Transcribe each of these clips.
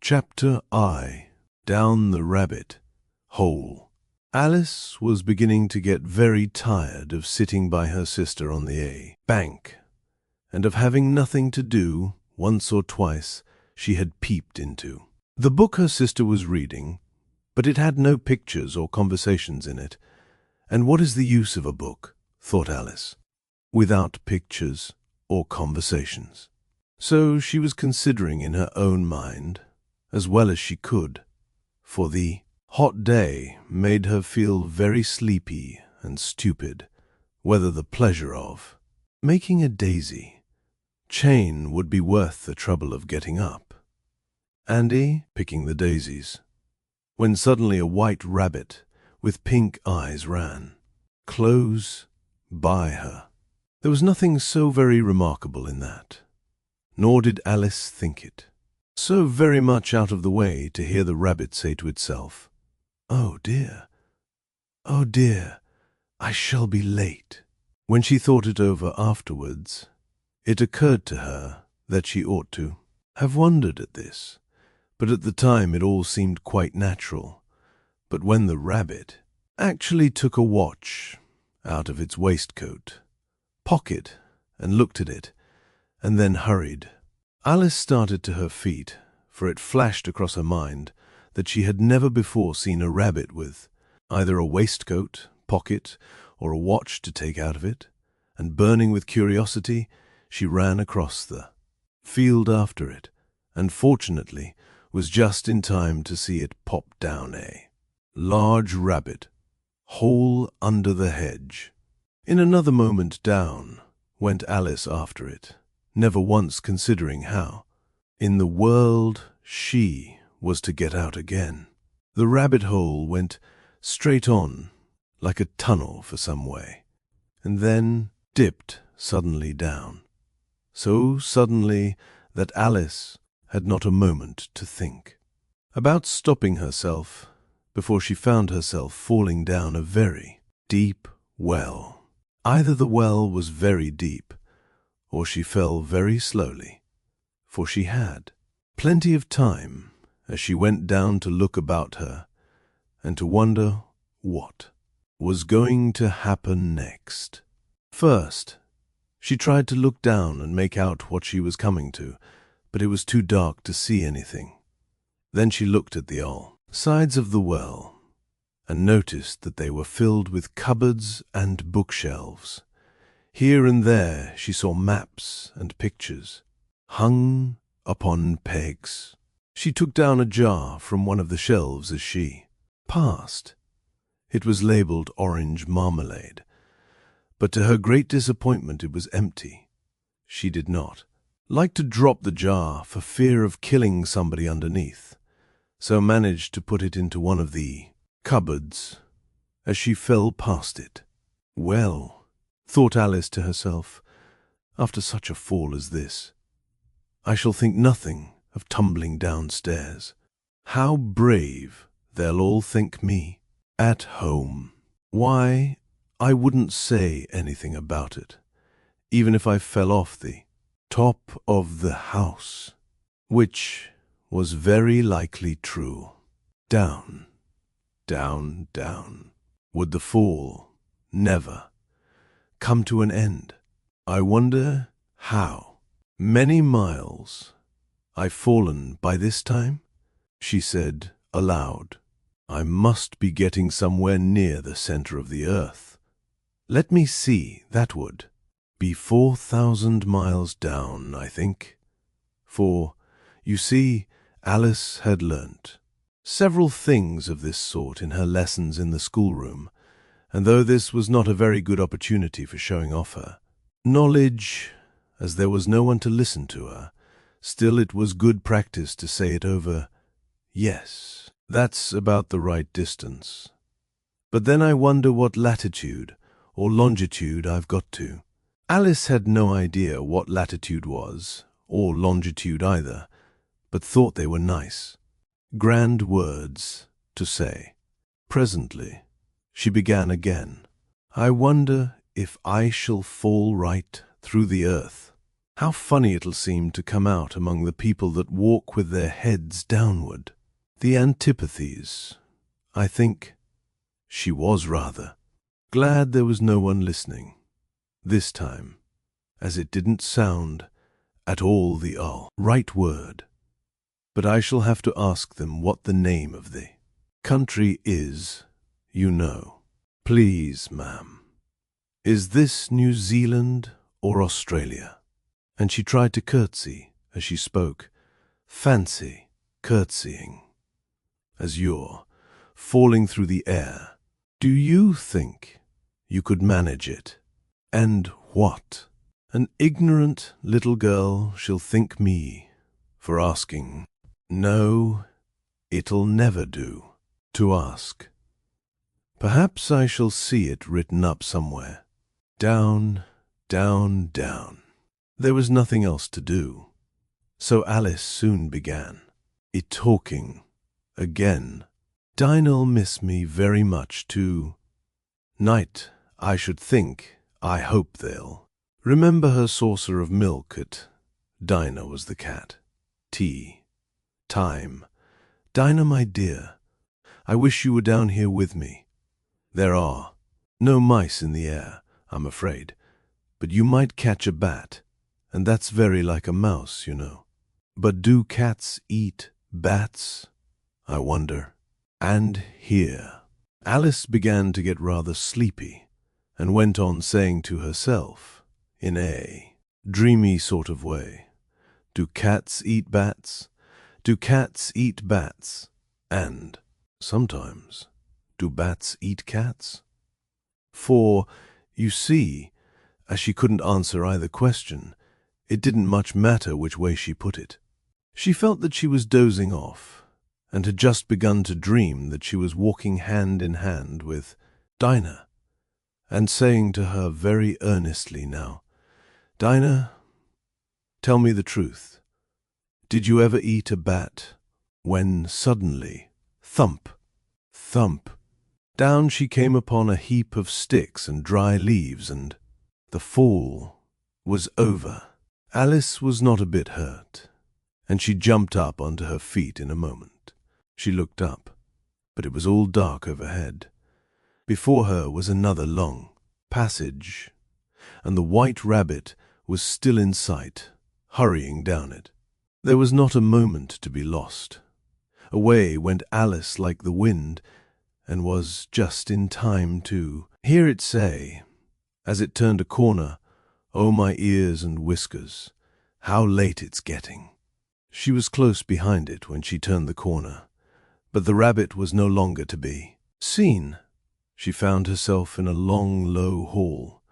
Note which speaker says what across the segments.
Speaker 1: Chapter I. Down the Rabbit Hole. Alice was beginning to get very tired of sitting by her sister on the bank, and of having nothing to do. Once or twice she had peeped into the book her sister was reading, but it had no pictures or conversations in it. And what is the use of a book, thought Alice, without pictures or conversations? So she was considering in her own mind, as well as she could, for the hot day made her feel very sleepy and stupid, whether the pleasure of making a daisy chain would be worth the trouble of getting up, and picking the daisies, when suddenly a white rabbit with pink eyes ran close by her. There was nothing so very remarkable in that, nor did Alice think it so very much out of the way to hear the rabbit say to itself, oh dear, I shall be late." When she thought it over afterwards, it occurred to her that she ought to have wondered at this, but at the time it all seemed quite natural. But when the rabbit actually took a watch out of its waistcoat pocket and looked at it, and then hurried, Alice started to her feet, for it flashed across her mind that she had never before seen a rabbit with either a waistcoat pocket or a watch to take out of it, and burning with curiosity, she ran across the field after it, and fortunately was just in time to see it pop down a large rabbit hole under the hedge. In another moment down went Alice after it, never once considering how in the world she was to get out again. The rabbit hole went straight on like a tunnel for some way, and then dipped suddenly down, so suddenly that Alice had not a moment to think about stopping herself before she found herself falling down a very deep well. Either the well was very deep, or she fell very slowly, for she had plenty of time as she went down to look about her and to wonder what was going to happen next. First, she tried to look down and make out what she was coming to, but it was too dark to see anything. Then she looked at the all sides of the well and noticed that they were filled with cupboards and bookshelves. Here and there she saw maps and pictures hung upon pegs. She took down a jar from one of the shelves as she passed. It was labeled orange marmalade, but to her great disappointment it was empty. She did not like to drop the jar for fear of killing somebody underneath, so managed to put it into one of the cupboards as she fell past it. Well, thought Alice to herself, after such a fall as this, I shall think nothing of tumbling downstairs. How brave they'll all think me at home. Why, I wouldn't say anything about it, even if I fell off the top of the house, which was very likely true. Down, down, down would the fall never come to an end. I wonder how many miles I've fallen by this time, she said aloud. I must be getting somewhere near the center of the earth. Let me see, that would be 4,000 miles down, I think. For, you see, Alice had learnt several things of this sort in her lessons in the schoolroom, and though this was not a very good opportunity for showing off her knowledge, as there was no one to listen to her, still it was good practice to say it over. Yes, that's about the right distance. But then I wonder what latitude or longitude I've got to. Alice had no idea what latitude was, or longitude either, but thought they were nice, grand words to say. Presently, she began again. I wonder if I shall fall right through the earth. How funny it'll seem to come out among the people that walk with their heads downward. The antipathies, I think. She was rather glad there was no one listening this time, as it didn't sound at all the right word. But I shall have to ask them what the name of the country is, you know. Please, ma'am, is this New Zealand or Australia? And she tried to curtsy as she spoke. Fancy curtsying as you're falling through the air. Do you think you could manage it? And what? An ignorant little girl she'll think me for asking. No, it'll never do to ask. Perhaps I shall see it written up somewhere. Down, down, down. There was nothing else to do, so Alice soon began talking again. Dinah'll miss me very much too. Night, I should think. I hope they'll remember her saucer of milk at Dinah was the cat. Tea time. Dinah, my dear, I wish you were down here with me. There are no mice in the air, I'm afraid, but you might catch a bat, and that's very like a mouse, you know. But do cats eat bats, I wonder? And here Alice began to get rather sleepy, and went on saying to herself, in a dreamy sort of way, do cats eat bats? Do cats eat bats? And sometimes, do bats eat cats? For, you see, as she couldn't answer either question, it didn't much matter which way she put it. She felt that she was dozing off, and had just begun to dream that she was walking hand in hand with Dinah, and saying to her very earnestly now, Dinah, tell me the truth. Did you ever eat a bat? When suddenly, thump, thump, down she came upon a heap of sticks and dry leaves, and the fall was over. Alice was not a bit hurt, and she jumped up onto her feet in a moment. She looked up, but it was all dark overhead. Before her was another long passage, and the white rabbit was still in sight, hurrying down it. There was not a moment to be lost. Away went Alice like the wind, and was just in time to hear it say, as it turned a corner, "Oh, my ears and whiskers, how late it's getting." She was close behind it when she turned the corner, but the rabbit was no longer to be seen. She found herself in a long, low hall,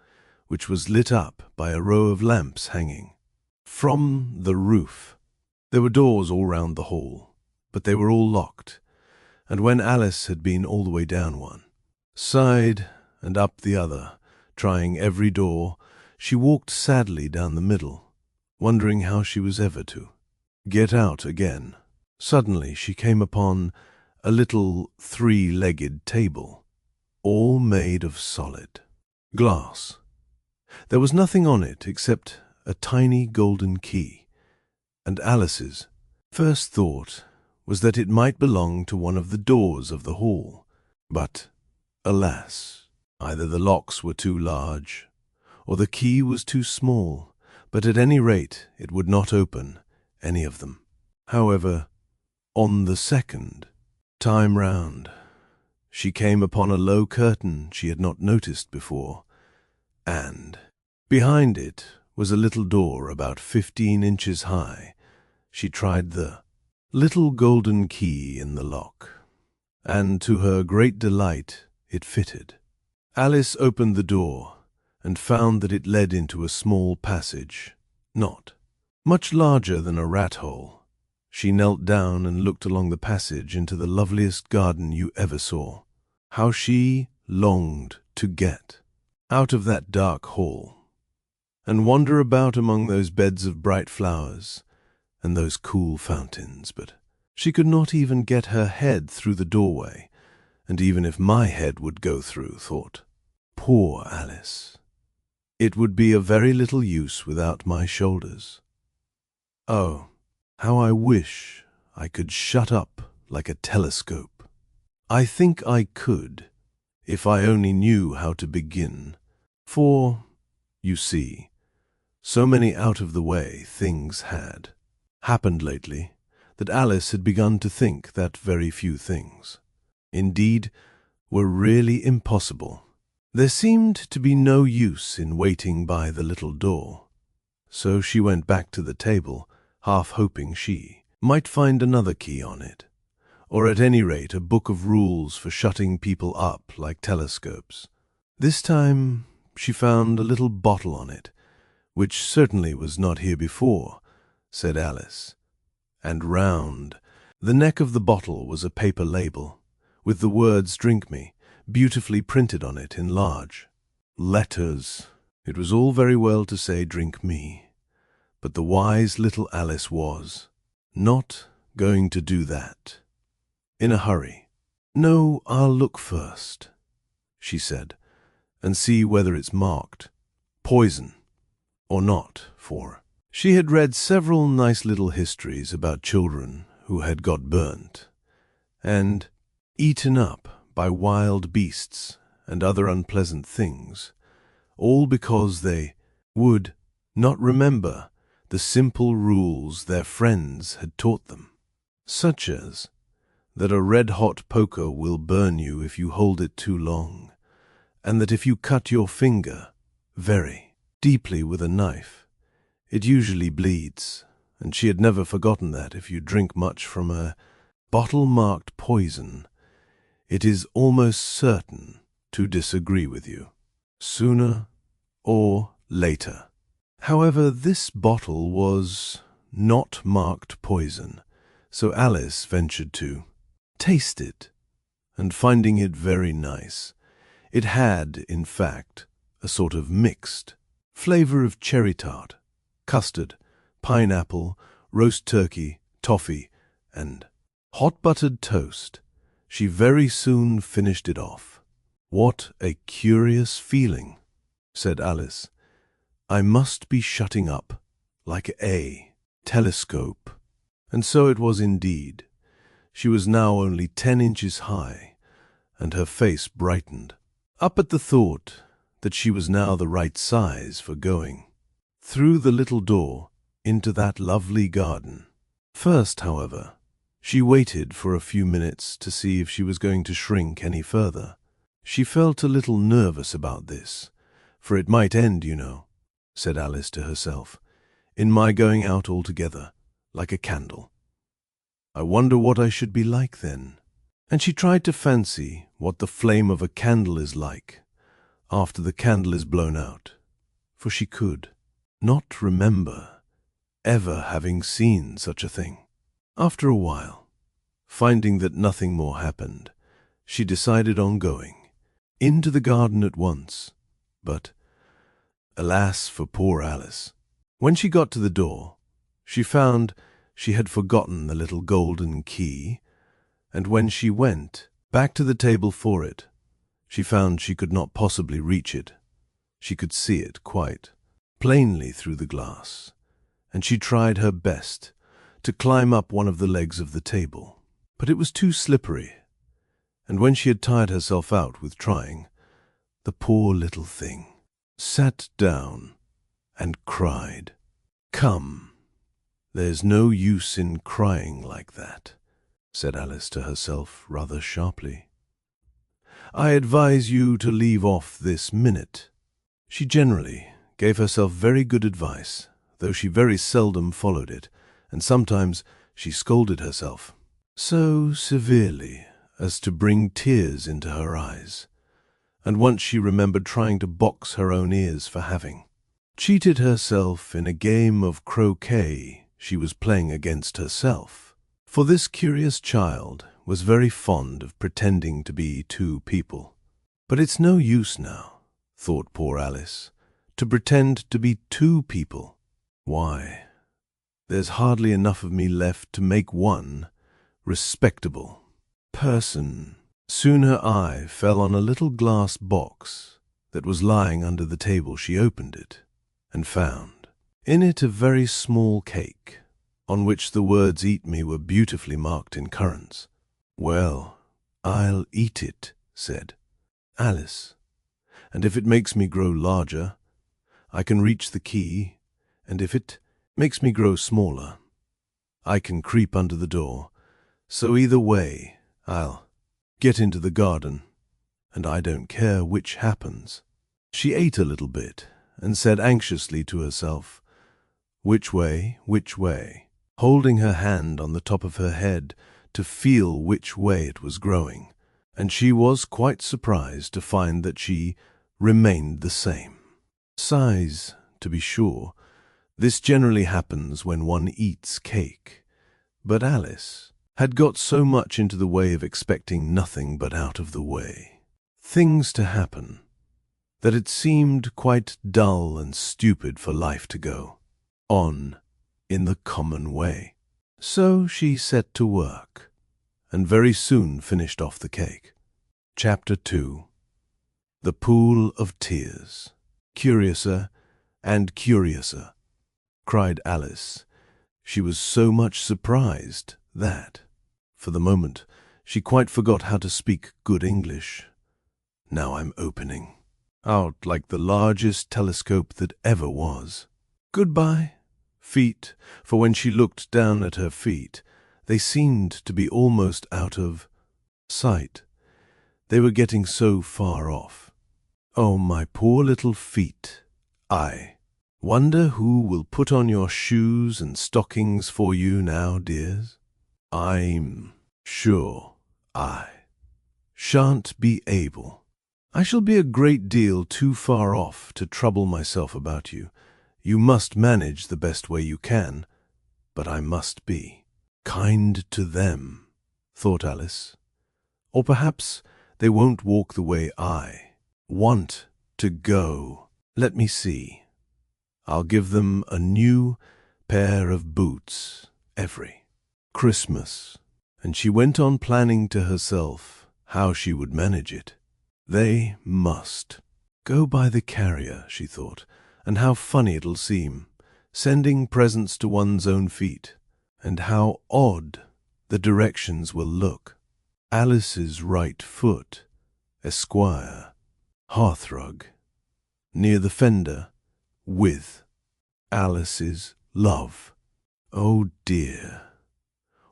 Speaker 1: which was lit up by a row of lamps hanging from the roof. There were doors all round the hall, but they were all locked, and when Alice had been all the way down one side and up the other, trying every door, she walked sadly down the middle, wondering how she was ever to get out again. Suddenly she came upon a little three-legged table, all made of solid glass. There was nothing on it except a tiny golden key, and Alice's first thought was that it might belong to one of the doors of the hall. But, alas, either the locks were too large, or the key was too small, but at any rate it would not open any of them. However, on the second time round, she came upon a low curtain she had not noticed before, and behind it was a little door about 15 inches high. She tried the little golden key in the lock, and to her great delight it fitted. Alice opened the door and found that it led into a small passage, not much larger than a rat-hole. She knelt down and looked along the passage into the loveliest garden you ever saw. How she longed to get out of that dark hall and wander about among those beds of bright flowers and those cool fountains, but she could not even get her head through the doorway, and even if my head would go through, thought poor Alice, It would be of very little use without my shoulders. Oh, how I wish I could shut up like a telescope. I think I could, if I only knew how to begin. For, you see, so many out-of-the-way things had happened lately that Alice had begun to think that very few things, indeed, were really impossible. There seemed to be no use in waiting by the little door, so she went back to the table, half hoping she might find another key on it, or at any rate a book of rules for shutting people up like telescopes. This time she found a little bottle on it, which certainly was not here before, said Alice, and round the neck of the bottle was a paper label, with the words "Drink me" beautifully printed on it in large letters. It was all very well to say "Drink me," but the wise little Alice was not going to do that in a hurry. "No, I'll look first," she said, "and see whether it's marked poison or not," for she had read several nice little histories about children who had got burnt and eaten up by wild beasts and other unpleasant things, all because they would not remember the simple rules their friends had taught them, such as that a red-hot poker will burn you if you hold it too long, and that if you cut your finger very deeply with a knife, it usually bleeds, and she had never forgotten that if you drink much from a bottle marked poison, it is almost certain to disagree with you, sooner or later. However, this bottle was not marked poison, so Alice ventured to taste it, and finding it very nice, it had, in fact, a sort of mixed flavor of cherry tart, custard, pineapple, roast turkey, toffee, and hot buttered toast. She very soon finished it off. "What a curious feeling," said Alice. "I must be shutting up like a telescope." And so it was indeed. She was now only 10 inches high, and her face brightened up at the thought that she was now the right size for going through the little door into that lovely garden. First, however, she waited for a few minutes to see if she was going to shrink any further. She felt a little nervous about this, for it might end, you know, said Alice to herself, in my going out altogether, like a candle. I wonder what I should be like then. And she tried to fancy what the flame of a candle is like after the candle is blown out, for she could not remember ever having seen such a thing. After a while, finding that nothing more happened, she decided on going into the garden at once. But, alas for poor Alice, when she got to the door, she found she had forgotten the little golden key, and when she went back to the table for it, she found she could not possibly reach it. She could see it quite plainly through the glass, and she tried her best to climb up one of the legs of the table, but it was too slippery, and when she had tired herself out with trying, the poor little thing sat down and cried. "Come, there's no use in crying like that," said Alice to herself rather sharply. "I advise you to leave off this minute." She generally gave herself very good advice, though she very seldom followed it, and sometimes she scolded herself so severely as to bring tears into her eyes, and once she remembered trying to box her own ears for having cheated herself in a game of croquet she was playing against herself, for this curious child was very fond of pretending to be two people. But it's no use now, thought poor Alice, to pretend to be two people. Why, there's hardly enough of me left to make one respectable person. Soon her eye fell on a little glass box that was lying under the table, she opened it and found in it a very small cake, on which the words "Eat me" were beautifully marked in currants. "Well, I'll eat it," said Alice, "and if it makes me grow larger, I can reach the key, and if it makes me grow smaller, I can creep under the door. So either way, I'll get into the garden, and I don't care which happens." She ate a little bit and said anxiously to herself, "Which way, which way?" holding her hand on the top of her head to feel which way it was growing, and she was quite surprised to find that she remained the same. Size, to be sure, this generally happens when one eats cake, but Alice had got so much into the way of expecting nothing but out of the way things to happen, that it seemed quite dull and stupid for life to go on in the common way. So she set to work, and very soon finished off the cake. Chapter 2. The Pool of Tears. "Curiouser and curiouser," cried Alice. She was so much surprised that, for the moment, she quite forgot how to speak good English. "Now I'm opening out like the largest telescope that ever was. Goodbye, feet," for when she looked down at her feet, they seemed to be almost out of sight. They were getting so far off. "Oh, my poor little feet. I wonder who will put on your shoes and stockings for you now, dears? I'm sure I shan't be able. I shall be a great deal too far off to trouble myself about you. You must manage the best way you can, but I must be kind to them," thought Alice. "Or perhaps they won't walk the way I want to go. Let me see. I'll give them a new pair of boots every Christmas." And she went on planning to herself how she would manage it. "They must go by the carrier," she thought, "and how funny it'll seem, sending presents to one's own feet, and how odd the directions will look. Alice's right foot, Esquire, hearthrug, near the fender, with Alice's love. Oh dear,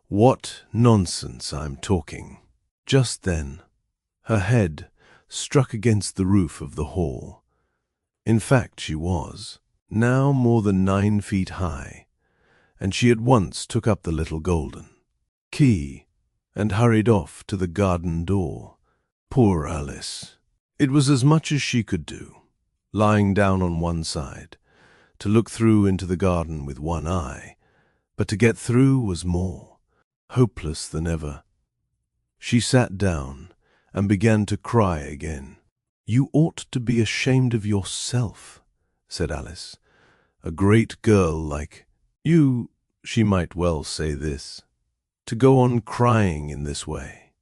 Speaker 1: what nonsense I'm talking." Just then, her head struck against the roof of the hall. In fact, she was now more than 9 feet high, and she at once took up the little golden key and hurried off to the garden door. Poor Alice! It was as much as she could do, lying down on one side, to look through into the garden with one eye, but to get through was more hopeless than ever. She sat down and began to cry again. "You ought to be ashamed of yourself," said Alice. "A great girl like you," she might well say this, "to go on crying in this way.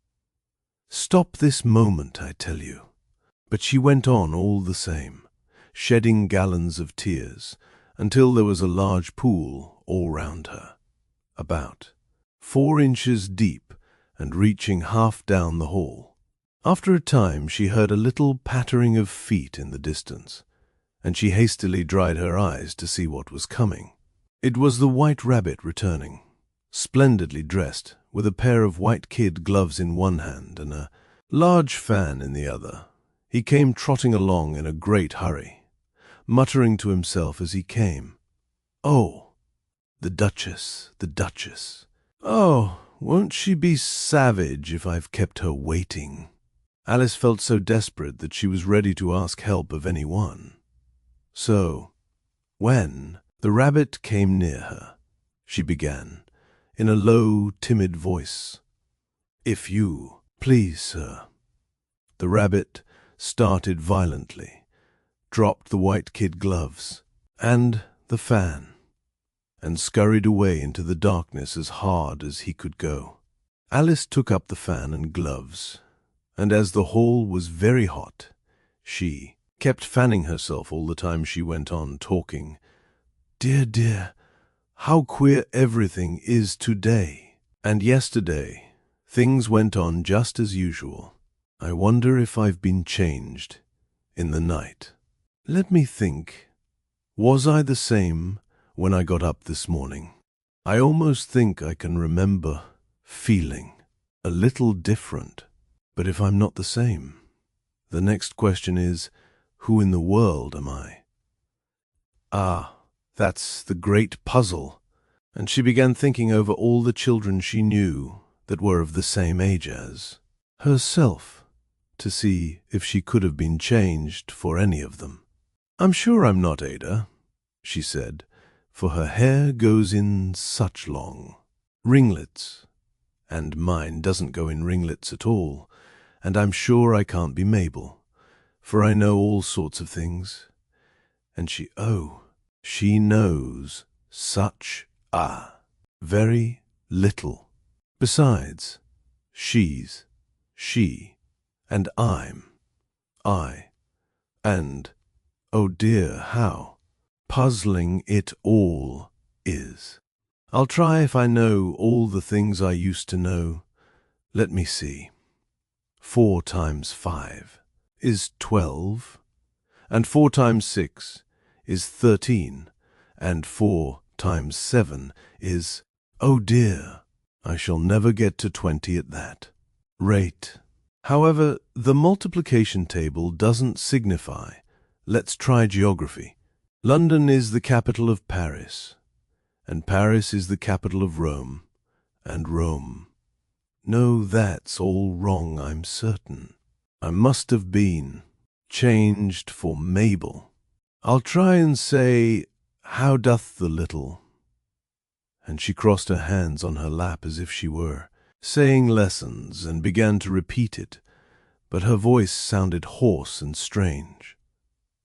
Speaker 1: Stop this moment, I tell you." But she went on all the same, shedding gallons of tears, until there was a large pool all round her, about 4 inches deep and reaching half down the hall. After a time she heard a little pattering of feet in the distance, and she hastily dried her eyes to see what was coming. It was the White Rabbit returning, splendidly dressed, with a pair of white kid gloves in one hand and a large fan in the other. He came trotting along in a great hurry, muttering to himself as he came, "Oh, the Duchess, the Duchess. Oh, won't she be savage if I've kept her waiting?" Alice felt so desperate that she was ready to ask help of any one. So, when the rabbit came near her, she began, in a low, timid voice, "If you please, sir." The rabbit started violently, dropped the white kid gloves and the fan, and scurried away into the darkness as hard as he could go. Alice took up the fan and gloves, and as the hall was very hot, she kept fanning herself all the time she went on talking. Dear, dear, how queer everything is today. And yesterday, things went on just as usual. I wonder if I've been changed in the night. Let me think. Was I the same when I got up this morning? I almost think I can remember feeling a little different. But if I'm not the same, the next question is, who in the world am I? Ah, that's the great puzzle. And she began thinking over all the children she knew that were of the same age as herself, to see if she could have been changed for any of them. I'm sure I'm not Ada, she said, for her hair goes in such long ringlets, and mine doesn't go in ringlets at all, and I'm sure I can't be Mabel, for I know all sorts of things. And she knows such very little. Besides, she's she, and I'm I, and oh dear, how puzzling it all is. I'll try if I know all the things I used to know. Let me see. 4 times 5 is 12, and 4 times 6 is 13, and 4 times 7 is, oh dear, I shall never get to 20 at that rate. However, the multiplication table doesn't signify. Let's try geography. London is the capital of Paris, and Paris is the capital of Rome, and Rome. No, that's all wrong, I'm certain. I must have been changed for Mabel. I'll try and say, how doth the little? And she crossed her hands on her lap as if she were saying lessons, and began to repeat it, but her voice sounded hoarse and strange,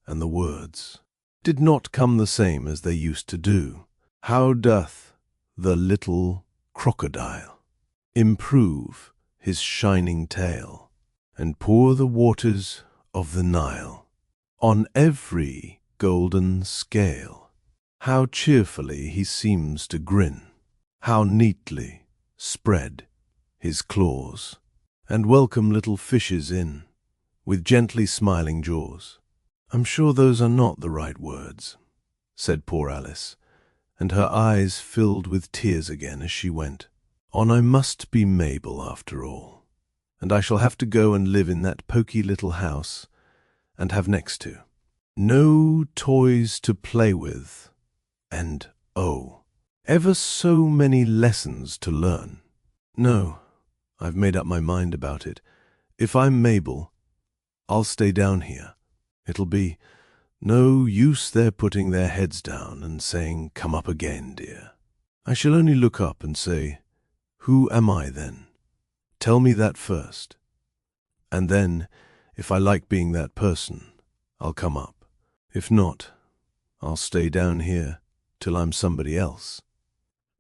Speaker 1: and the words did not come the same as they used to do. How doth the little crocodile improve his shining tail, and pour the waters of the Nile on every golden scale? How cheerfully he seems to grin, how neatly spread his claws, and welcome little fishes in, with gently smiling jaws. I'm sure those are not the right words, said poor Alice, and her eyes filled with tears again as she went on. I must be Mabel after all, and I shall have to go and live in that poky little house, and have next to no toys to play with, and oh, ever so many lessons to learn. No, I've made up my mind about it. If I'm Mabel, I'll stay down here. It'll be no use their putting their heads down and saying, come up again, dear. I shall only look up and say, who am I then? Tell me that first. And then, if I like being that person, I'll come up. If not, I'll stay down here till I'm somebody else.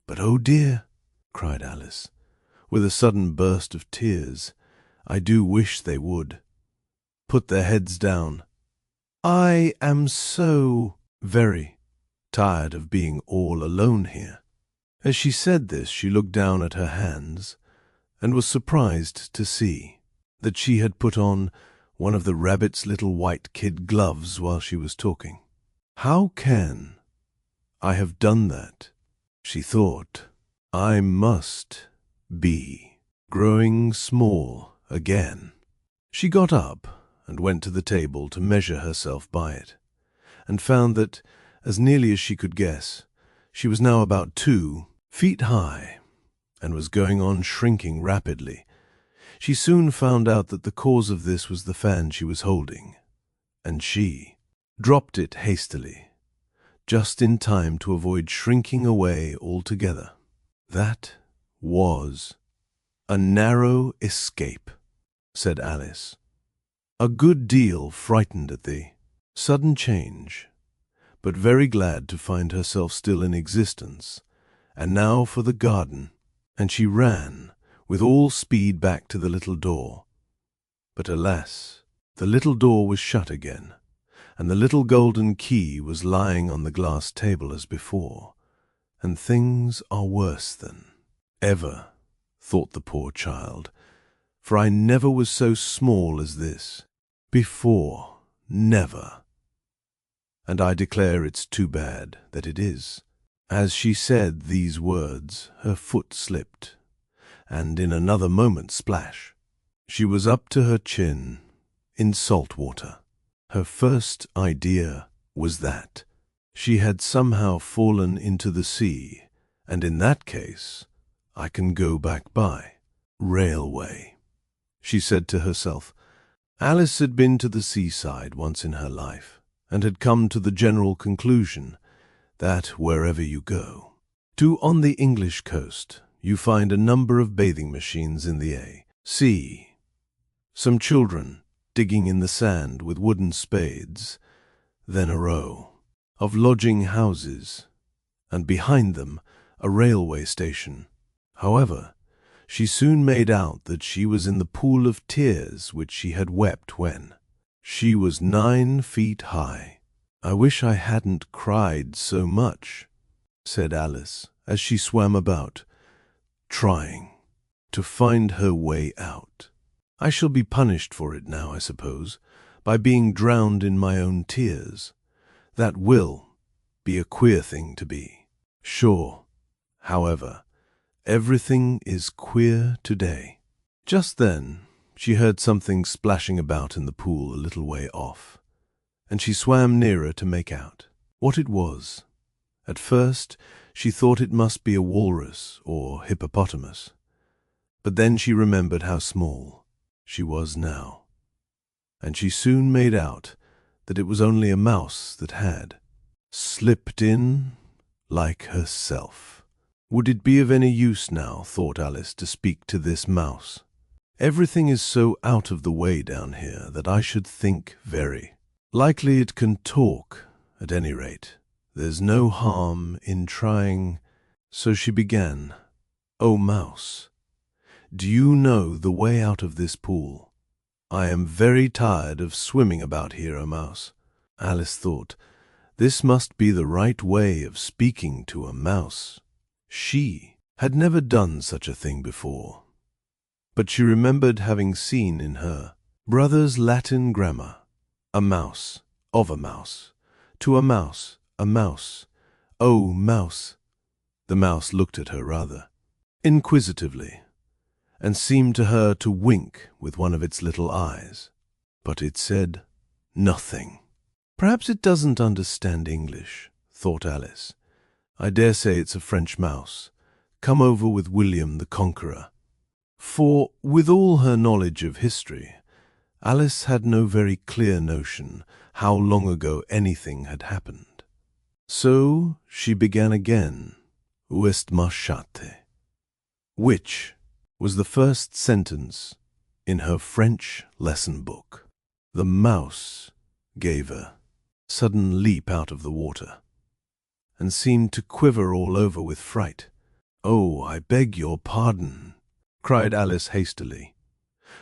Speaker 1: But oh dear, cried Alice, with a sudden burst of tears, I do wish they would put their heads down. I am so very tired of being all alone here. As she said this, she looked down at her hands, and was surprised to see that she had put on one of the rabbit's little white kid gloves while she was talking. How can I have done that? She thought. I must be growing small again. She got up and went to the table to measure herself by it, and found that, as nearly as she could guess, she was now about 2 feet high, and was going on shrinking rapidly. She soon found out that the cause of this was the fan she was holding, and she dropped it hastily, just in time to avoid shrinking away altogether. That was a narrow escape, said Alice, a good deal frightened at the sudden change, but very glad to find herself still in existence. And now for the garden, and she ran with all speed back to the little door. But alas, the little door was shut again, and the little golden key was lying on the glass table as before, and things are worse than ever, thought the poor child, for I never was so small as this before, never, and I declare it's too bad that it is. As she said these words, her foot slipped, and in another moment, splash, she was up to her chin in salt water. Her first idea was that she had somehow fallen into the sea, and in that case I can go back by railway, she said to herself. Alice had been to the seaside once in her life, and had come to the general conclusion that wherever you go to on the English coast, you find a number of bathing machines in the sea, some children digging in the sand with wooden spades, then a row of lodging houses, and behind them a railway station. However, she soon made out that she was in the pool of tears which she had wept when she was 9 feet high. I wish I hadn't cried so much, said Alice, as she swam about, trying to find her way out. I shall be punished for it now, I suppose, by being drowned in my own tears. That will be a queer thing to be. Sure, however, everything is queer today. Just then she heard something splashing about in the pool a little way off, and she swam nearer to make out what it was. At first she thought it must be a walrus or hippopotamus, but then she remembered how small she was now, and she soon made out that it was only a mouse that had slipped in like herself. Would it be of any use now, thought Alice, to speak to this mouse? Everything is so out of the way down here that I should think very likely it can talk. At any rate, there's no harm in trying. So she began, "Oh, mouse, do you know the way out of this pool? I am very tired of swimming about here, O mouse." Alice thought, this must be the right way of speaking to a mouse. She had never done such a thing before, but she remembered having seen in her brother's Latin grammar, a mouse, of a mouse, to a mouse, oh, mouse. The mouse looked at her rather inquisitively, and seemed to her to wink with one of its little eyes, but it said nothing. Perhaps it doesn't understand English, thought Alice. I dare say it's a French mouse, come over with William the Conqueror. For, with all her knowledge of history, Alice had no very clear notion how long ago anything had happened. So she began again, "Est marchate," which was the first sentence in her French lesson book. The mouse gave a sudden leap out of the water, and seemed to quiver all over with fright. "Oh, I beg your pardon," cried Alice hastily,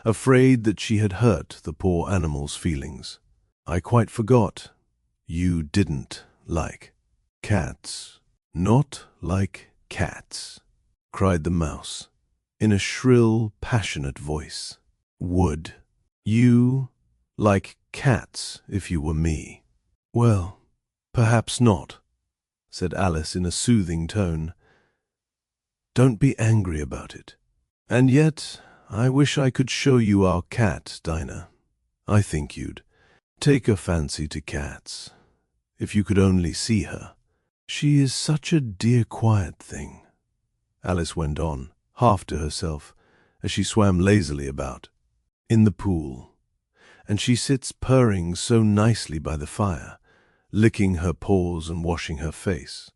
Speaker 1: afraid that she had hurt the poor animal's feelings. "I quite forgot. You didn't like cats." "Not like cats," cried the mouse, in a shrill, passionate voice. "Would you like cats if you were me?" "Well, perhaps not," said Alice in a soothing tone. "Don't be angry about it. And yet I wish I could show you our cat, Dinah. I think you'd take a fancy to cats, if you could only see her. She is such a dear quiet thing," Alice went on, half to herself, as she swam lazily about in the pool. "And she sits purring so nicely by the fire, licking her paws and washing her face.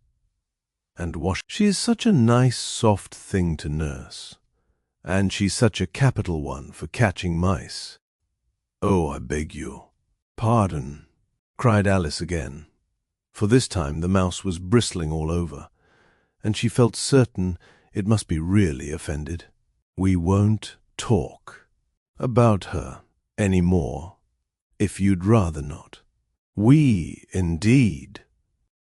Speaker 1: She is such a nice, soft thing to nurse, and she's such a capital one for catching mice." "Oh, I beg you pardon," cried Alice again, for this time the mouse was bristling all over, and she felt certain it must be really offended. "We won't talk about her any more, if you'd rather not." "We, indeed,"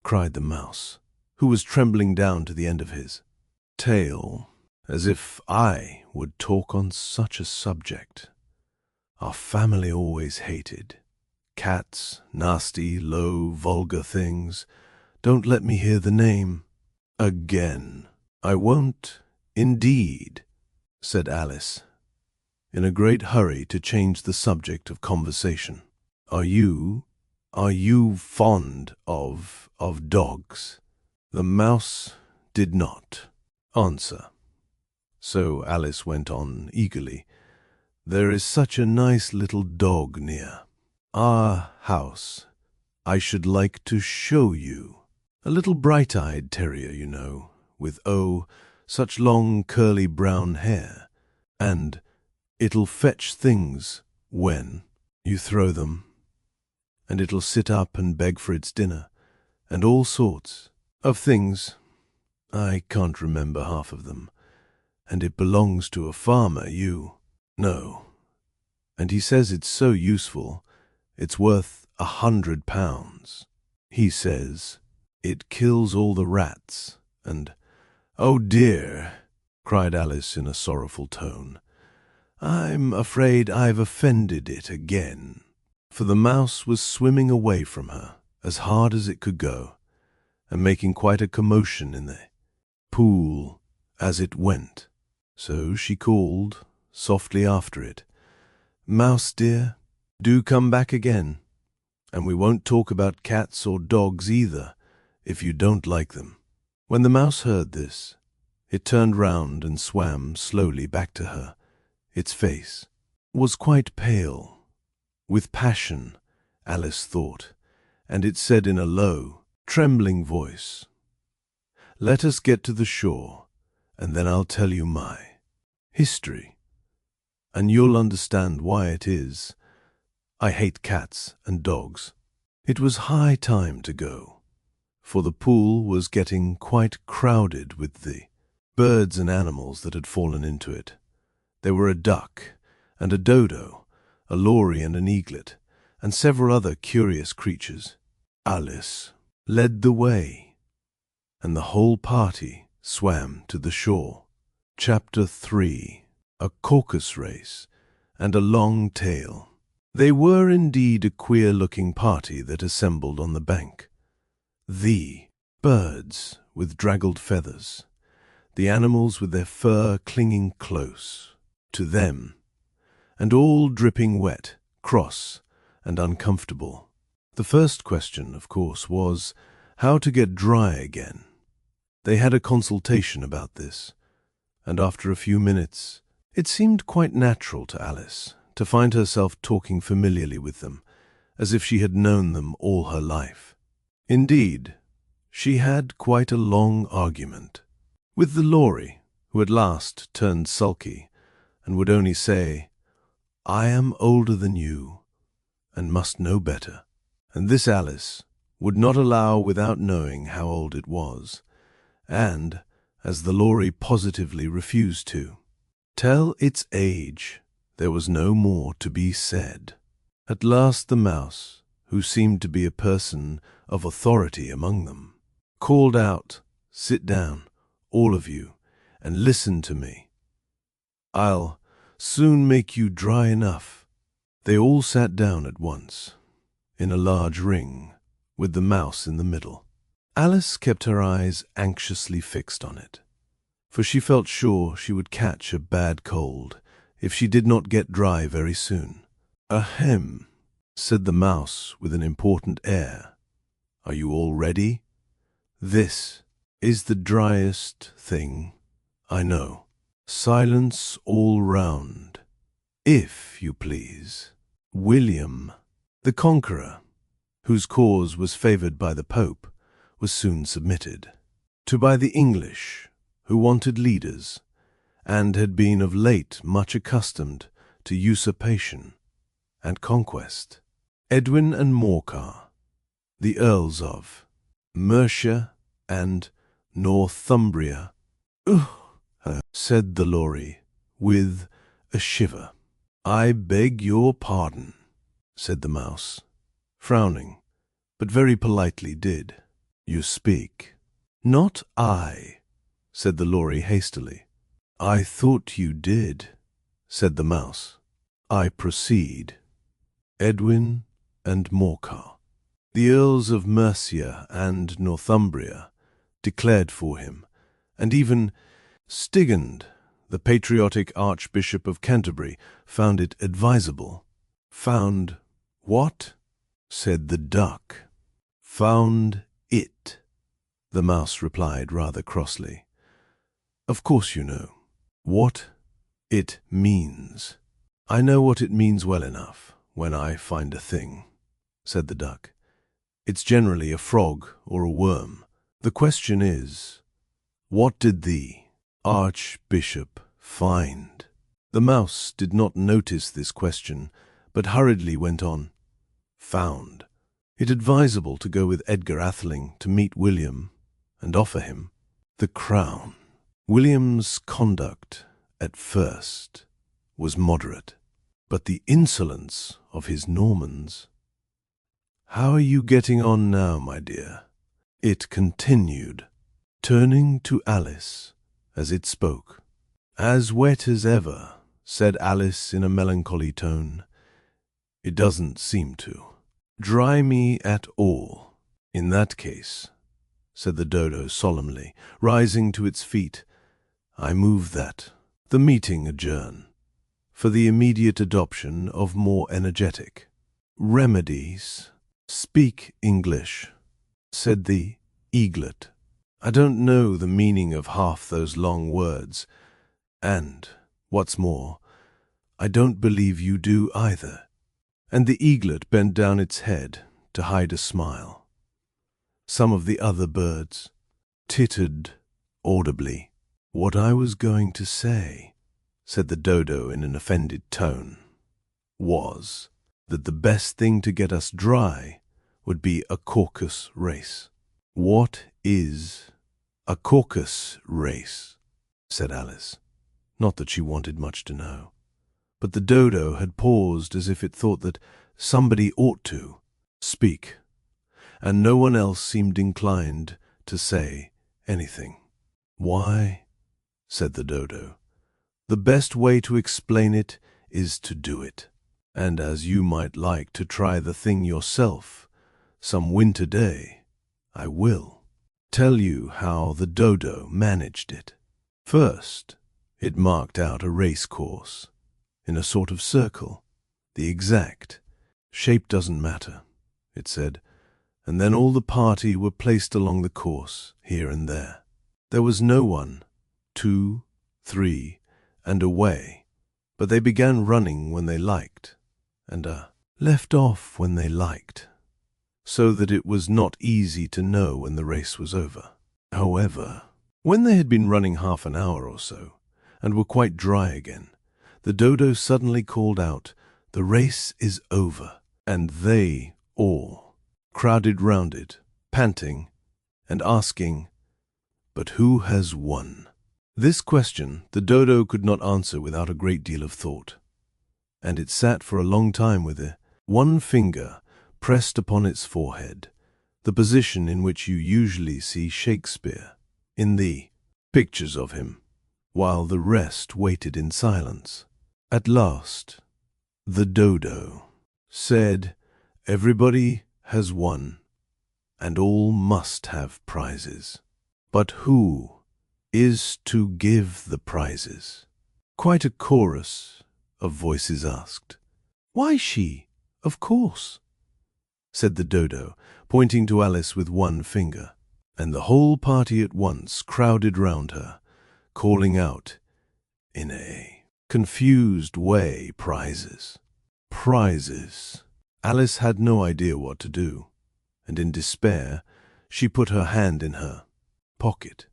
Speaker 1: cried the mouse, who was trembling down to the end of his tail, as if I would talk on such a subject. Our family always hated cats, nasty, low, vulgar things. Don't let me hear the name again. "I won't, indeed," said Alice, in a great hurry to change the subject of conversation. Are you fond of dogs?" The mouse did not answer. So Alice went on eagerly. "There is such a nice little dog near our house. I should like to show you. A little bright-eyed terrier, you know, with, oh, such long curly brown hair. And it'll fetch things when you throw them. And it'll sit up and beg for its dinner, and all sorts of things. I can't remember half of them. And it belongs to a farmer, you know. And he says it's so useful, it's worth £100. He says it kills all the rats, and—" "Oh dear," cried Alice in a sorrowful tone, "I'm afraid I've offended it again." For the mouse was swimming away from her as hard as it could go, and making quite a commotion in the pool as it went. So she called softly after it, "Mouse dear, do come back again, and we won't talk about cats or dogs either, if you don't like them." When the mouse heard this, it turned round and swam slowly back to her. Its face was quite pale, with passion, Alice thought, and it said in a low, trembling voice, "Let us get to the shore, and then I'll tell you my history, and you'll understand why it is I hate cats and dogs." It was high time to go, for the pool was getting quite crowded with the birds and animals that had fallen into it. There were a duck and a dodo, a lory and an eaglet, and several other curious creatures. Alice led the way, and the whole party swam to the shore. Chapter 3. A Caucus Race and a Long Tail. They were indeed a queer-looking party that assembled on the bank. The birds with draggled feathers, the animals with their fur clinging close to them, and all dripping wet, cross, and uncomfortable. The first question, of course, was how to get dry again. They had a consultation about this, and after a few minutes it seemed quite natural to Alice to find herself talking familiarly with them, as if she had known them all her life. Indeed, she had quite a long argument with the lory, who at last turned sulky and would only say, "I am older than you, and must know better." And this Alice would not allow without knowing how old it was, and, as the lory positively refused to tell its age, there was no more to be said. At last the mouse, who seemed to be a person of authority among them, called out, "Sit down, all of you, and listen to me. I'll soon make you dry enough." They all sat down at once, in a large ring, with the mouse in the middle. Alice kept her eyes anxiously fixed on it, for she felt sure she would catch a bad cold if she did not get dry very soon. "Ahem," said the mouse with an important air. "Are you all ready? This is the driest thing I know. Silence all round, if you please." William, the Conqueror, whose cause was favoured by the Pope, was soon submitted to by the English, who wanted leaders, and had been of late much accustomed to usurpation and conquest. Edwin and Morcar, the Earls of Mercia and Northumbria. "Ugh," said the lory, with a shiver. "I beg your pardon," said the mouse, frowning but very politely did. "You speak." "Not I," said the Lory hastily. "I thought you did," said the Mouse. "I proceed. Edwin and Morcar, the Earls of Mercia and Northumbria, declared for him, and even Stigand, the patriotic Archbishop of Canterbury, found it advisable." "Found what?" said the Duck. "Found it," the Mouse replied rather crossly. "Of course you know what it means." "I know what it means well enough when I find a thing," said the Duck. "It's generally a frog or a worm. The question is, what did the Archbishop find?" The Mouse did not notice this question, but hurriedly went on. "Found it advisable to go with Edgar Atheling to meet William and offer him the crown. William's conduct at first was moderate, but the insolence of his Normans—" "How are you getting on now, my dear?" it continued, turning to Alice as it spoke. "As wet as ever," said Alice in a melancholy tone. "It doesn't seem to dry me at all." "In that case," said the Dodo solemnly, rising to its feet, "I move that the meeting adjourn for the immediate adoption of more energetic remedies." "Speak English," said the Eaglet. "I don't know the meaning of half those long words, and, what's more, I don't believe you do either." And the Eaglet bent down its head to hide a smile. Some of the other birds tittered audibly. "What I was going to say," said the Dodo in an offended tone, "was that the best thing to get us dry would be a caucus race." "What is a caucus race?" said Alice. Not that she wanted much to know, but the Dodo had paused as if it thought that somebody ought to speak, and no one else seemed inclined to say anything. "Why," said the Dodo, "the best way to explain it is to do it, and as you might like to try the thing yourself some winter day, I will tell you how the Dodo managed it. First, it marked out a race course in a sort of circle. The exact shape doesn't matter, it said, and then all the party were placed along the course, here and there. There was no one, 2, 3, and away, but they began running when they liked, and left off when they liked, so that it was not easy to know when the race was over. However, when they had been running half an hour or so, and were quite dry again, the Dodo suddenly called out, "The race is over," and they all crowded round it, panting, and asking, "But who has won?" This question the Dodo could not answer without a great deal of thought, and it sat for a long time with one finger pressed upon its forehead, the position in which you usually see Shakespeare in the pictures of him, while the rest waited in silence. At last, the Dodo said, "Everybody has won, and all must have prizes. But who is to give the prizes?" Quite a chorus of voices asked. "Why, she, of course," said the Dodo, pointing to Alice with one finger, and the whole party at once crowded round her, calling out in a confused way, "Prizes! Prizes!" Alice had no idea what to do, and in despair she put her hand in her pocket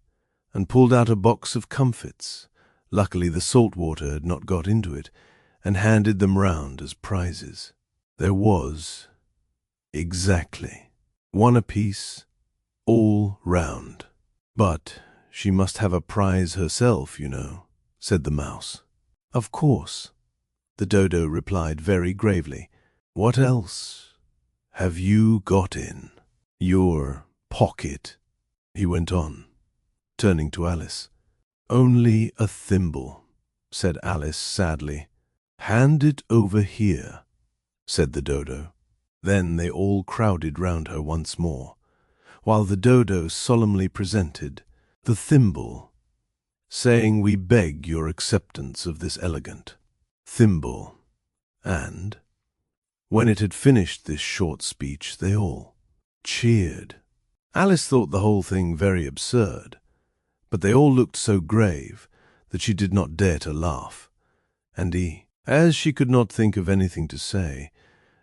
Speaker 1: and pulled out a box of comfits. Luckily the salt water had not got into it, and handed them round as prizes. There was exactly one apiece, all round. "But she must have a prize herself, you know," said the Mouse. "Of course," the Dodo replied very gravely. "What else have you got in?" Your pocket, he went on, turning to Alice. Only a thimble, said Alice sadly. Hand it over here, said the dodo. Then they all crowded round her once more, while the dodo solemnly presented the thimble, saying, We beg your acceptance of this elegant thimble. And when it had finished this short speech, they all cheered. Alice thought the whole thing very absurd, but they all looked so grave that she did not dare to laugh, and as she could not think of anything to say,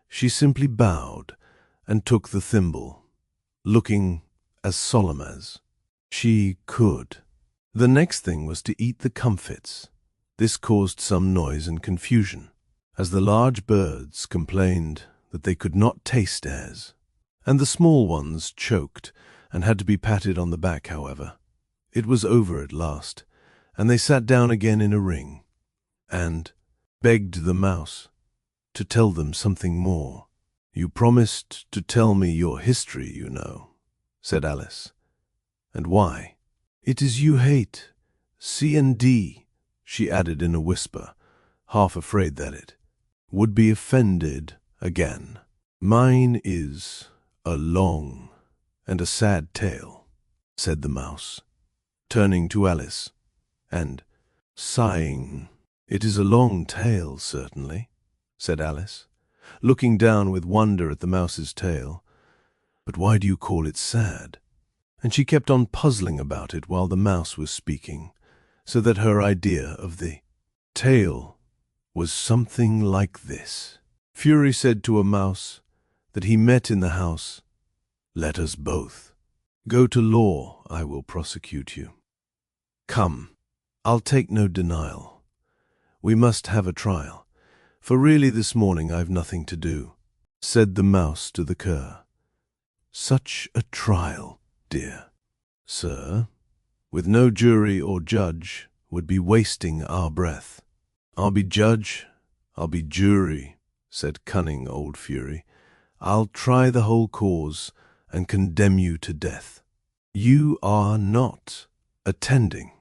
Speaker 1: she simply bowed and took the thimble, looking as solemn as she could. The next thing was to eat the comfits. This caused some noise and confusion, as the large birds complained that they could not taste as, and the small ones choked and had to be patted on the back, however. It was over at last, and they sat down again in a ring, and begged the mouse to tell them something more. You promised to tell me your history, you know, said Alice. And why? It is you hate C and D, she added in a whisper, half afraid that it would be offended again. Mine is a long and a sad tale, said the mouse, turning to Alice and sighing. It is a long tale, certainly, said Alice, looking down with wonder at the mouse's tail. But why do you call it sad? And she kept on puzzling about it while the mouse was speaking, so that her idea of the tale was something like this. Fury said to a mouse that he met in the house, Let us both go to law, I will prosecute you. Come, I'll take no denial. We must have a trial, for really this morning I've nothing to do, said the mouse to the cur. Such a trial, dear sir, with no jury or judge, would be wasting our breath. I'll be judge, I'll be jury, said cunning old Fury. I'll try the whole cause and condemn you to death. You are not attending,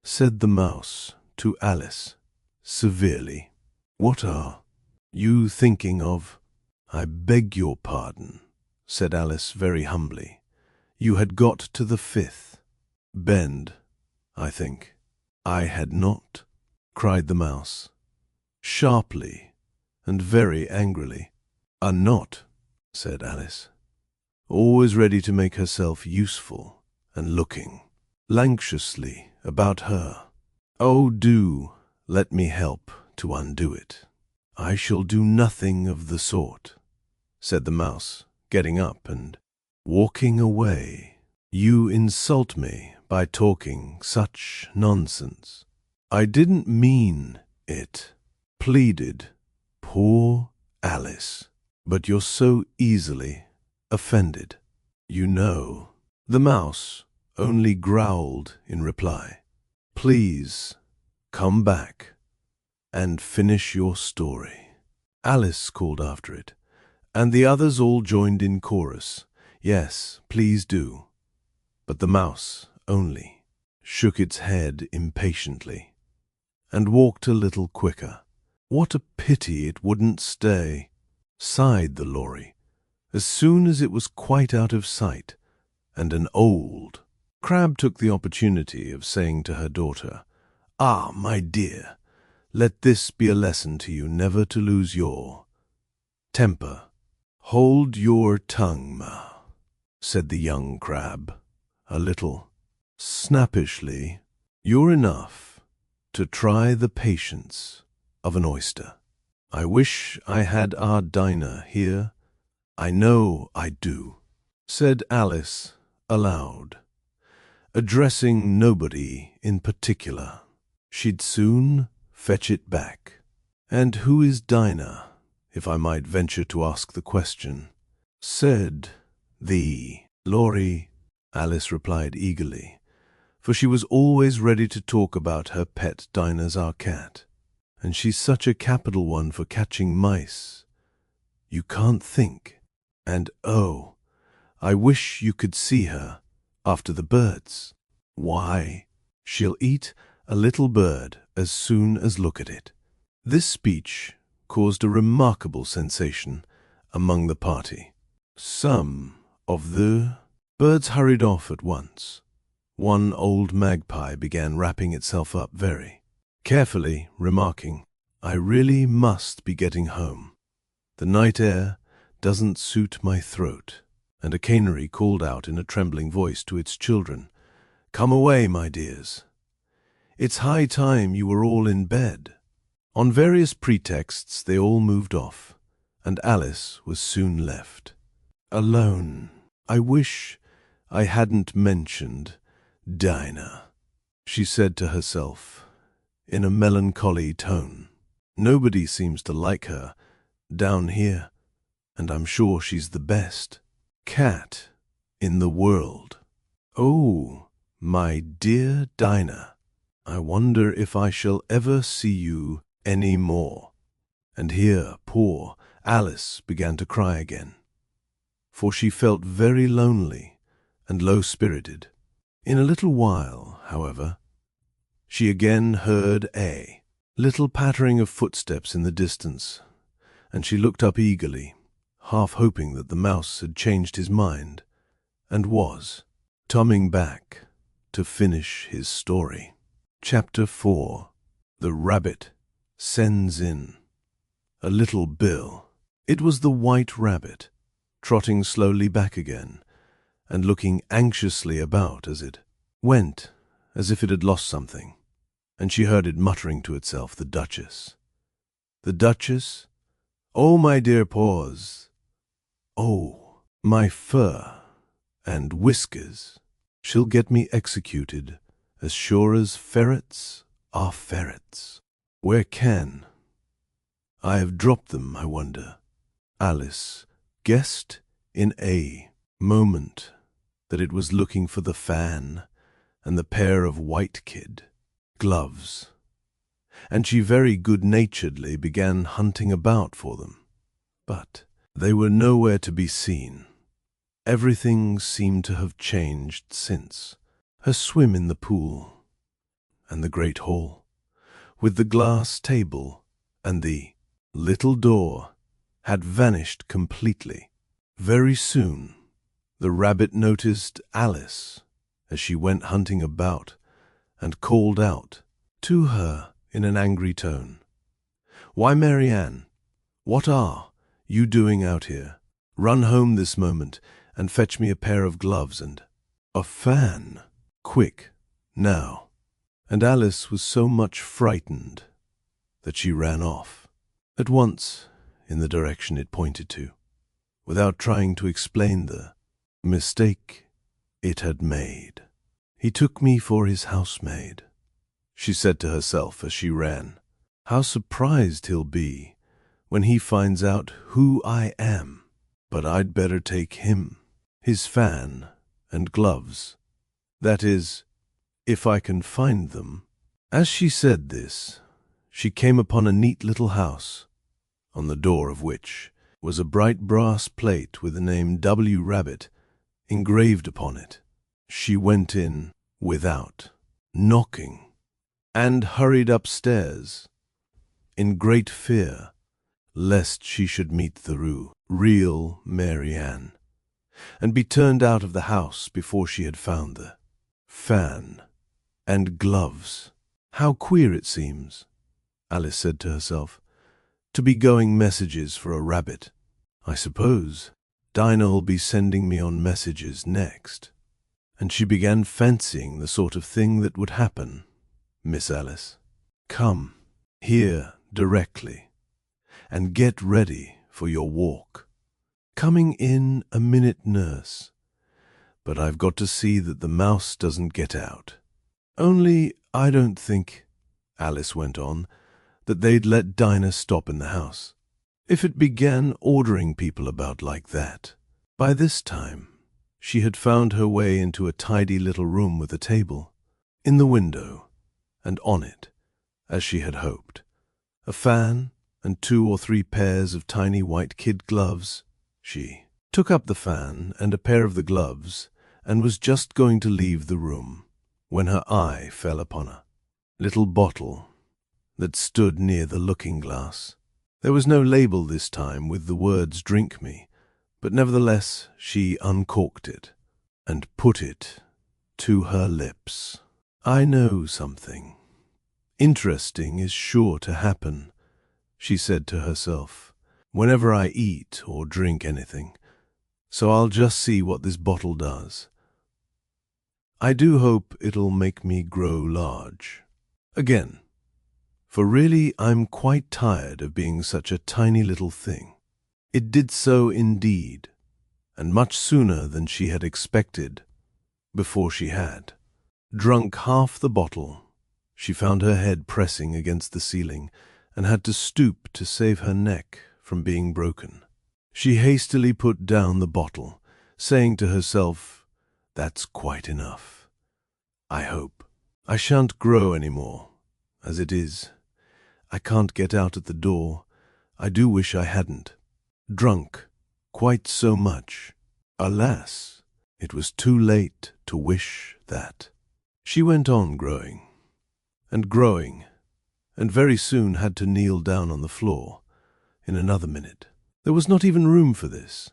Speaker 1: said the mouse to Alice severely. What are you thinking of? I beg your pardon, said Alice very humbly. You had got to the fifth bend, I think. I had not, cried the mouse, sharply and very angrily. Are not, said Alice, always ready to make herself useful and looking anxiously about her. Oh, do let me help to undo it. I shall do nothing of the sort, said the mouse, getting up and walking away. You insult me by talking such nonsense. I didn't mean it, pleaded poor Alice. But you're so easily offended. You know. The mouse only growled in reply. Please come back and finish your story. Alice called after it, and the others all joined in chorus. Yes, please do. But the mouse only shook its head impatiently and walked a little quicker. What a pity it wouldn't stay, sighed the lory, as soon as it was quite out of sight, and an old crab took the opportunity of saying to her daughter, Ah, my dear, let this be a lesson to you never to lose your temper. Hold your tongue, ma, said the young crab, a little snappishly. You're enough to try the patience of an oyster. I wish I had our Dinah here. I know I do, said Alice aloud, addressing nobody in particular. She'd soon fetch it back. And who is Dinah, if I might venture to ask the question? Said the lory. Alice replied eagerly, for she was always ready to talk about her pet Dinah's our cat. And she's such a capital one for catching mice. You can't think. And oh, I wish you could see her after the birds. Why, she'll eat a little bird as soon as look at it." This speech caused a remarkable sensation among the party. Some of the birds hurried off at once. One old magpie began wrapping itself up very carefully, remarking, "I really must be getting home. The night air doesn't suit my throat." And a canary called out in a trembling voice to its children, "Come away, my dears. It's high time you were all in bed." On various pretexts they all moved off, and Alice was soon left alone. "I wish I hadn't mentioned Dinah," she said to herself in a melancholy tone. "Nobody seems to like her down here, and I'm sure she's the best cat in the world. Oh, my dear Dinah, I wonder if I shall ever see you any more." And here poor Alice began to cry again, for she felt very lonely and low-spirited. In a little while, however, she again heard a little pattering of footsteps in the distance, and she looked up eagerly, half hoping that the mouse had changed his mind and was coming back to finish his story. Chapter 4. The Rabbit Sends in a Little Bill. It was the White Rabbit, trotting slowly back again, and looking anxiously about as it went, as if it had lost something, and she heard it muttering to itself, "The Duchess. The Duchess? Oh, my dear paws! Oh, my fur and whiskers! She'll get me executed as sure as ferrets are ferrets. Where can I have dropped them, I wonder?" Alice guessed in a moment that it was looking for the fan and the pair of white kid gloves, and she very good-naturedly began hunting about for them. But they were nowhere to be seen. Everything seemed to have changed since her swim in the pool, and the great hall, with the glass table and the little door, had vanished completely. Very soon the rabbit noticed Alice as she went hunting about, and called out to her in an angry tone, "Why, Marianne, what are you doing out here? Run home this moment and fetch me a pair of gloves and a fan. Quick, now." And Alice was so much frightened that she ran off at once in the direction it pointed to, without trying to explain the mistake it had made. "He took me for his housemaid," she said to herself as she ran. "How surprised he'll be when he finds out who I am. But I'd better take him, his fan and gloves. That is, if I can find them." As she said this, she came upon a neat little house, on the door of which was a bright brass plate with the name W. Rabbit engraved upon it. She went in without knocking, and hurried upstairs, in great fear lest she should meet the real Marianne, and be turned out of the house before she had found the fan and gloves. "How queer it seems," Alice said to herself, "to be going messages for a rabbit. I suppose Dinah'll be sending me on messages next." And she began fancying the sort of thing that would happen. "Miss Alice, come here directly, and get ready for your walk. Coming in a minute, nurse. But I've got to see that the mouse doesn't get out. Only I don't think," Alice went on, "that they'd let Dinah stop in the house if it began ordering people about like that." By this time she had found her way into a tidy little room with a table in the window, and on it, as she had hoped, a fan and 2 or 3 pairs of tiny white kid gloves. She took up the fan and a pair of the gloves, and was just going to leave the room when her eye fell upon a little bottle that stood near the looking-glass. There was no label this time with the words "Drink me," but nevertheless she uncorked it and put it to her lips. "I know something interesting is sure to happen," she said to herself, "whenever I eat or drink anything, so I'll just see what this bottle does. I do hope it'll make me grow large again, for really I'm quite tired of being such a tiny little thing." It did so indeed, and much sooner than she had expected. Before she had drunk half the bottle, she found her head pressing against the ceiling and had to stoop to save her neck from being broken. She hastily put down the bottle, saying to herself, "That's quite enough. I hope I shan't grow any more. As it is, I can't get out at the door. I do wish I hadn't drunk quite so much." Alas, it was too late to wish that. She went on growing, and very soon had to kneel down on the floor in another minute. There was not even room for this,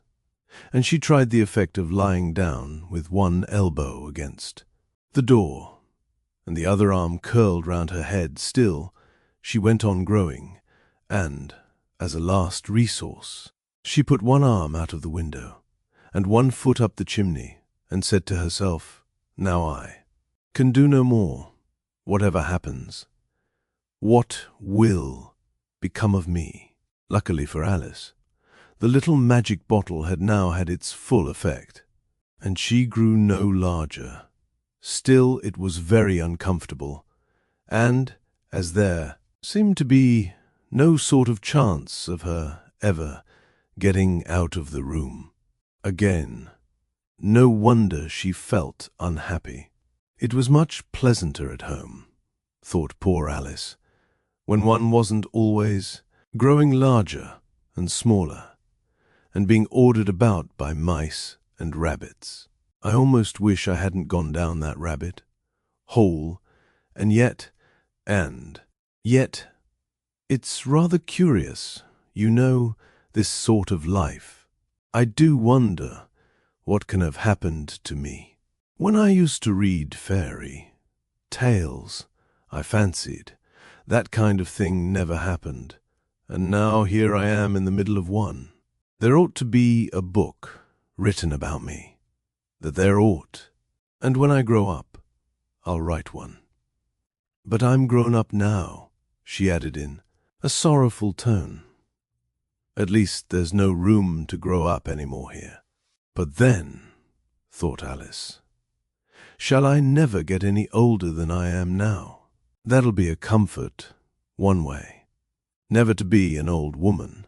Speaker 1: and she tried the effect of lying down with one elbow against the door, and the other arm curled round her head. Still, she went on growing, and, as a last resource, she put one arm out of the window and one foot up the chimney, and said to herself, "Now I can do no more, whatever happens. What will become of me?" Luckily for Alice, the little magic bottle had now had its full effect, and she grew no larger. Still, it was very uncomfortable, and, as there seemed to be no sort of chance of her ever getting out of the room again, no wonder she felt unhappy. It was much pleasanter at home, thought poor Alice, when one wasn't always growing larger and smaller, and being ordered about by mice and rabbits. I almost wish I hadn't gone down that rabbit hole, and yet, it's rather curious, you know, this sort of life. I do wonder what can have happened to me. When I used to read fairy tales, I fancied that kind of thing never happened, and now here I am in the middle of one. There ought to be a book written about me, that there ought, and when I grow up, I'll write one. But I'm grown up now," she added in a sorrowful tone. "At least there's no room to grow up any more here. But then," thought Alice, "shall I never get any older than I am now? That'll be a comfort, one way, never to be an old woman.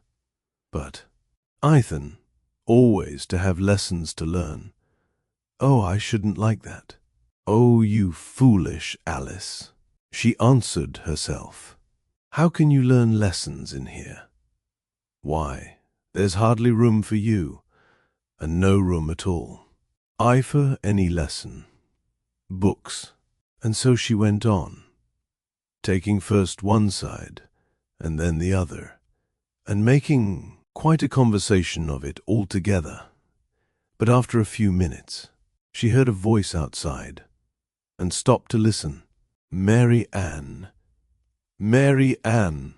Speaker 1: But Ethan, always to have lessons to learn. Oh, I shouldn't like that." "Oh, you foolish Alice," she answered herself. "How can you learn lessons in here? Why, there's hardly room for you, and no room at all. I for any lesson. Books." And so she went on, taking first one side and then the other, and making quite a conversation of it altogether. But after a few minutes, she heard a voice outside, and stopped to listen. "Mary Ann, Mary Ann,"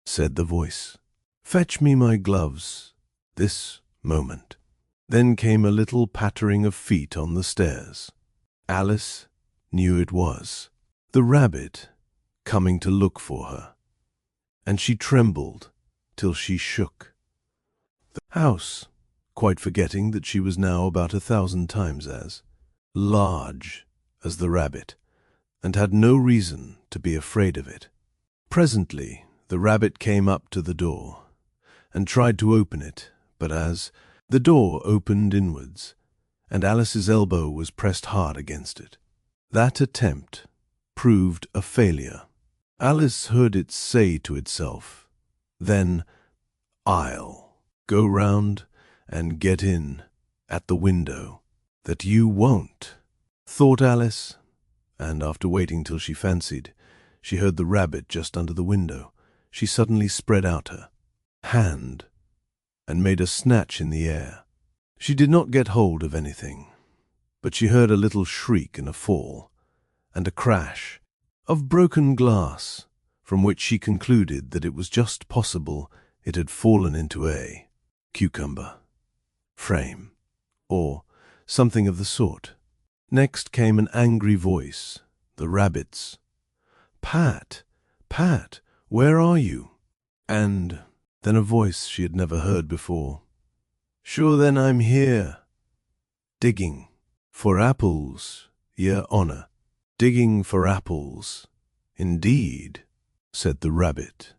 Speaker 1: said the voice. "Fetch me my gloves this moment." Then came a little pattering of feet on the stairs. Alice knew it was the rabbit coming to look for her, and she trembled till she shook the house, quite forgetting that she was now about 1,000 times as large as the rabbit, and had no reason to be afraid of it. Presently the rabbit came up to the door, and tried to open it, but as the door opened inwards, and Alice's elbow was pressed hard against it, that attempt proved a failure. Alice heard it say to itself, "Then I'll go round and get in at the window. That you won't, thought Alice, and after waiting till she fancied she heard the rabbit just under the window, she suddenly spread out her hand and made a snatch in the air. She did not get hold of anything, but she heard a little shriek and a fall, and a crash of broken glass, from which she concluded that it was just possible it had fallen into a cucumber frame, or something of the sort. Next came an angry voice, the rabbit's. "Pat, Pat, where are you?" And then a voice she had never heard before. "Sure then I'm here, digging for apples, yer honor." "Digging for apples, indeed," said the rabbit,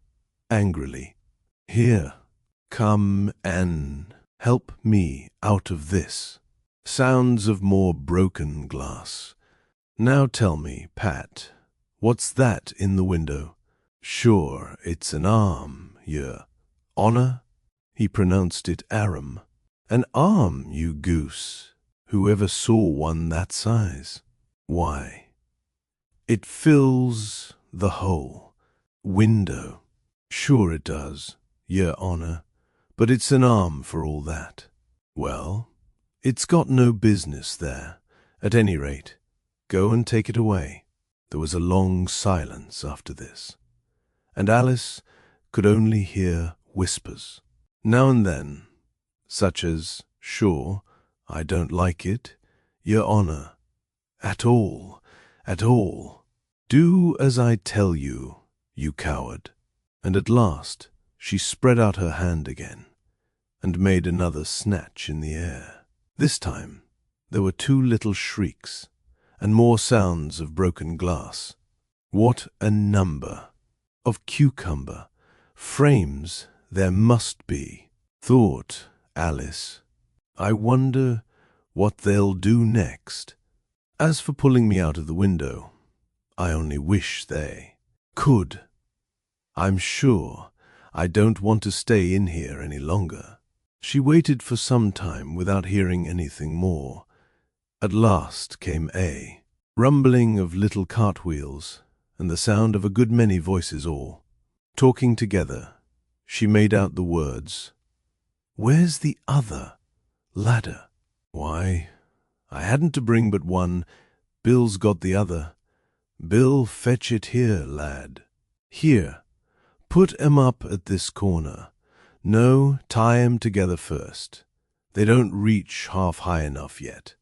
Speaker 1: angrily. "Here, come and help me out of this." Sounds of more broken glass. "Now tell me, Pat, what's that in the window?" "Sure, it's an arm, yer honor." He pronounced it arum. "An arm, you goose. Whoever saw one that size? Why, it fills the whole window." "Sure it does, yer honor, but it's an arm for all that." "Well, it's got no business there. At any rate, go and take it away." There was a long silence after this, and Alice could only hear whispers, now and then, such as, "Sure, I don't like it, yer honor, at all, at all. Do as I tell you, you coward." And at last she spread out her hand again and made another snatch in the air. This time there were two little shrieks and more sounds of broken glass. What a number of cucumber frames there must be, thought Alice. I wonder what they'll do next. As for pulling me out of the window, I only wish they could. I'm sure I don't want to stay in here any longer. She waited for some time without hearing anything more. At last came a rumbling of little cartwheels and the sound of a good many voices all talking together. She made out the words, "Where's the other ladder?" "Why, I hadn't to bring but one. Bill's got the other. Bill, fetch it here, lad. Here, put 'em up at this corner. No, tie 'em together first. They don't reach half high enough yet.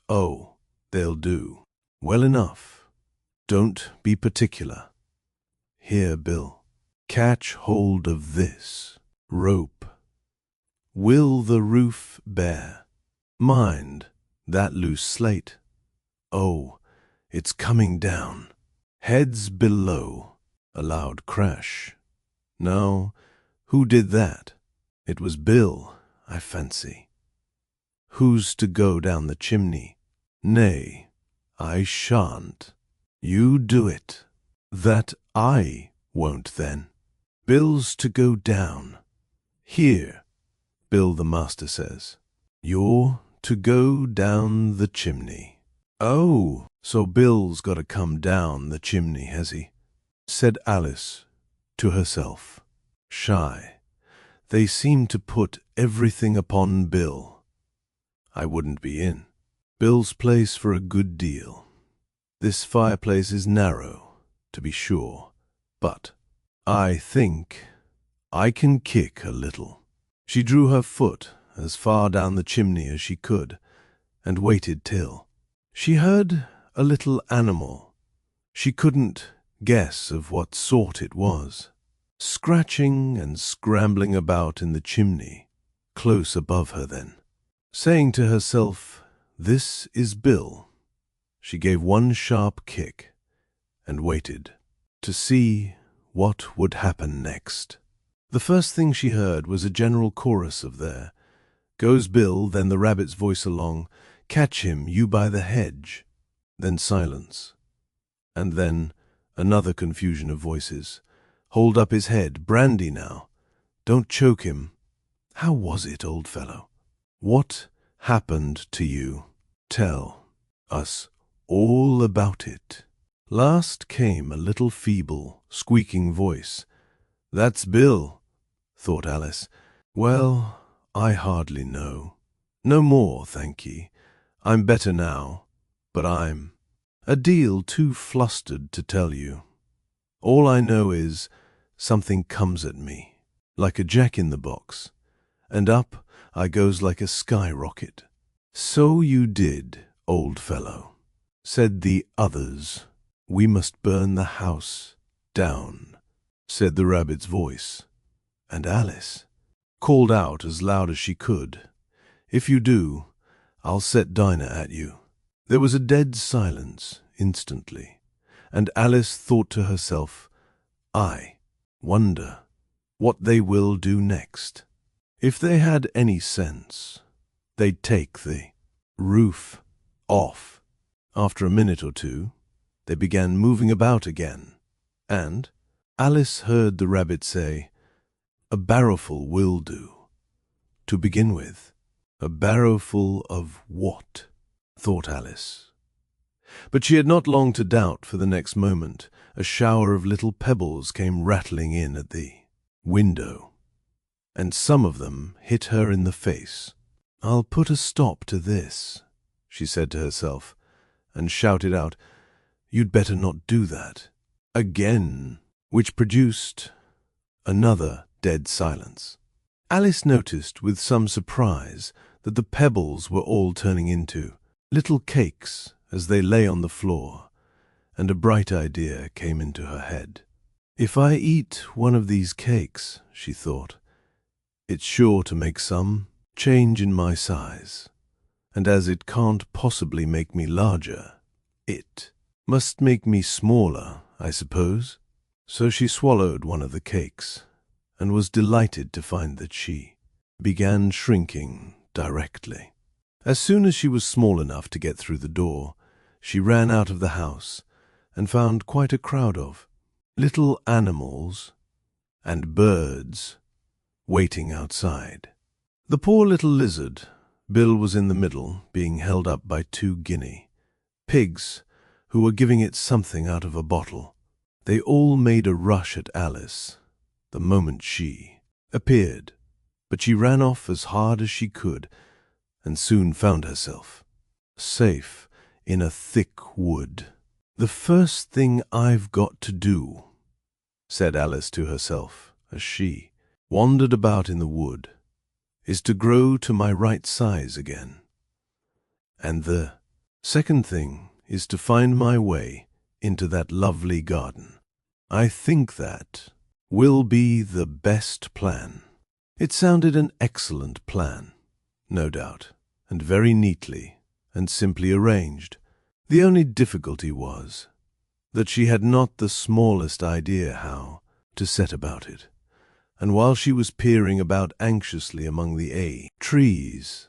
Speaker 1: Oh, they'll do. Well enough. Don't be particular. Here, Bill, catch hold of this rope. Will the roof bear? Mind that loose slate. Oh, it's coming down. Heads below." A loud crash. "No, who did that?" "It was Bill, I fancy." "Who's to go down the chimney?" "Nay, I shan't." "You do it." "That I won't then." "Bill's to go down. Here, Bill the master says. You're to go down the chimney." "Oh, so Bill's got to come down the chimney, has he?" said Alice to herself. Shy. They seem to put everything upon Bill. I wouldn't be in Bill's place for a good deal. This fireplace is narrow, to be sure, but I think I can kick a little. She drew her foot as far down the chimney as she could, and waited till she heard a little animal. She couldn't guess of what sort it was, scratching and scrambling about in the chimney, close above her then. Saying to herself, "This is Bill," she gave one sharp kick and waited to see what would happen next. The first thing she heard was a general chorus of "There goes Bill," then the rabbit's voice along, "Catch him, you by the hedge," then silence, and then another confusion of voices. "Hold up his head, brandy now, don't choke him. How was it, old fellow?" What happened to you? Tell us all about it. Last came a little feeble, squeaking voice. That's Bill, thought Alice. Well, I hardly know. No more, thank ye. I'm better now, but I'm a deal too flustered to tell you. All I know is something comes at me, like a jack-in-the-box, and up I goes like a skyrocket. So you did, old fellow, said the others. We must burn the house down, said the rabbit's voice, and Alice called out as loud as she could, If you do, I'll set Dinah at you. There was a dead silence instantly, and Alice thought to herself, I wonder what they will do next. If they had any sense, they'd take the roof off. After a minute or two, they began moving about again, and Alice heard the rabbit say, A barrowful will do. To begin with. A barrowful of what? Thought Alice. But she had not long to doubt, for the next moment a shower of little pebbles came rattling in at the window, and some of them hit her in the face. I'll put a stop to this, she said to herself, and shouted out, You'd better not do that. Again, which produced another dead silence. Alice noticed with some surprise that the pebbles were all turning into little cakes as they lay on the floor, and a bright idea came into her head. If I eat one of these cakes, she thought, it's sure to make some change in my size, and as it can't possibly make me larger, it must make me smaller, I suppose. So she swallowed one of the cakes, and was delighted to find that she began shrinking directly. As soon as she was small enough to get through the door, she ran out of the house and found quite a crowd of little animals and birds waiting outside. The poor little lizard, Bill, was in the middle, being held up by 2 guinea pigs who were giving it something out of a bottle. They all made a rush at Alice the moment she appeared, but she ran off as hard as she could and soon found herself safe in a thick wood. The first thing I've got to do, said Alice to herself as she wandered about in the wood, is to grow to my right size again. And the second thing is to find my way into that lovely garden. I think that will be the best plan. It sounded an excellent plan, no doubt, and very neatly and simply arranged. The only difficulty was that she had not the smallest idea how to set about it, and while she was peering about anxiously among the trees,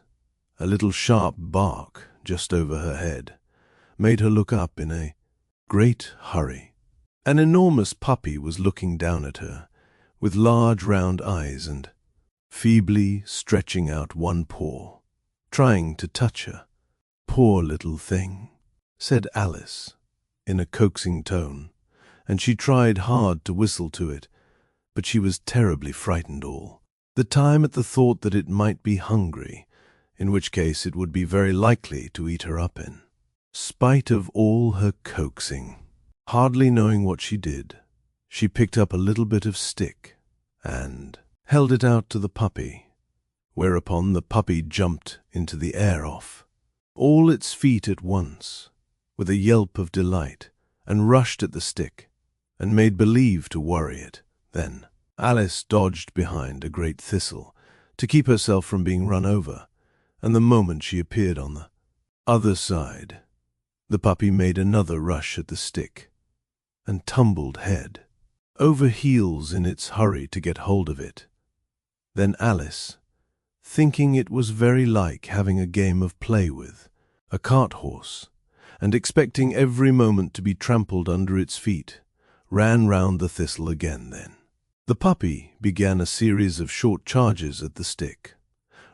Speaker 1: a little sharp bark just over her head made her look up in a great hurry. An enormous puppy was looking down at her with large round eyes and feebly stretching out one paw, trying to touch her. Poor little thing, said Alice in a coaxing tone, and she tried hard to whistle to it, but she was terribly frightened all the time at the thought that it might be hungry, in which case it would be very likely to eat her up in spite of all her coaxing. Hardly knowing what she did, she picked up a little bit of stick and held it out to the puppy, whereupon the puppy jumped into the air off all its feet at once, with a yelp of delight, and rushed at the stick, and made believe to worry it. Then Alice dodged behind a great thistle to keep herself from being run over, and the moment she appeared on the other side, the puppy made another rush at the stick, and tumbled head over heels in its hurry to get hold of it. Then Alice, thinking it was very like having a game of play with a cart-horse, and expecting every moment to be trampled under its feet, ran round the thistle again. Then the puppy began a series of short charges at the stick,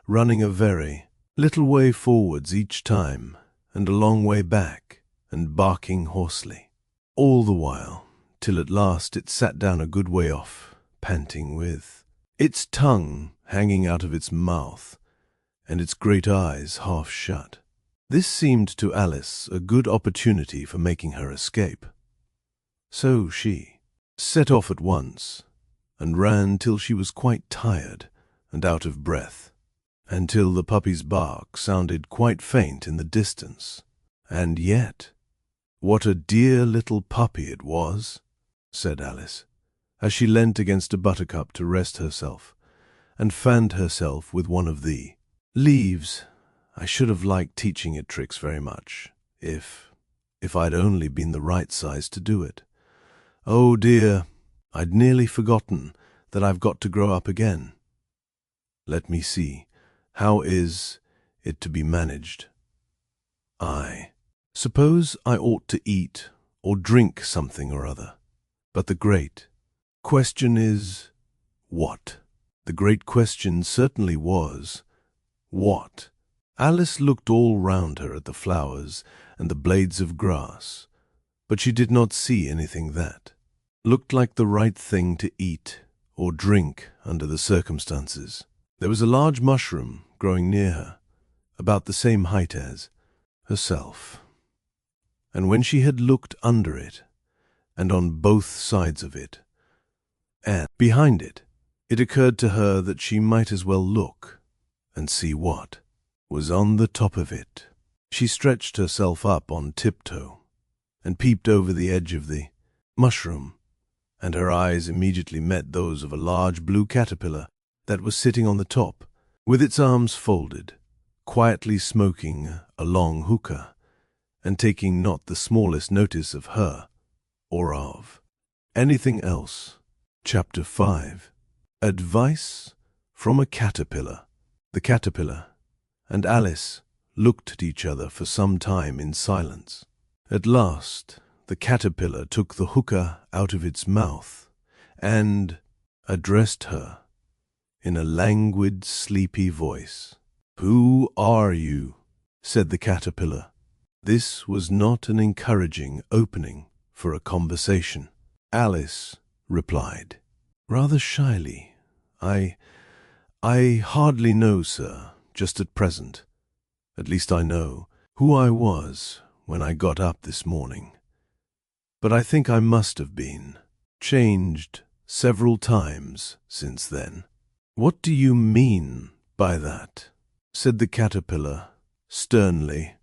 Speaker 1: running a very little way forwards each time, and a long way back, and barking hoarsely. All the while, till at last it sat down a good way off, panting, with its tongue hanging out of its mouth, and its great eyes half shut. This seemed to Alice a good opportunity for making her escape. So she set off at once, and ran till she was quite tired and out of breath, and till the puppy's bark sounded quite faint in the distance. And yet, what a dear little puppy it was, said Alice, as she leant against a buttercup to rest herself, and fanned herself with one of the leaves. I should have liked teaching it tricks very much, if I'd only been the right size to do it. Oh dear, I'd nearly forgotten that I've got to grow up again. Let me see, how is it to be managed? I suppose I ought to eat or drink something or other. But the great question is, what? The great question certainly was, what? Alice looked all round her at the flowers and the blades of grass, but she did not see anything that looked like the right thing to eat or drink under the circumstances. There was a large mushroom growing near her, about the same height as herself, and when she had looked under it, and on both sides of it, and behind it, it occurred to her that she might as well look and see what was on the top of it. She stretched herself up on tiptoe and peeped over the edge of the mushroom, and her eyes immediately met those of a large blue caterpillar that was sitting on the top, with its arms folded, quietly smoking a long hookah, and taking not the smallest notice of her or of anything else. Chapter 5. Advice from a Caterpillar. The caterpillar and Alice looked at each other for some time in silence. At last the caterpillar took the hookah out of its mouth and addressed her in a languid, sleepy voice. "Who are you?" said the caterpillar. This was not an encouraging opening for a conversation. Alice replied, rather shyly, I hardly know, sir, just at present. At least I know who I was when I got up this morning. But I think I must have been changed several times since then." "What do you mean by that?" said the caterpillar sternly.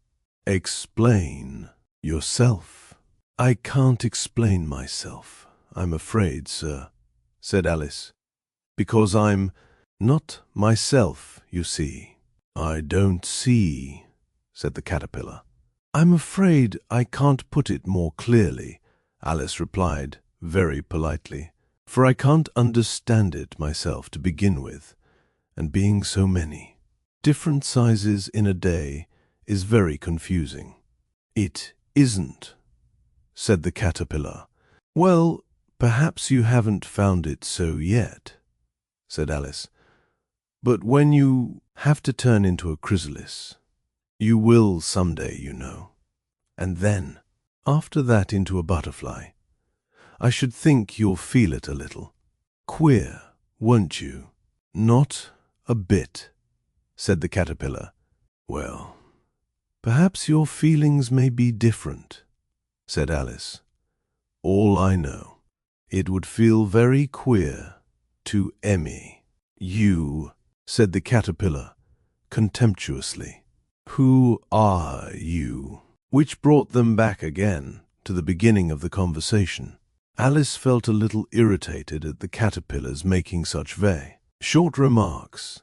Speaker 1: "Explain yourself." "I can't explain myself, I'm afraid, sir," said Alice, "because I'm not myself, you see." "I don't see," said the caterpillar. "I'm afraid I can't put it more clearly," Alice replied very politely, "for I can't understand it myself to begin with, and being so many different sizes in a day is very confusing." "It isn't," said the caterpillar. "Well, perhaps you haven't found it so yet," said Alice, "but when you have to turn into a chrysalis, you will some day, you know, and then, after that, into a butterfly. I should think you'll feel it a little. Queer, won't you?" "Not a bit," said the caterpillar. "Well, perhaps your feelings may be different," said Alice. "All I know, it would feel very queer to Emmy." "You," said the caterpillar contemptuously. "Who are you?" Which brought them back again to the beginning of the conversation. Alice felt a little irritated at the caterpillar's making such short remarks,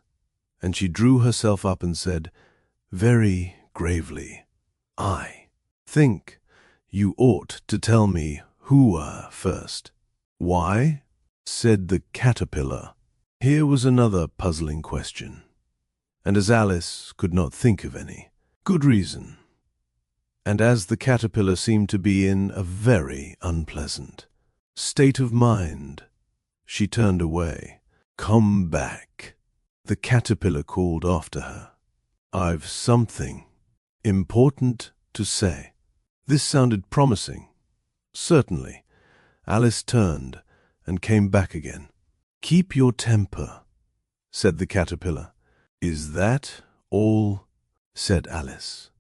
Speaker 1: and she drew herself up and said, very gravely, "I think you ought to tell me who are first." "Why?" said the caterpillar. Here was another puzzling question, and as Alice could not think of any good reason, and as the caterpillar seemed to be in a very unpleasant state of mind, she turned away. "Come back," the caterpillar called after her. I've something important to say. This sounded promising. Certainly. Alice turned and came back again. Keep your temper, said the caterpillar. Is that all? Said Alice,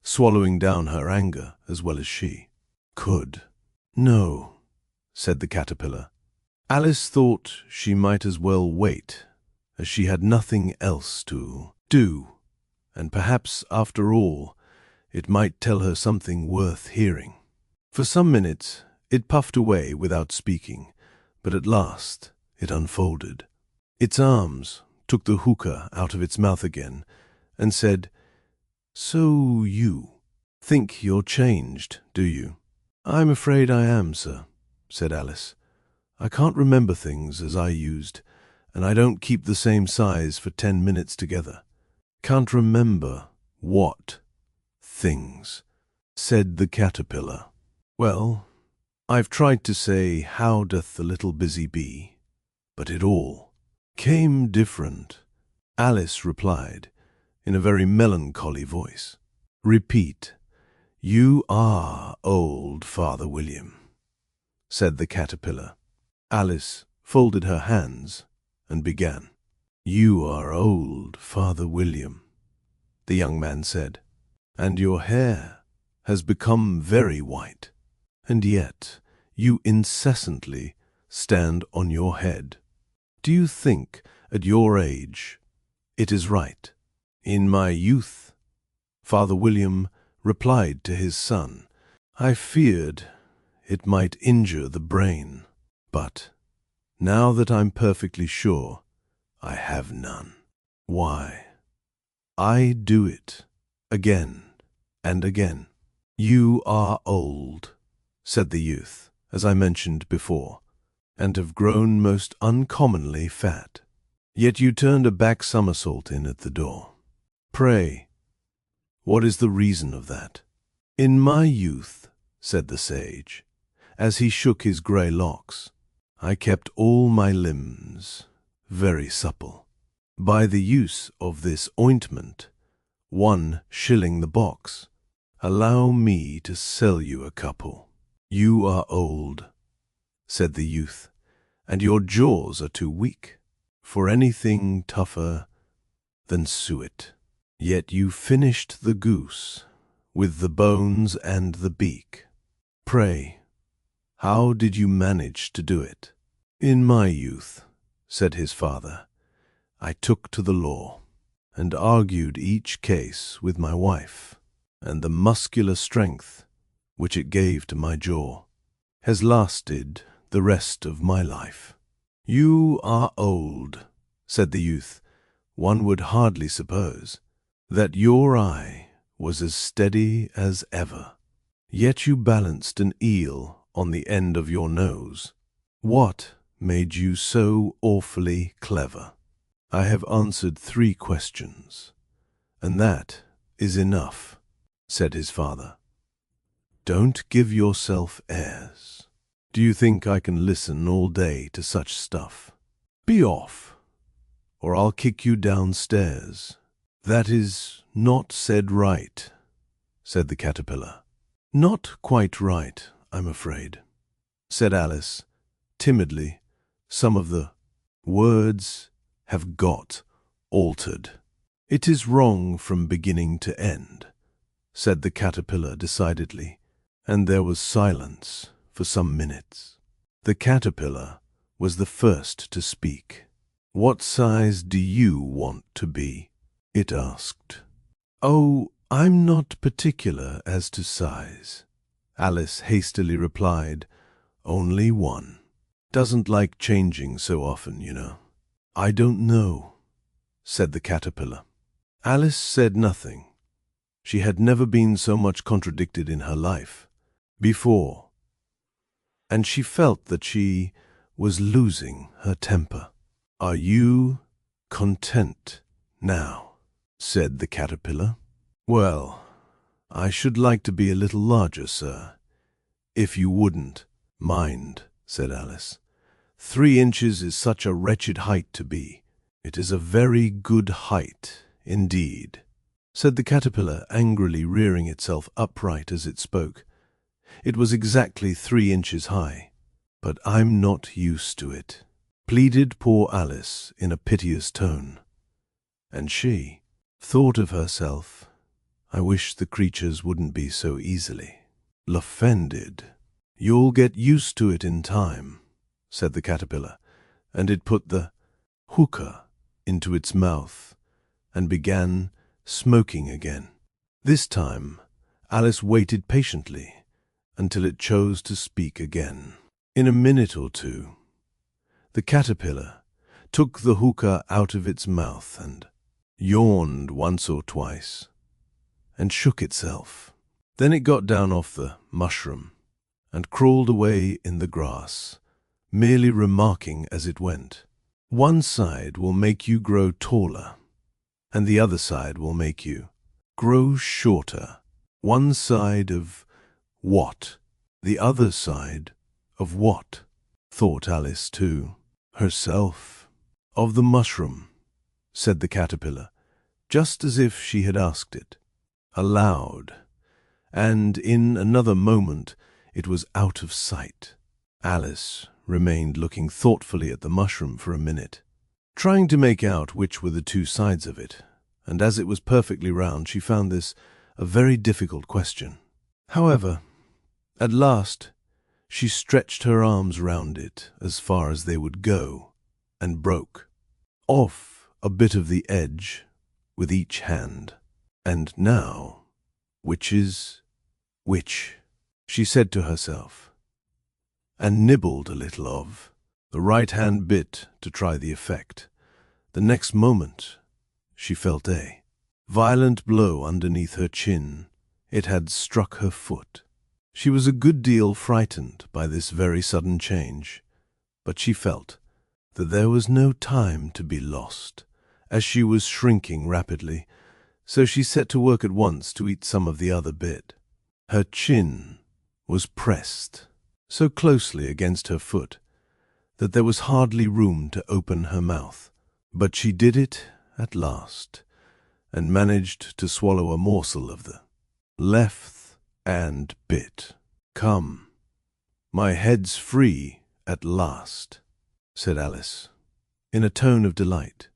Speaker 1: swallowing down her anger as well as she could. No, said the caterpillar. Alice thought she might as well wait, as she had nothing else to do, and perhaps, after all, it might tell her something worth hearing. For some minutes it puffed away without speaking, but at last it unfolded. Its arms took the hookah out of its mouth again and said, So you think you're changed, do you? I'm afraid I am, sir, said Alice. I can't remember things as I used, and I don't keep the same size for 10 minutes together. Can't remember what things, said the caterpillar. Well, I've tried to say, how doth the little busy bee, but it all came different. Alice replied in a very melancholy voice. Repeat. You are old, Father William, said the caterpillar. Alice folded her hands and began. You are old, Father William, the young man said, and your hair has become very white, and yet you incessantly stand on your head. Do you think, at your age, it is right? In my youth, Father William replied to his son, I feared it might injure the brain, but now that I'm perfectly sure, I have none. Why, I do it again and again. You are old, said the youth, as I mentioned before, and have grown most uncommonly fat. Yet you turned a back somersault in at the door. Pray, what is the reason of that? In my youth, said the sage, as he shook his grey locks, I kept all my limbs very supple. By the use of this ointment, 1 shilling the box, allow me to sell you a couple. You are old, said the youth, and your jaws are too weak for anything tougher than suet. Yet you finished the goose with the bones and the beak. Pray, how did you manage to do it? In my youth, said his father, I took to the law and argued each case with my wife, and the muscular strength which it gave to my jaw has lasted the rest of my life. You are old, said the youth. One would hardly suppose that your eye was as steady as ever. Yet you balanced an eel on the end of your nose. What made you so awfully clever? I have answered 3 questions, and that is enough, said his father. Don't give yourself airs. Do you think I can listen all day to such stuff? Be off, or I'll kick you downstairs. That is not said right, said the caterpillar. Not quite right, I'm afraid, said Alice, timidly. Some of the words have got altered. It is wrong from beginning to end, said the caterpillar decidedly, and there was silence for some minutes. The caterpillar was the first to speak. What size do you want to be? It asked. Oh, I'm not particular as to size, Alice hastily replied. Only 1. Doesn't like changing so often, you know. I don't know, said the caterpillar. Alice said nothing. She had never been so much contradicted in her life before, and she felt that she was losing her temper. Are you content now? Said the caterpillar. Well, I should like to be a little larger, sir, if you wouldn't mind, said Alice. 3 inches is such a wretched height to be. It is a very good height, indeed, said the caterpillar, angrily rearing itself upright as it spoke. It was exactly 3 inches high. "But I'm not used to it," pleaded poor Alice in a piteous tone. And she thought of herself, "I wish the creatures wouldn't be so easily offended." "You'll get used to it in time," said the caterpillar, and it put the hookah into its mouth and began smoking again. This time Alice waited patiently until it chose to speak again. In a minute or two, the caterpillar took the hookah out of its mouth and yawned once or twice and shook itself. Then it got down off the mushroom and crawled away in the grass, merely remarking as it went, "One side will make you grow taller, and the other side will make you grow shorter. One side of what? The other side of what?" thought Alice too. "Herself. Of the mushroom," said the caterpillar, just as if she had asked it, aloud, and in another moment it was out of sight. Alice remained looking thoughtfully at the mushroom for a minute, trying to make out which were the 2 sides of it, and as it was perfectly round, she found this a very difficult question. However, at last she stretched her arms round it as far as they would go, and broke off a bit of the edge with each hand. "And now, which is which?" she said to herself, and nibbled a little of the right-hand bit to try the effect. The next moment she felt a violent blow underneath her chin. It had struck her foot. She was a good deal frightened by this very sudden change, but she felt that there was no time to be lost, as she was shrinking rapidly, so she set to work at once to eat some of the other bit. Her chin was pressed so closely against her foot that there was hardly room to open her mouth, but she did it at last, and managed to swallow a morsel of the left and bit. "Come, my head's free at last," said Alice, in a tone of delight,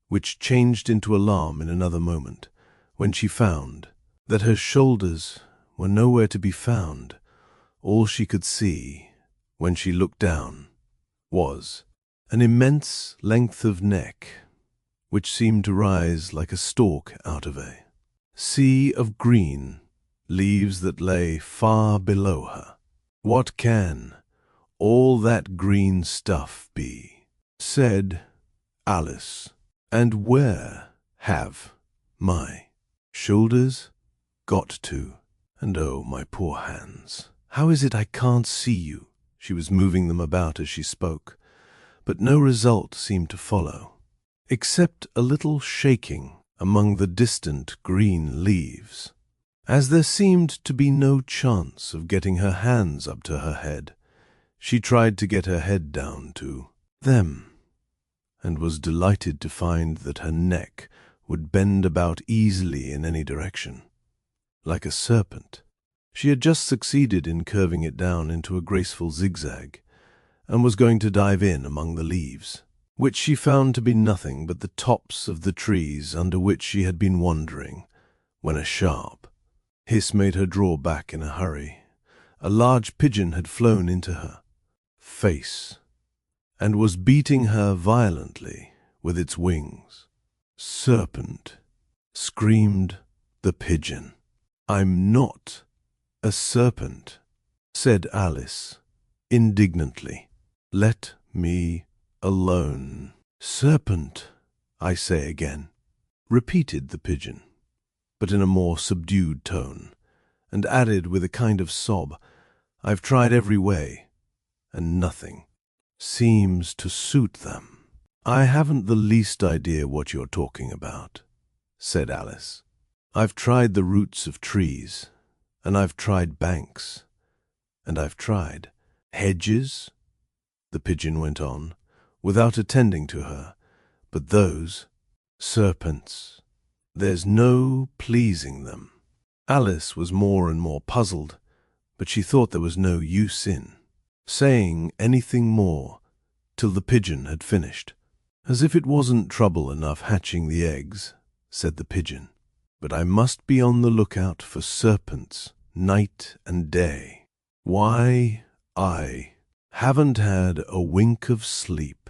Speaker 1: which changed into alarm in another moment, when she found that her shoulders were nowhere to be found. All she could see, when she looked down, was an immense length of neck, which seemed to rise like a stalk out of a sea of green leaves that lay far below her. "What can all that green stuff be?" said Alice. "And where have my shoulders got to? And oh, my poor hands, how is it I can't see you?" She was moving them about as she spoke, but no result seemed to follow, except a little shaking among the distant green leaves. As there seemed to be no chance of getting her hands up to her head, she tried to get her head down to them, and was delighted to find that her neck would bend about easily in any direction, like a serpent. She had just succeeded in curving it down into a graceful zigzag, and was going to dive in among the leaves, which she found to be nothing but the tops of the trees under which she had been wandering, when a sharp hiss made her draw back in a hurry. A large pigeon had flown into her face, and was beating her violently with its wings. "Serpent!" screamed the pigeon. "I'm not a serpent," said Alice indignantly. "Let me alone." "Serpent, I say again," repeated the pigeon, but in a more subdued tone, and added with a kind of sob, "I've tried every way, and nothing seems to suit them." "I haven't the least idea what you're talking about," said Alice. "I've tried the roots of trees, and I've tried banks, and I've tried hedges," the pigeon went on, without attending to her, "but those serpents There's no pleasing them." Alice was more and more puzzled, but she thought there was no use in saying anything more till the pigeon had finished. "As if it wasn't trouble enough hatching the eggs," said the pigeon, "but I must be on the lookout for serpents night and day. Why, I haven't had a wink of sleep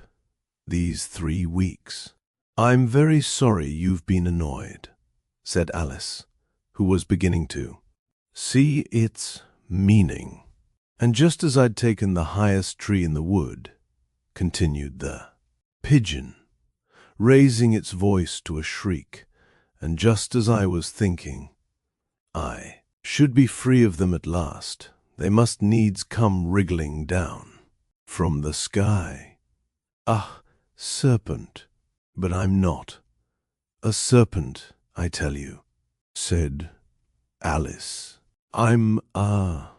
Speaker 1: these 3 weeks." "I'm very sorry you've been annoyed," said Alice, who was beginning to see its meaning. "And just as I'd taken the highest tree in the wood," continued the pigeon, raising its voice to a shriek, "and just as I was thinking I should be free of them at last, they must needs come wriggling down from the sky. Ah, serpent! But I'm not a serpent, I tell you," said Alice. I'm a...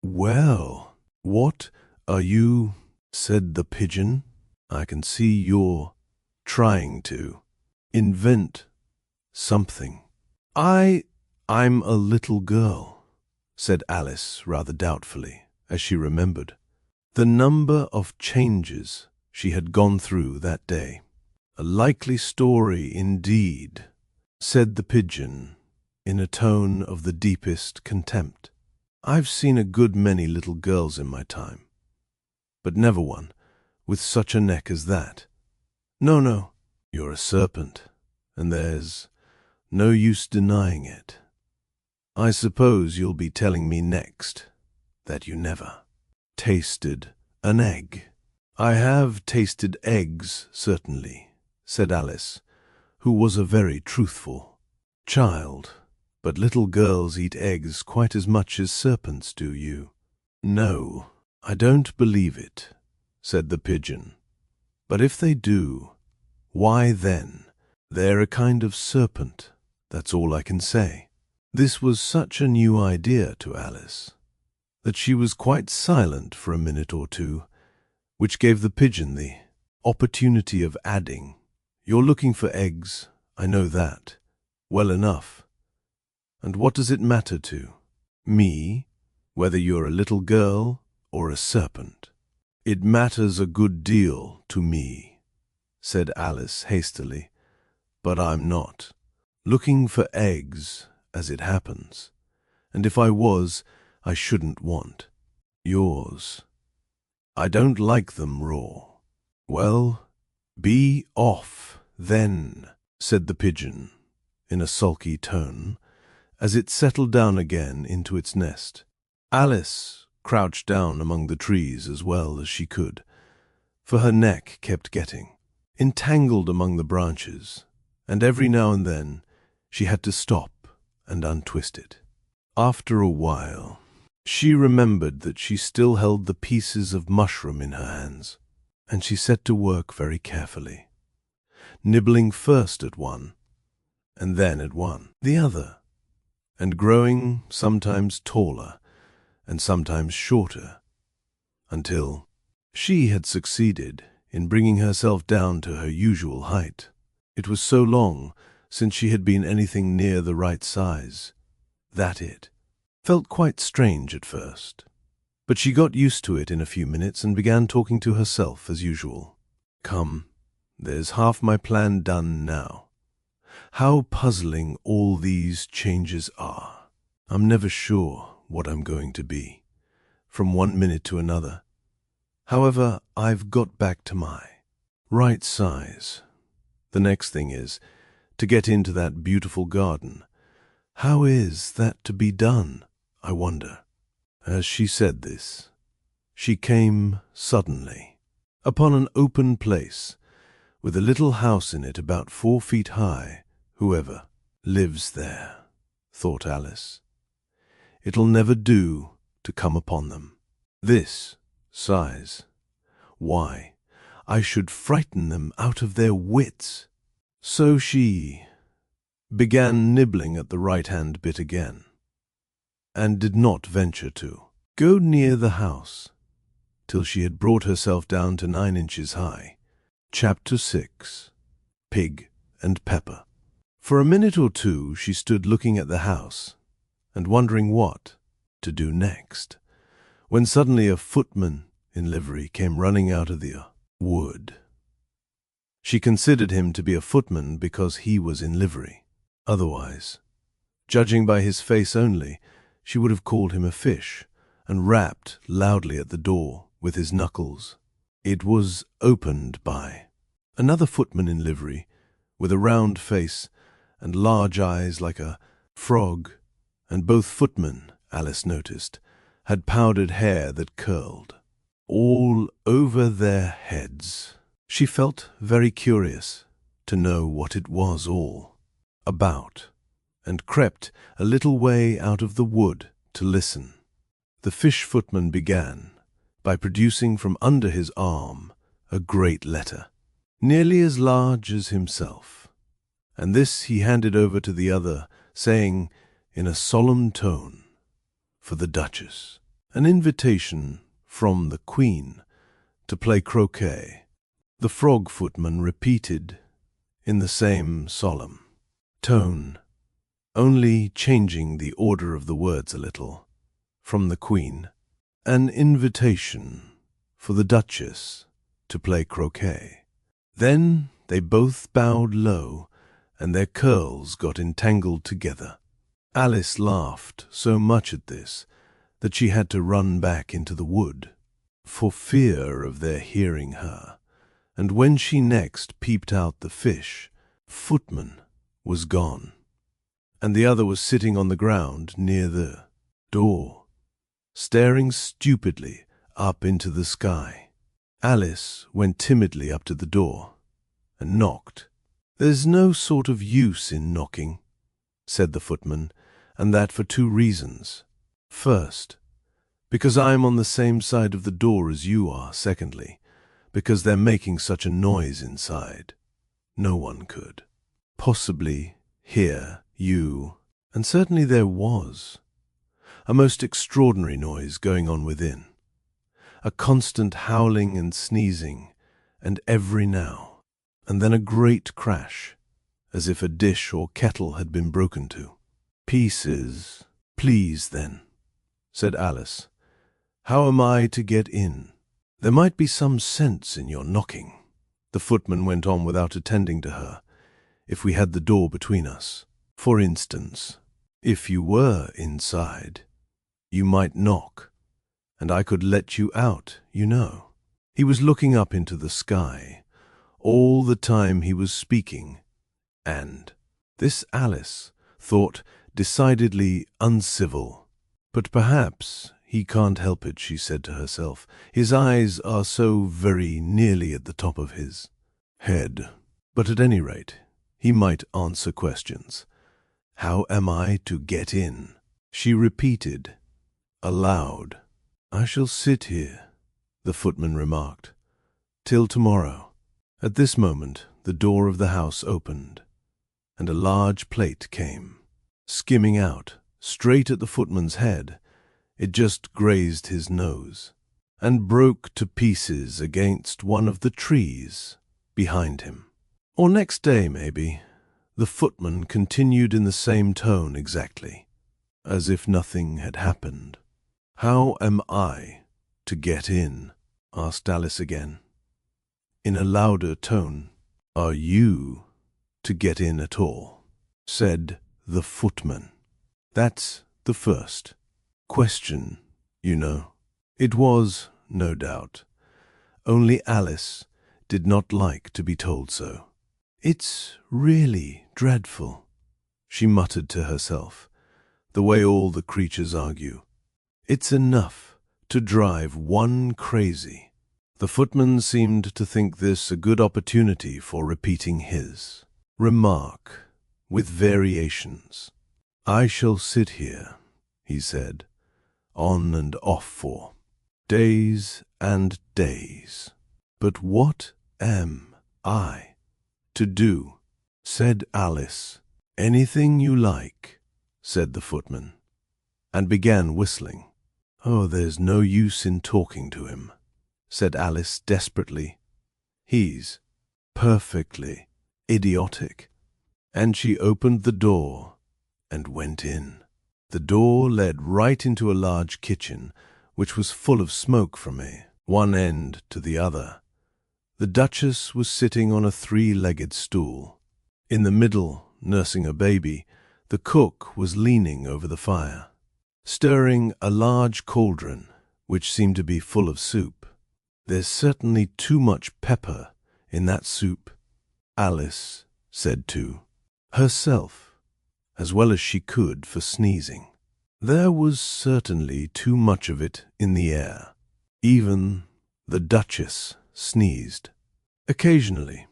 Speaker 1: Well, what are you?" said the pigeon. "I can see you're trying to invent something." I'm a little girl," said Alice rather doubtfully, as she remembered the number of changes she had gone through that day. "A likely story indeed," said the pigeon in a tone of the deepest contempt. "I've seen a good many little girls in my time, but never one with such a neck as that. No, you're a serpent, and there's no use denying it. I suppose you'll be telling me next that you never tasted an egg." "I have tasted eggs, certainly," said Alice, who was a very truthful child. "But little girls eat eggs quite as much as serpents do, you." "No, I don't believe it," said the pigeon. "But if they do, why then, they're a kind of serpent, that's all I can say." This was such a new idea to Alice that she was quite silent for a minute or two, which gave the pigeon the opportunity of adding, "You're looking for eggs, I know that, well enough. And what does it matter to me whether you're a little girl or a serpent?" "It matters a good deal to me," said Alice hastily, "but I'm not looking for eggs as it happens, and if I was, I shouldn't want yours. I don't like them raw." "Well, be off, then," said the pigeon in a sulky tone, as it settled down again into its nest. Alice crouched down among the trees as well as she could, for her neck kept getting entangled among the branches, and every now and then she had to stop and untwist it. After a while, she remembered that she still held the pieces of mushroom in her hands, and she set to work very carefully, nibbling first at one, and then at the other, and growing sometimes taller and sometimes shorter, until she had succeeded in bringing herself down to her usual height. It was so long since she had been anything near the right size that it felt quite strange at first. But she got used to it in a few minutes and began talking to herself as usual. "Come, there's half my plan done now. How puzzling all these changes are. I'm never sure what I'm going to be, from one minute to another. However, I've got back to my right size. The next thing is to get into that beautiful garden. How is that to be done, I wonder?" As she said this, she came suddenly upon an open place with a little house in it about 4 feet high. "Whoever lives there," thought Alice, "it'll never do to come upon them. This size. Why, I should frighten them out of their wits." So she began nibbling at the right-hand bit again, and did not venture to go near the house till she had brought herself down to 9 inches high. Chapter 6. Pig and pepper. For a minute or two she stood looking at the house and wondering what to do next, when suddenly a footman in livery came running out of the wood. She considered him to be a footman because he was in livery. Otherwise, judging by his face only, she would have called him a fish and rapped loudly at the door with his knuckles. It was opened by another footman in livery, with a round face and large eyes like a frog, and both footmen, Alice noticed, had powdered hair that curled all over their heads. She felt very curious to know what it was all about, and crept a little way out of the wood to listen. The fish footman began by producing from under his arm a great letter, nearly as large as himself, and this he handed over to the other, saying in a solemn tone, "For the Duchess, an invitation from the Queen to play croquet." The frog footman repeated in the same solemn tone, only changing the order of the words a little, "From the Queen, an invitation for the Duchess to play croquet." Then they both bowed low, and their curls got entangled together. Alice laughed so much at this that she had to run back into the wood, for fear of their hearing her, and when she next peeped out, the fish footman was gone, and the other was sitting on the ground near the door, staring stupidly up into the sky. Alice went timidly up to the door and knocked. "There's no sort of use in knocking," said the footman, "and that for two reasons. First, because I'm on the same side of the door as you are. Secondly, because they're making such a noise inside. No one could possibly hear you." And certainly there was a most extraordinary noise going on within, a constant howling and sneezing, and every now and then a great crash, as if a dish or kettle had been broken to pieces. "Please, then," said Alice, "how am I to get in? There might be some sense in your knocking," the footman went on without attending to her, "if we had the door between us. For instance, if you were inside, you might knock, and I could let you out, you know." He was looking up into the sky all the time he was speaking, and this Alice thought decidedly uncivil. "But perhaps he can't help it," she said to herself. "His eyes are so very nearly at the top of his head. But at any rate, he might answer questions. How am I to get in?" She repeated aloud. "I shall sit here," the footman remarked, "till tomorrow." At this moment the door of the house opened, and a large plate came skimming out straight at the footman's head. It just grazed his nose and broke to pieces against one of the trees behind him. Or next day, maybe, the footman continued in the same tone exactly, as if nothing had happened. "How am I to get in?" asked Alice again, in a louder tone. "Are you to get in at all?" said the footman. "That's the first question, you know." It was, no doubt, only Alice did not like to be told so. "It's really dreadful," she muttered to herself, "the way all the creatures argue. It's enough to drive one crazy." The footman seemed to think this a good opportunity for repeating his remark with variations. "I shall sit here," he said, "on and off for days and days. But what am I to do?" said Alice. "Anything you like," said the footman, and began whistling. "Oh, there's no use in talking to him," said Alice desperately. "He's perfectly idiotic." and she opened the door and went in. The door led right into a large kitchen, which was full of smoke from one end to the other. The Duchess was sitting on a three-legged stool. In the middle, nursing a baby, the cook was leaning over the fire, stirring a large cauldron, which seemed to be full of soup. "There's certainly too much pepper in that soup," Alice said to herself, as well as she could for sneezing. There was certainly too much of it in the air. Even the Duchess sneezed occasionally,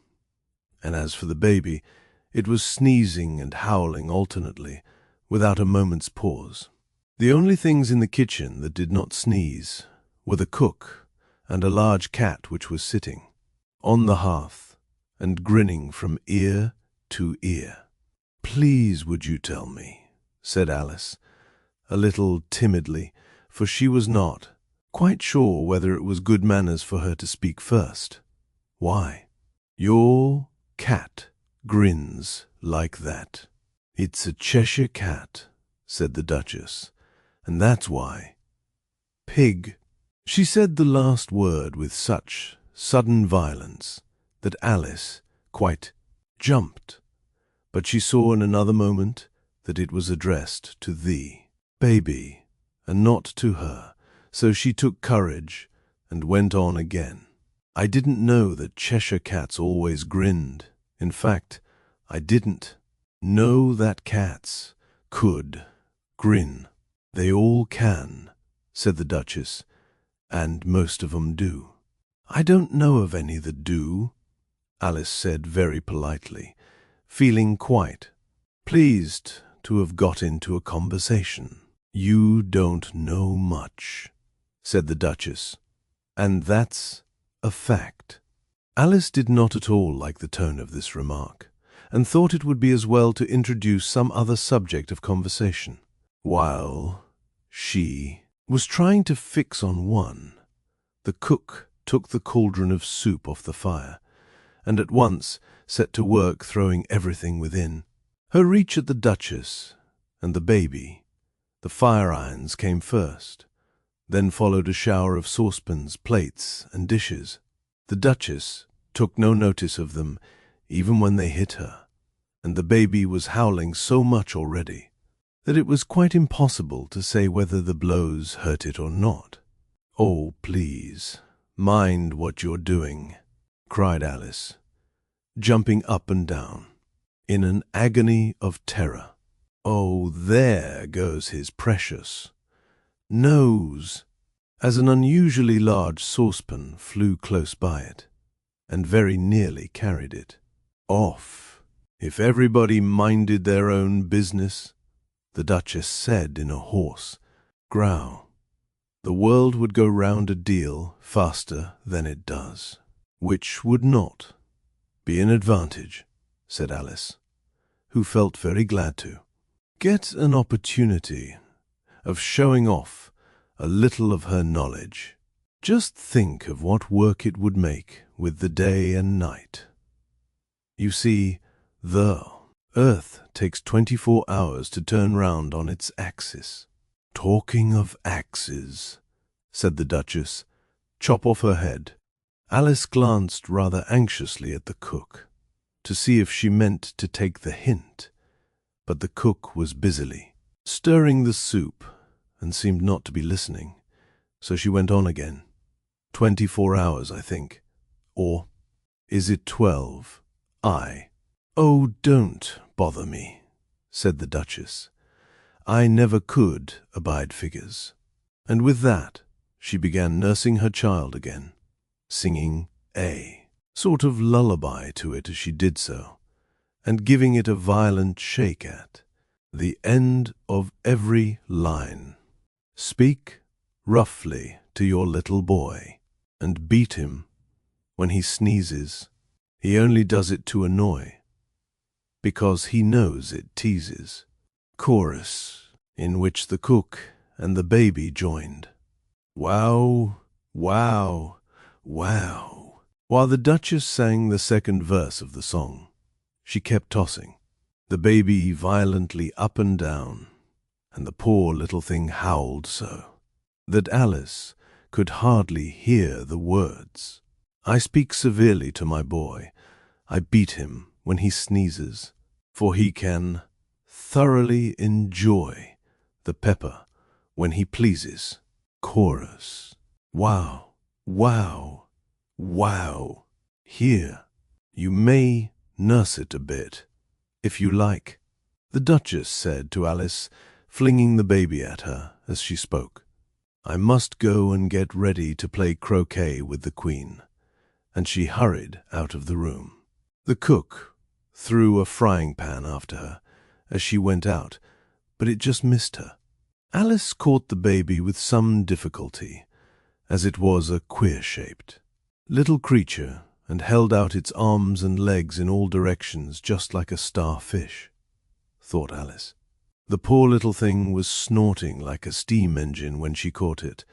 Speaker 1: and as for the baby, it was sneezing and howling alternately, without a moment's pause. The only things in the kitchen that did not sneeze were the cook and a large cat which was sitting on the hearth and grinning from ear to ear. "Please, would you tell me?" said Alice, a little timidly, for she was not quite sure whether it was good manners for her to speak first. "Why, your cat grins like that." "It's a Cheshire cat," said the Duchess, "and that's why." "Pig." She said the last word with such sudden violence that Alice quite jumped, but she saw in another moment that it was addressed to the baby and not to her, so she took courage and went on again. "I didn't know that Cheshire cats always grinned. In fact, I didn't know that cats could grin." "They all can," said the Duchess, "and most of 'em do." "I don't know of any that do," Alice said very politely, feeling quite pleased to have got into a conversation. "You don't know much," said the Duchess, "and that's a fact." Alice did not at all like the tone of this remark, and thought it would be as well to introduce some other subject of conversation. While she was trying to fix on one, the cook took the cauldron of soup off the fire, and at once set to work throwing everything within. Her reach at the Duchess and the baby, the fire-irons came first. Then followed a shower of saucepans, plates, and dishes. The Duchess took no notice of them, even when they hit her, and the baby was howling so much already that it was quite impossible to say whether the blows hurt it or not. "Oh, please, mind what you're doing," cried Alice, jumping up and down, in an agony of terror. "Oh, there goes his precious nose," as an unusually large saucepan flew close by it, and very nearly carried it off. "If everybody minded their own business," the Duchess said in a hoarse growl, "the world would go round a deal faster than it does." "Which would not be an advantage," said Alice, who felt very glad to get an opportunity of showing off a little of her knowledge. "Just think of what work it would make with the day and night. You see, the Earth takes 24 hours to turn round on its axis." "Talking of axes," said the Duchess, "chop off her head." Alice glanced rather anxiously at the cook, to see if she meant to take the hint, but the cook was busily stirring the soup and seemed not to be listening, so she went on again. 24 hours, I think. Or is it 12? "Oh, don't bother me," said the Duchess. "I never could abide figures." And with that, she began nursing her child again, singing a sort of lullaby to it as she did so, and giving it a violent shake at the end of every line. "Speak roughly to your little boy, and beat him when he sneezes. He only does it to annoy, because he knows it teases." Chorus, in which the cook and the baby joined. Wow, wow, wow. While the Duchess sang the second verse of the song, she kept tossing the baby violently up and down, and the poor little thing howled so that Alice could hardly hear the words. I speak severely to my boy. I beat him when he sneezes, for he can thoroughly enjoy the pepper when he pleases. Chorus. Wow, wow, wow. Here, you may nurse it a bit, if you like, the Duchess said to Alice, flinging the baby at her as she spoke. I must go and get ready to play croquet with the Queen, and she hurried out of the room. The cook threw a frying pan after her as she went out, but it just missed her. Alice caught the baby with some difficulty, as it was a queer-shaped little creature and held out its arms and legs in all directions just like a starfish, thought Alice. The poor little thing was snorting like a steam engine when she caught it,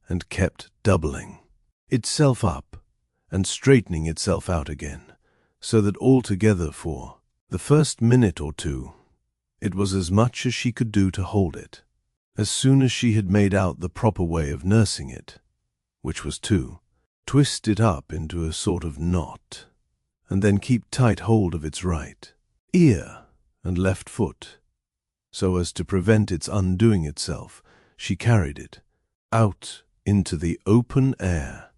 Speaker 1: and kept doubling itself up and straightening itself out again, so that altogether for the first minute or two it was as much as she could do to hold it. As soon as she had made out the proper way of nursing it, which was to twist it up into a sort of knot, and then keep tight hold of its right ear and left foot, so as to prevent its undoing itself, she carried it out into the open air.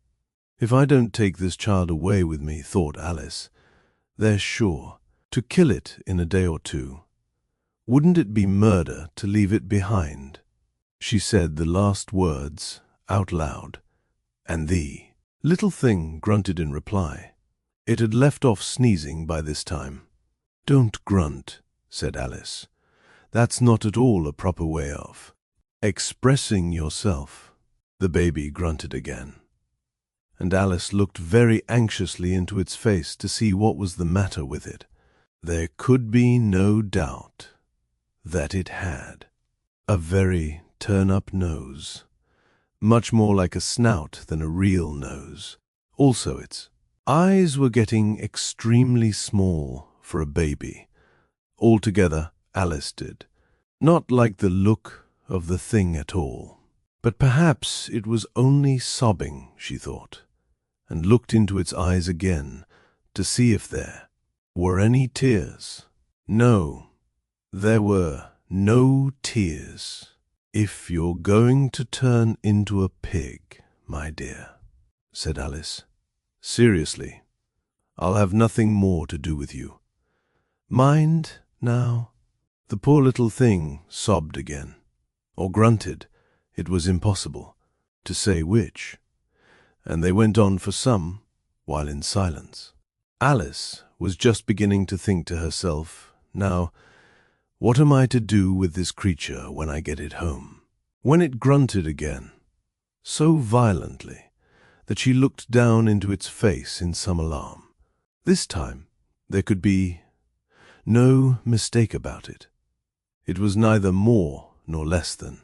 Speaker 1: If I don't take this child away with me, thought Alice, they're sure to kill it in a day or two. Wouldn't it be murder to leave it behind? She said the last words out loud, and the little thing grunted in reply. It had left off sneezing by this time. Don't grunt, said Alice. That's not at all a proper way of expressing yourself. The baby grunted again, and Alice looked very anxiously into its face to see what was the matter with it. There could be no doubt that it had a very turn-up nose, much more like a snout than a real nose. Also, its eyes were getting extremely small for a baby. Altogether, Alice did not like the look of the thing at all. But perhaps it was only sobbing, she thought, and looked into its eyes again to see if there were any tears. No, there were no tears. If you're going to turn into a pig, my dear, said Alice, seriously, I'll have nothing more to do with you. Mind, now? The poor little thing sobbed again, or grunted. It was impossible to say which, and they went on for some while in silence. Alice was just beginning to think to herself, now, what am I to do with this creature when I get it home? When it grunted again, so violently that she looked down into its face in some alarm. This time there could be no mistake about it. It was neither more nor less than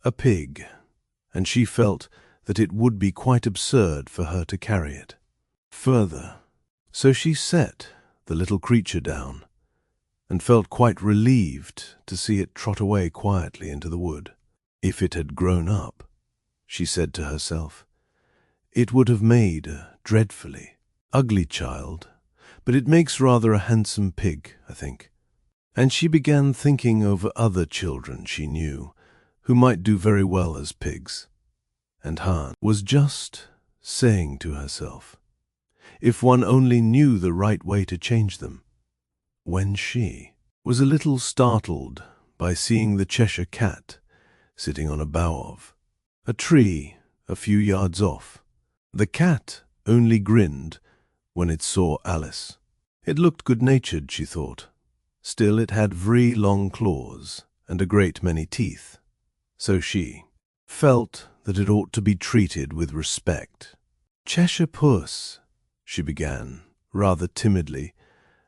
Speaker 1: a pig, and she felt that it would be quite absurd for her to carry it further. So she set the little creature down, and felt quite relieved to see it trot away quietly into the wood. If it had grown up, she said to herself, it would have made a dreadfully ugly child, but it makes rather a handsome pig, I think. And she began thinking over other children she knew, who might do very well as pigs. And Han was just saying to herself, if one only knew the right way to change them, when she was a little startled by seeing the Cheshire Cat sitting on a bough of a tree a few yards off. The cat only grinned when it saw Alice. It looked good-natured, she thought. Still, it had very long claws and a great many teeth, so she felt that it ought to be treated with respect. Cheshire Puss, she began, rather timidly,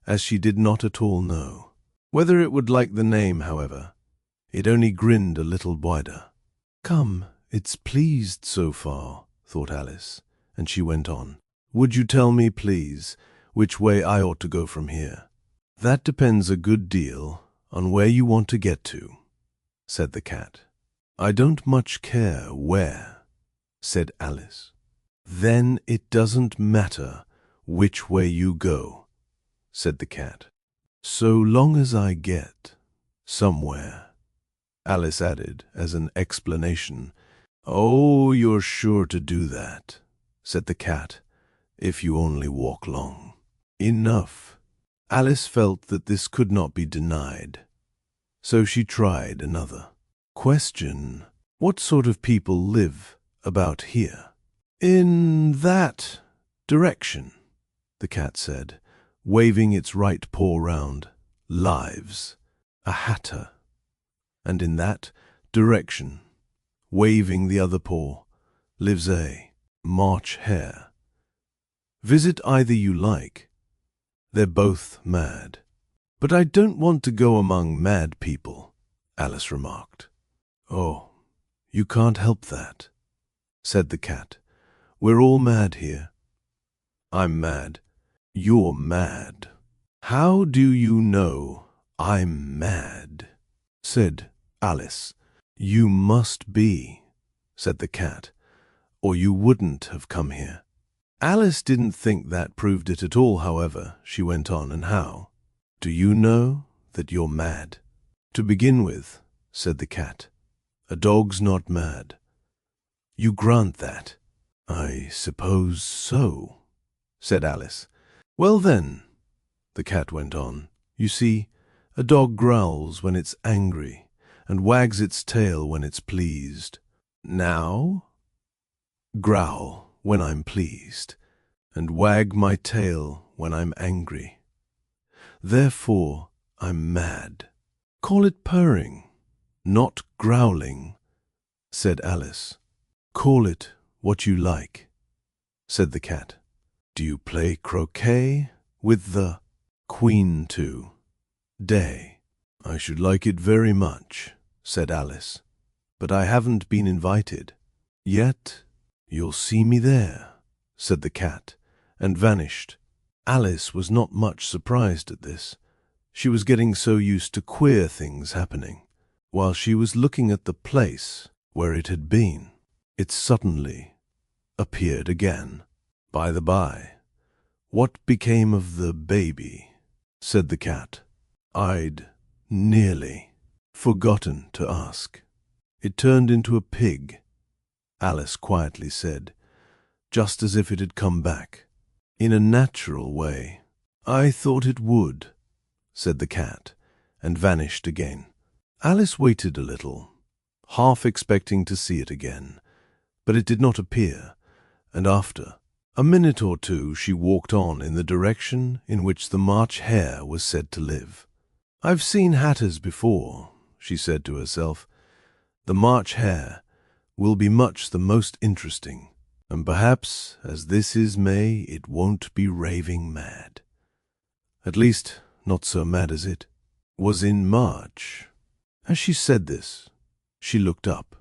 Speaker 1: as she did not at all know whether it would like the name. However, it only grinned a little wider. Come, it's pleased so far, thought Alice, and she went on. Would you tell me, please, which way I ought to go from here? "That depends a good deal on where you want to get to," said the cat. "I don't much care where," said Alice. "Then it doesn't matter which way you go," said the cat. "So long as I get somewhere," Alice added as an explanation. "Oh, you're sure to do that," said the cat, "if you only walk long enough." Alice felt that this could not be denied, so she tried another question. "What sort of people live about here?" "In that direction," the cat said, waving its right paw round, "lives a hatter. And in that direction, waving the other paw, lives a March hare. Visit either you like. They're both mad." "But I don't want to go among mad people," Alice remarked. "Oh, you can't help that," said the cat. "We're all mad here." "I'm mad." "You're mad." "How do you know I'm mad?" said Alice. "You must be," said the cat, "or you wouldn't have come here." Alice didn't think that proved it at all, however. She went on, "And how do you know that you're mad?" "To begin with," said the cat, "a dog's not mad." "You grant that?" "I suppose so," said Alice. "Well then," the cat went on, "you see, a dog growls when it's angry and wags its tail when it's pleased. Now, growl when I'm pleased and wag my tail when I'm angry. Therefore, I'm mad." "Call it purring, not growling," said Alice. "Call it what you like," said the cat. "Do you play croquet with the queen today?" "I should like it very much," said Alice, "but I haven't been invited yet." "You'll see me there," said the cat, and vanished. Alice was not much surprised at this. She was getting so used to queer things happening. While she was looking at the place where it had been, it suddenly appeared again. "By the by, what became of the baby?" said the cat. "I'd nearly forgotten to ask." "It turned into a pig," Alice quietly said, "just as if it had come back, in a natural way." "I thought it would," said the cat, and vanished again. Alice waited a little, half expecting to see it again, but it did not appear, and after a minute or two she walked on in the direction in which the March hare was said to live. "I've seen hatters before," she said to herself. "The March hare will be much the most interesting, and perhaps, as this is May, it won't be raving mad. At least, not so mad as it was in March." As she said this, she looked up,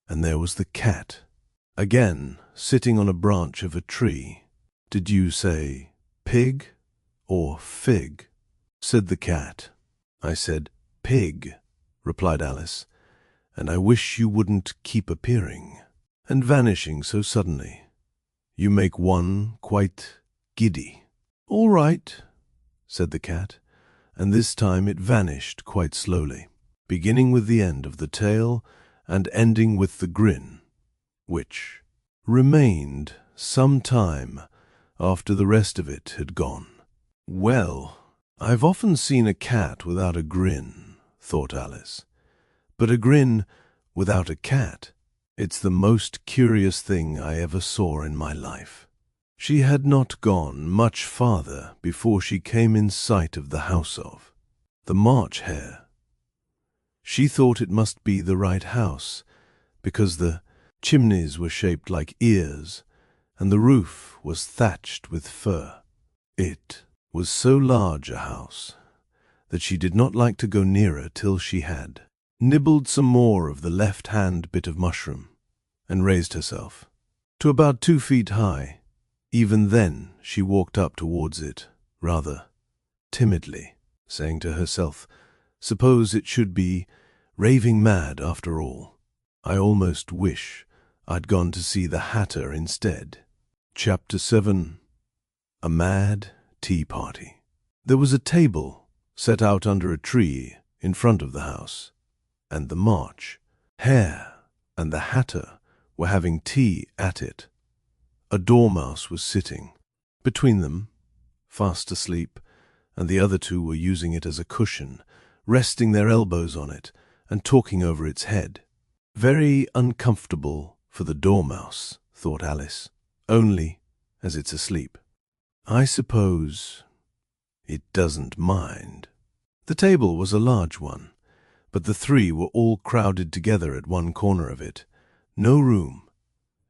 Speaker 1: and there was the cat, again sitting on a branch of a tree. "Did you say pig or fig?" said the cat. "I said pig," replied Alice, "and I wish you wouldn't keep appearing and vanishing so suddenly. You make one quite giddy." "All right," said the cat, and this time it vanished quite slowly, beginning with the end of the tail and ending with the grin, which remained some time after the rest of it had gone. "Well, I've often seen a cat without a grin," thought Alice, "but a grin without a cat, it's the most curious thing I ever saw in my life." She had not gone much farther before she came in sight of the house of the March hare. She thought it must be the right house, because the chimneys were shaped like ears, and the roof was thatched with fur. It was so large a house that she did not like to go nearer till she had nibbled some more of the left-hand bit of mushroom, and raised herself to about 2 feet high. Even then she walked up towards it, rather timidly, saying to herself, "Suppose it should be raving mad after all. I almost wish I'd gone to see the Hatter instead." Chapter 7. A Mad Tea Party. There was a table set out under a tree in front of the house, and the March Hare and the Hatter were having tea at it. A dormouse was sitting between them, fast asleep, and the other two were using it as a cushion, resting their elbows on it and talking over its head. Very uncomfortable for the dormouse, thought Alice, only as it's asleep. I suppose it doesn't mind. The table was a large one, but the three were all crowded together at one corner of it. No room,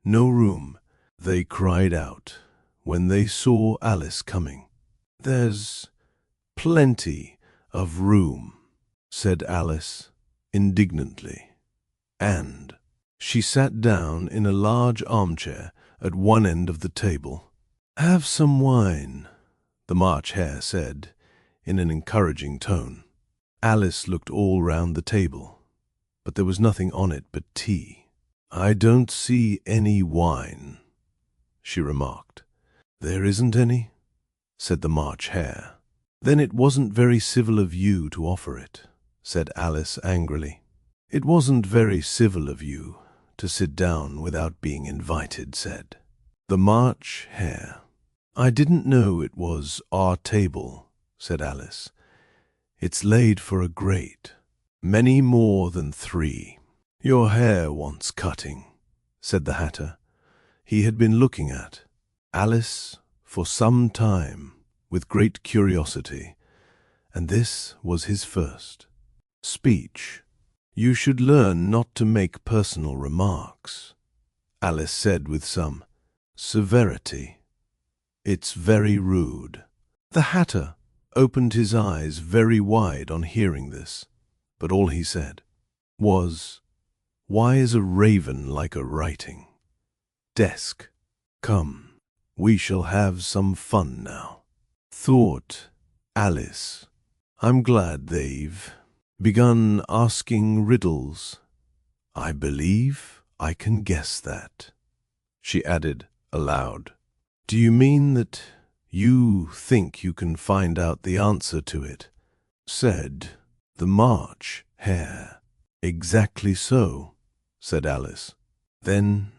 Speaker 1: no room, they cried out when they saw Alice coming. "There's plenty of room," said Alice indignantly, and she sat down in a large armchair at one end of the table. "Have some wine," the March Hare said in an encouraging tone. Alice looked all round the table, but there was nothing on it but tea. "I don't see any wine," she remarked. "There isn't any?" said the March Hare. "Then it wasn't very civil of you to offer it," said Alice angrily. "It wasn't very civil of you to sit down without being invited," said the March Hare. "I didn't know it was our table," said Alice. "It's laid for a great many more than 3. "Your hair wants cutting," said the Hatter. He had been looking at Alice for some time with great curiosity, and this was his first speech. "You should learn not to make personal remarks," Alice said with some severity. "It's very rude." The Hatter opened his eyes very wide on hearing this, but all he said was, "Why is a raven like a writing desk? Come, we shall have some fun now," thought Alice. "I'm glad they've begun asking riddles. I believe I can guess that," she added aloud. "Do you mean that you think you can find out the answer to it?" said the March Hare. "Exactly so," said Alice. "Then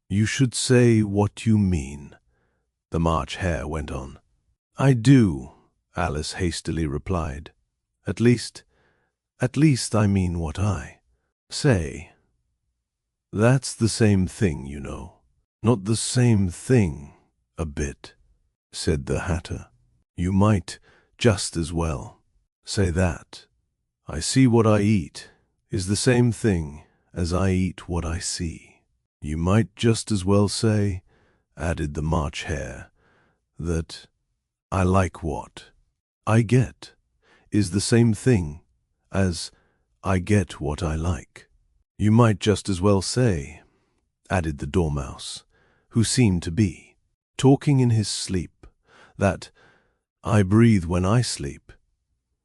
Speaker 1: you should say what you mean," the March Hare went on. "I do," Alice hastily replied. At least I mean what I say." "That's the same thing, you know." "Not the same thing a bit," said the Hatter. "You might just as well say that. I see what I eat is the same thing as I eat what I see." "You might just as well say," added the March Hare, "that I like what I get is the same thing as I get what I like." "You might just as well say," added the Dormouse, who seemed to be talking in his sleep, "that I breathe when I sleep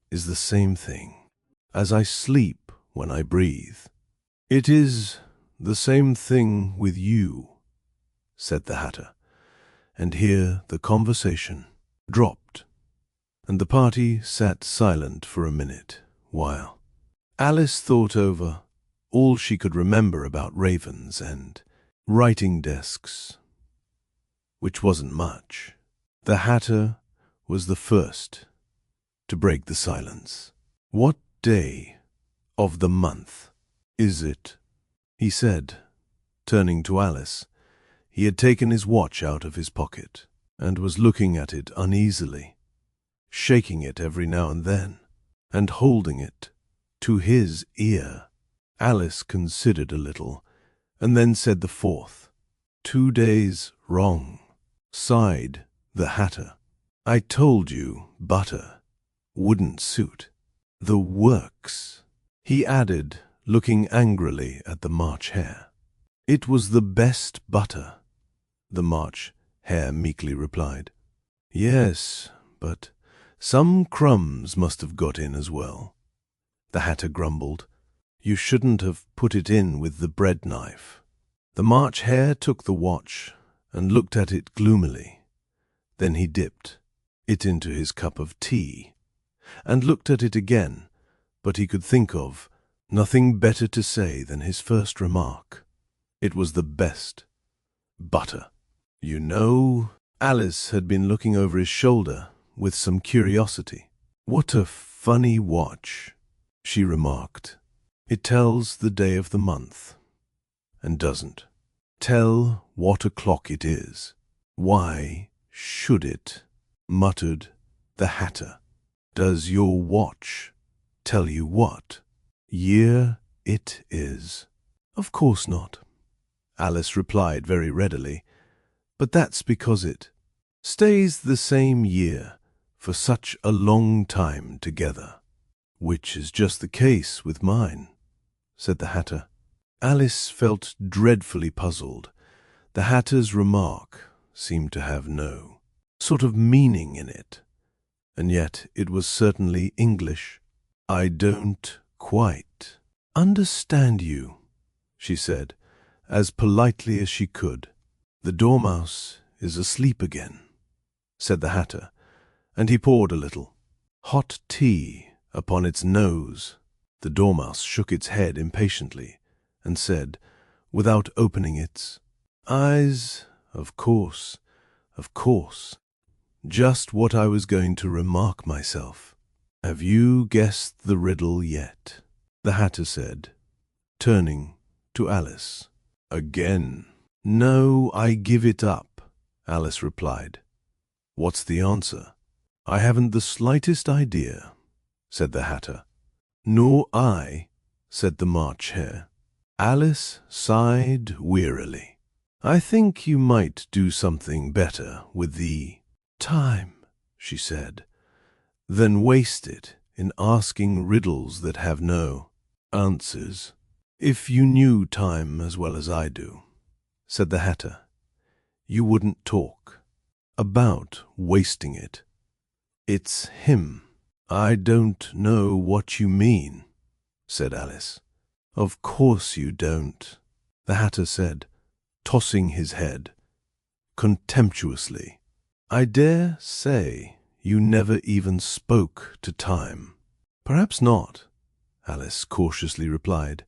Speaker 1: is the same thing as I sleep when I breathe." "It is the same thing with you," said the Hatter, and here the conversation dropped, and the party sat silent for a minute, while Alice thought over all she could remember about ravens and writing desks, which wasn't much. The Hatter was the first to break the silence. "What day of the month is it?" he said, turning to Alice. He had taken his watch out of his pocket and was looking at it uneasily, shaking it every now and then, and holding it to his ear. Alice considered a little, and then said the 4th. "2 days wrong," sighed the Hatter. "I told you butter wouldn't suit the works," he added, looking angrily at the March Hare. "It was the best butter," the March Hare meekly replied. "Yes, but Some crumbs must have got in as well. The Hatter grumbled. You shouldn't have put it in with the bread knife. The March Hare took the watch and looked at it gloomily. Then he dipped it into his cup of tea and looked at it again, but he could think of nothing better to say than his first remark. It was the best. Butter. You know, Alice had been looking over his shoulder with some curiosity. What a funny watch, she remarked. It tells the day of the month, and doesn't tell what o'clock it is. Why should it? Muttered the Hatter. Does your watch tell you what year it is? Of course not, Alice replied very readily, but that's because it stays the same year for such a long time together. Which is just the case with mine, said the Hatter. Alice felt dreadfully puzzled. The Hatter's remark seemed to have no sort of meaning in it, and yet it was certainly English. I don't quite understand you, she said, as politely as she could. The Dormouse is asleep again, said the Hatter, and he poured a little hot tea upon its nose. The Dormouse shook its head impatiently and said, without opening its eyes, of course, just what I was going to remark myself. Have you guessed the riddle yet? The Hatter said, turning to Alice. Again. No, I give it up, Alice replied. What's the answer? I haven't the slightest idea, said the Hatter. Nor I, said the March Hare. Alice sighed wearily. I think you might do something better with the time, she said, than waste it in asking riddles that have no answers. If you knew time as well as I do, said the Hatter, you wouldn't talk about wasting it. It's him. I don't know what you mean, said Alice. Of course you don't, the Hatter said, tossing his head contemptuously. I dare say you never even spoke to time. Perhaps not, Alice cautiously replied,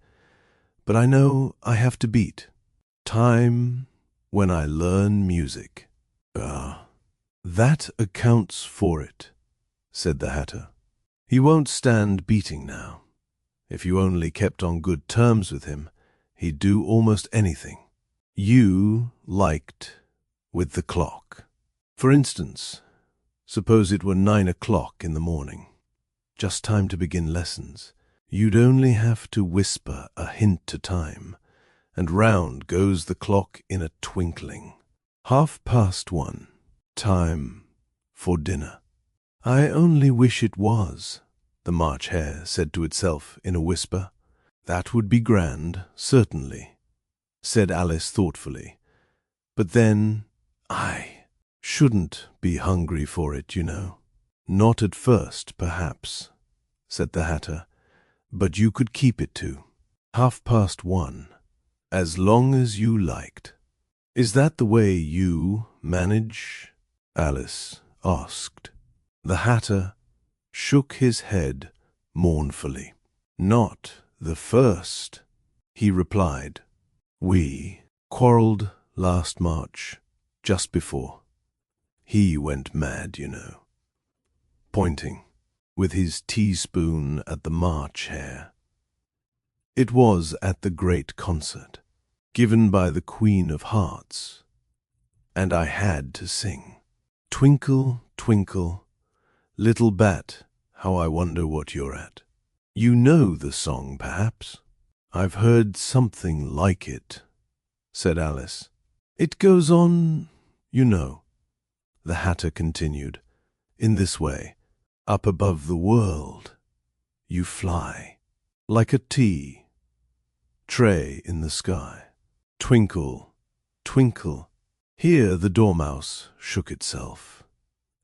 Speaker 1: but I know I have to beat time when I learn music. Ah, that accounts for it, said the Hatter. He won't stand beating now. If you only kept on good terms with him, he'd do almost anything you liked with the clock. For instance, suppose it were 9 o'clock in the morning, just time to begin lessons. You'd only have to whisper a hint to time, and round goes the clock in a twinkling. 1:30, time for dinner. I only wish it was, the March Hare said to itself in a whisper. That would be grand, certainly, said Alice thoughtfully. But then I shouldn't be hungry for it, you know. Not at first, perhaps, said the Hatter, but you could keep it to 1:30, as long as you liked. Is that the way you manage? Alice asked. The Hatter shook his head mournfully. Not the first, he replied. We quarrelled last March, just before. He went mad, you know, pointing with his teaspoon at the March Hare. It was at the great concert, given by the Queen of Hearts, and I had to sing. Twinkle, twinkle, little bat, how I wonder what you're at. You know the song, perhaps? I've heard something like it, said Alice. It goes on, you know, the Hatter continued, in this way. Up above the world you fly, like a tea tray in the sky. Twinkle, twinkle. Here the Dormouse shook itself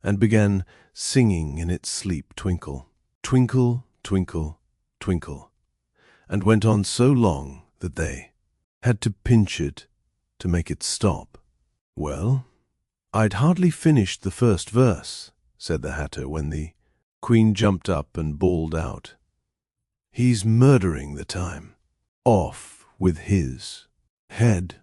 Speaker 1: and began singing in its sleep twinkle, twinkle, twinkle, twinkle, and went on so long that they had to pinch it to make it stop. "Well, I'd hardly finished the first verse," said the Hatter, when the Queen jumped up and bawled out, "He's murdering the time. Off with his head."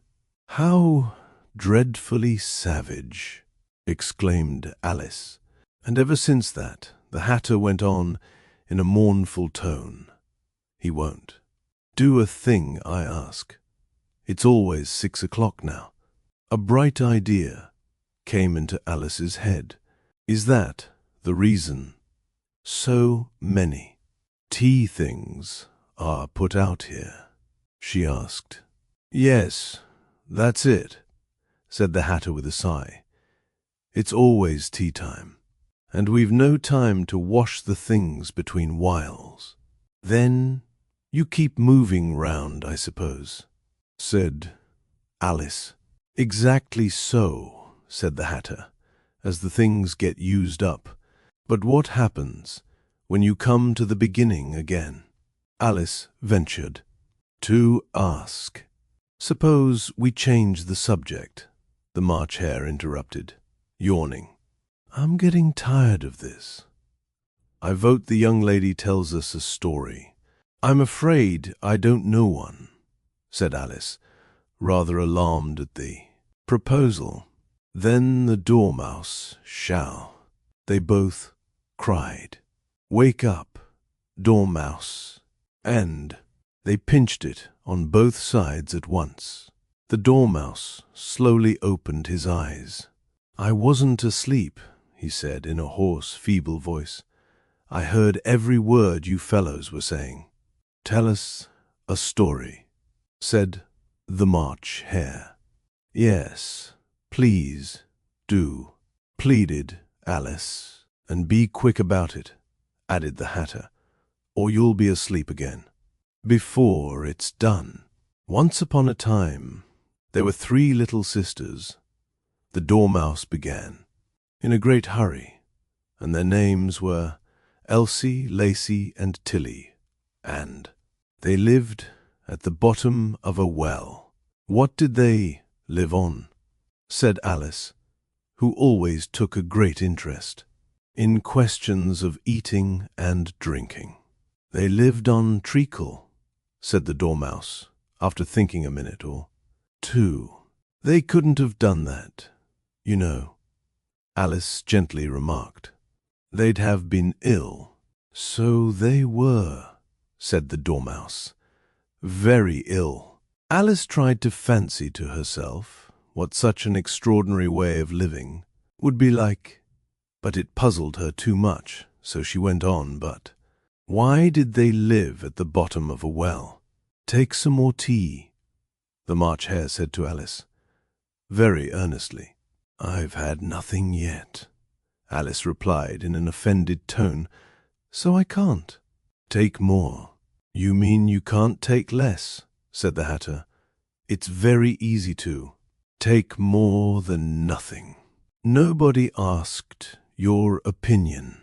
Speaker 1: "How dreadfully savage!" exclaimed Alice. And ever since that, the Hatter went on in a mournful tone. "He won't do a thing I ask. It's always 6 o'clock now." A bright idea came into Alice's head. "Is that the reason so many tea things are put out here?" she asked. "Yes, that's it," said the Hatter with a sigh. "It's always tea time, and we've no time to wash the things between whiles." "Then you keep moving round, I suppose," said Alice. "Exactly so," said the Hatter, "as the things get used up. But what happens when you come to the beginning again?" Alice ventured to ask. "Suppose we change the subject," the March Hare interrupted, yawning. "I'm getting tired of this. I vote the young lady tells us a story." "I'm afraid I don't know one," said Alice, rather alarmed at the proposal. "Then the Dormouse shall," they both cried. "Wake up, Dormouse," and they pinched it on both sides at once. The Dormouse slowly opened his eyes. "I wasn't asleep," he said in a hoarse, feeble voice. "I heard every word you fellows were saying." "Tell us a story," said the March Hare. "Yes, please do," pleaded Alice. "And be quick about it," added the Hatter, "or you'll be asleep again before it's done." "Once upon a time, there were 3 little sisters," the Dormouse began, in a great hurry, "and their names were Elsie, Lacie, and Tilly, and they lived at the bottom of a well." "What did they live on?" said Alice, who always took a great interest in questions of eating and drinking. "They lived on treacle," said the Dormouse, after thinking a minute or two. "They couldn't have done that, you know," Alice gently remarked. "They'd have been ill." "So they were," said the Dormouse, "very ill." Alice tried to fancy to herself what such an extraordinary way of living would be like, but it puzzled her too much, so she went on. "But why did they live at the bottom of a well?" "Take some more tea," the March Hare said to Alice, very earnestly. "I've had nothing yet," Alice replied in an offended tone, "so I can't." "Take more." "You mean you can't take less," said the Hatter. "It's very easy to take more than nothing." "Nobody asked your opinion,"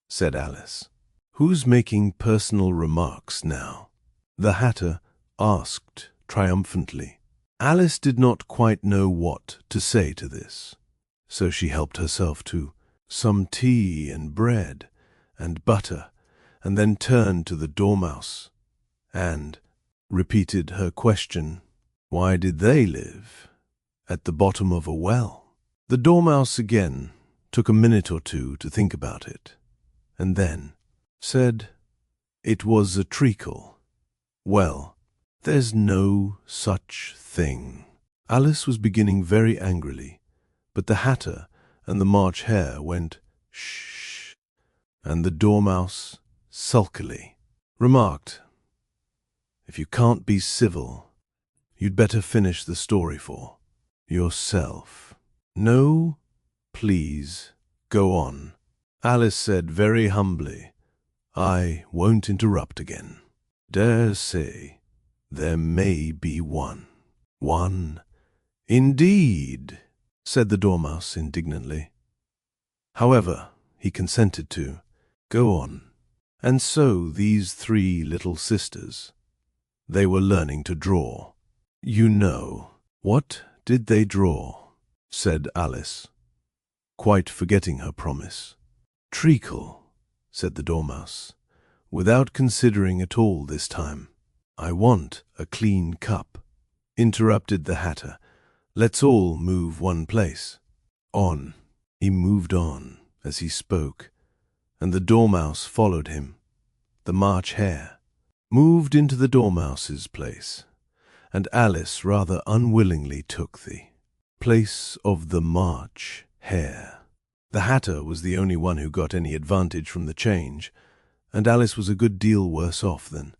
Speaker 1: said Alice. "Who's making personal remarks now?" the Hatter asked triumphantly. Alice did not quite know what to say to this, so she helped herself to some tea and bread and butter, and then turned to the Dormouse and repeated her question. Why did they live at the bottom of a well? The Dormouse again took a minute or two to think about it, and then said, "It was a treacle." "Well, there's no such thing." Alice was beginning very angrily, but the Hatter and the March Hare went, "Shh," and the Dormouse sulkily remarked, "If you can't be civil, you'd better finish the story for yourself." "No, please, go on," Alice said very humbly. "I won't interrupt again." "Dare say there may be one." "One, indeed," said the Dormouse indignantly. "However, he consented to. Go on. And so these three little sisters, they were learning to draw. You know, what did they draw? Said Alice, quite forgetting her promise. Treacle, said the Dormouse, without considering at all this time. I want a clean cup, interrupted the Hatter. Let's all move one place. On. He moved on as he spoke, and the Dormouse followed him. The March Hare moved into the Dormouse's place, and Alice rather unwillingly took the place of the March Hare. The Hatter was the only one who got any advantage from the change, and Alice was a good deal worse off than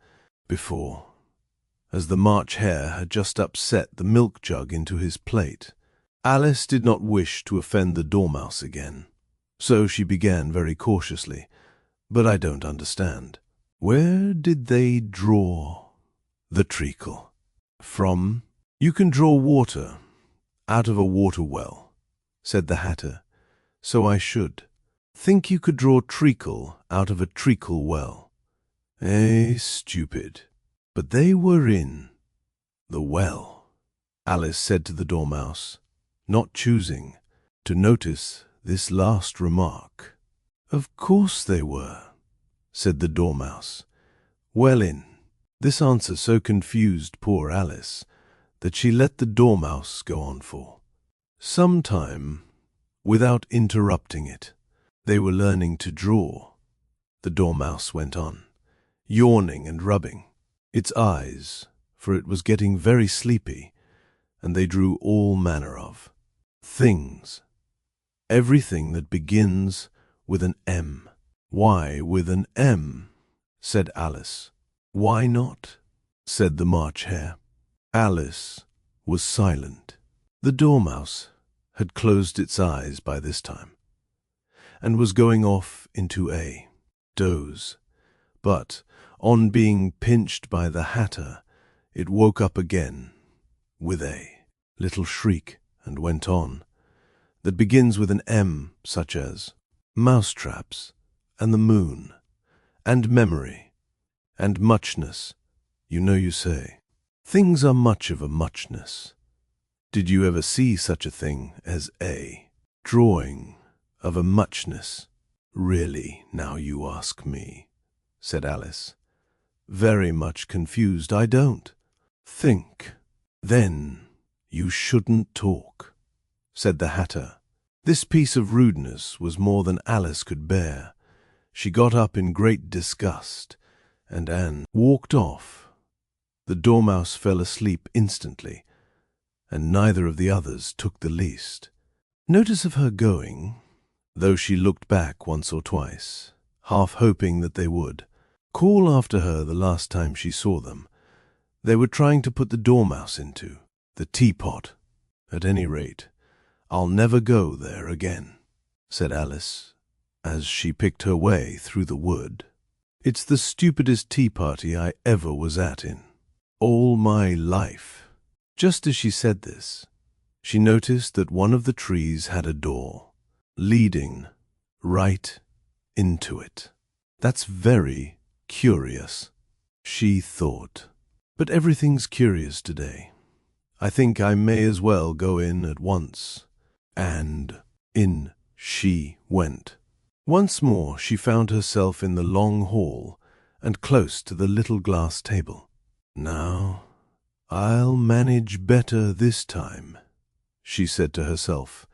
Speaker 1: before, as the March Hare had just upset the milk jug into his plate. Alice did not wish to offend the Dormouse again, so she began very cautiously. But I don't understand. Where did they draw the treacle from? You can draw water out of a water well, said the Hatter. So I should think you could draw treacle out of a treacle well. Stupid. But they were in the well, Alice said to the Dormouse, not choosing to notice this last remark. Of course they were, said the Dormouse. Well in. This answer so confused poor Alice that she let the Dormouse go on for some time without interrupting it. They were learning to draw, the Dormouse went on, yawning and rubbing its eyes, for it was getting very sleepy, and they drew all manner of things. Everything that begins with an M. Why with an M? Said Alice. Why not? Said the March Hare. Alice was silent. The Dormouse had closed its eyes by this time, and was going off into a doze, but on being pinched by the Hatter, it woke up again with a little shriek and went on, that begins with an M, such as mousetraps, and the moon, and memory, and muchness. You know, you say, things are much of a muchness. Did you ever see such a thing as a drawing of a muchness? Really, now you ask me, said Alice, very much confused. I don't think. Then you shouldn't talk, said the Hatter. This piece of rudeness was more than Alice could bear. She got up in great disgust, and Anne walked off. The Dormouse fell asleep instantly, and neither of the others took the least notice of her going, though she looked back once or twice, half hoping that they would call after her the last time she saw them. They were trying to put the Dormouse into the teapot. At any rate, I'll never go there again, said Alice, as she picked her way through the wood. It's the stupidest tea party I ever was at in all my life. Just as she said this, she noticed that one of the trees had a door leading right into it. That's very curious, she thought. But everything's curious today. I think I may as well go in at once. And in she went. Once more she found herself in the long hall and close to the little glass table. Now, I'll manage better this time, she said to herself,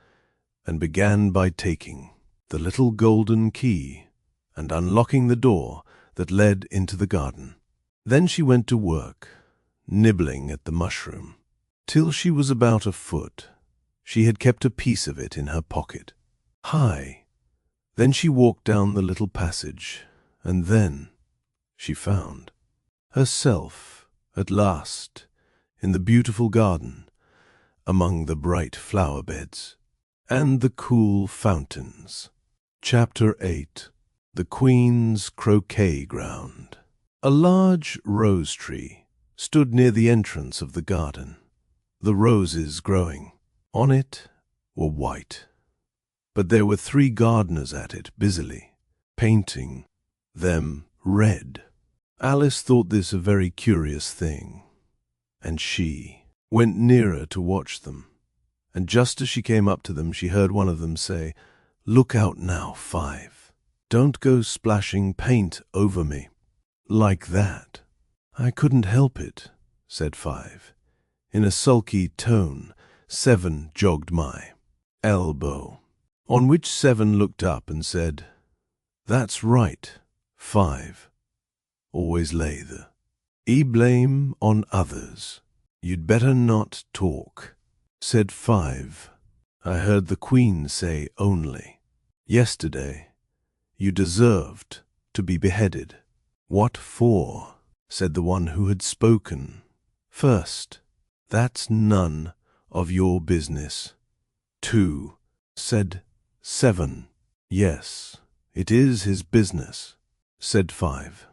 Speaker 1: and began by taking the little golden key and unlocking the door that led into the garden. Then she went to work, nibbling at the mushroom, till she was about a foot. She had kept a piece of it in her pocket. High. Then she walked down the little passage, and then she found herself at last in the beautiful garden, among the bright flower beds and the cool fountains. Chapter 8. The Queen's Croquet Ground. A large rose tree stood near the entrance of the garden. The roses growing on it were white, but there were 3 gardeners at it busily, painting them red. Alice thought this a very curious thing, and she went nearer to watch them. And just as she came up to them, she heard one of them say, "Look out now, 5. Don't go splashing paint over me like that." "I couldn't help it," said 5. In a sulky tone, 7 jogged my elbow, on which 7 looked up and said, "That's right, 5. Always lay the blame on others. You'd better not talk," said 5. "I heard the Queen say only yesterday you deserved to be beheaded." "What for?" said the one who had spoken first. "That's none of your business." 2, said 7. "Yes, it is his business," said 5.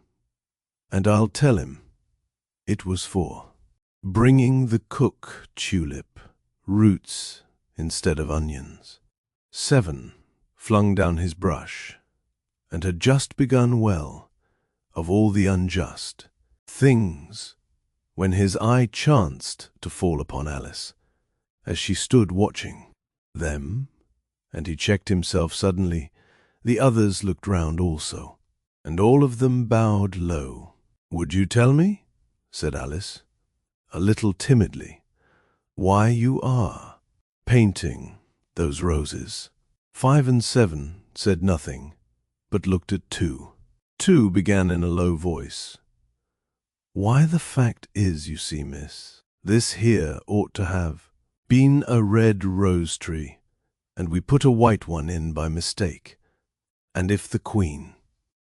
Speaker 1: "And I'll tell him. It was for bringing the cook tulip roots instead of onions." 7 flung down his brush, and had just begun well of all the unjust things when his eye chanced to fall upon Alice as she stood watching them, and he checked himself suddenly. The others looked round also, and all of them bowed low. "Would you tell me," said Alice, a little timidly, "why you are painting those roses?" 5 and 7 said nothing, but looked at 2. 2 began in a low voice, "Why, the fact is, you see, miss, this here ought to have been a red rose tree, and we put a white one in by mistake, and if the Queen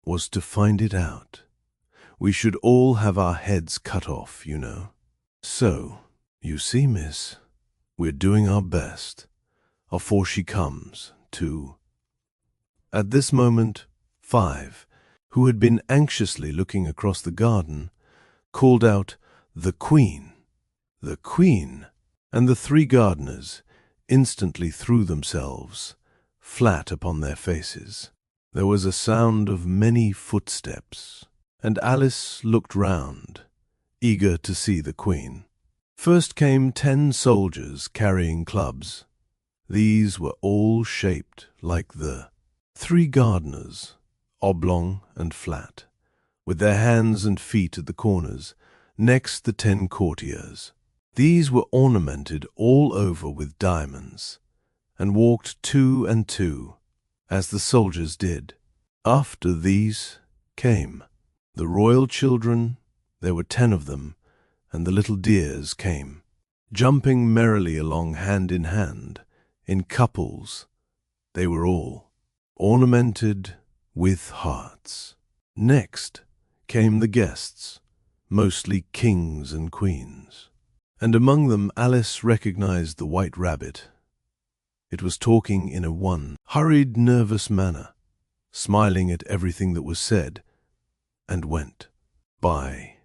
Speaker 1: was to find it out, we should all have our heads cut off, you know. So, you see, miss, we're doing our best, afore she comes, to—" At this moment, 5, who had been anxiously looking across the garden, called out, "The Queen! The Queen!" and the 3 gardeners instantly threw themselves flat upon their faces. There was a sound of many footsteps, and Alice looked round, eager to see the Queen. First came 10 soldiers carrying clubs. These were all shaped like the 3 gardeners, oblong and flat, with their hands and feet at the corners. Next, the 10 courtiers. These were ornamented all over with diamonds, and walked 2 and 2, as the soldiers did. After these came the royal children. There were 10 of them, and the little dears came, jumping merrily along hand in hand, in couples. They were all ornamented with hearts. Next came the guests, mostly kings and queens, and among them Alice recognized the white rabbit. It was talking in a hurried, nervous manner, smiling at everything that was said, and went by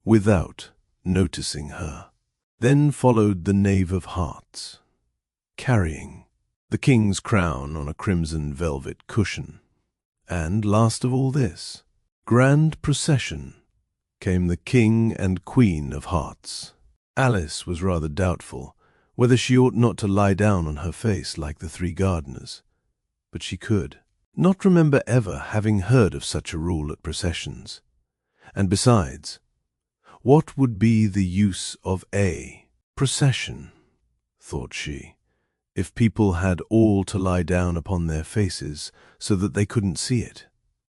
Speaker 1: without noticing her. Then followed the Knave of Hearts, carrying the king's crown on a crimson velvet cushion. And last of all this grand procession came the King and Queen of Hearts. Alice was rather doubtful whether she ought not to lie down on her face like the 3 gardeners, but she could not remember ever having heard of such a rule at processions. And besides, what would be the use of a procession, thought she, if people had all to lie down upon their faces so that they couldn't see it?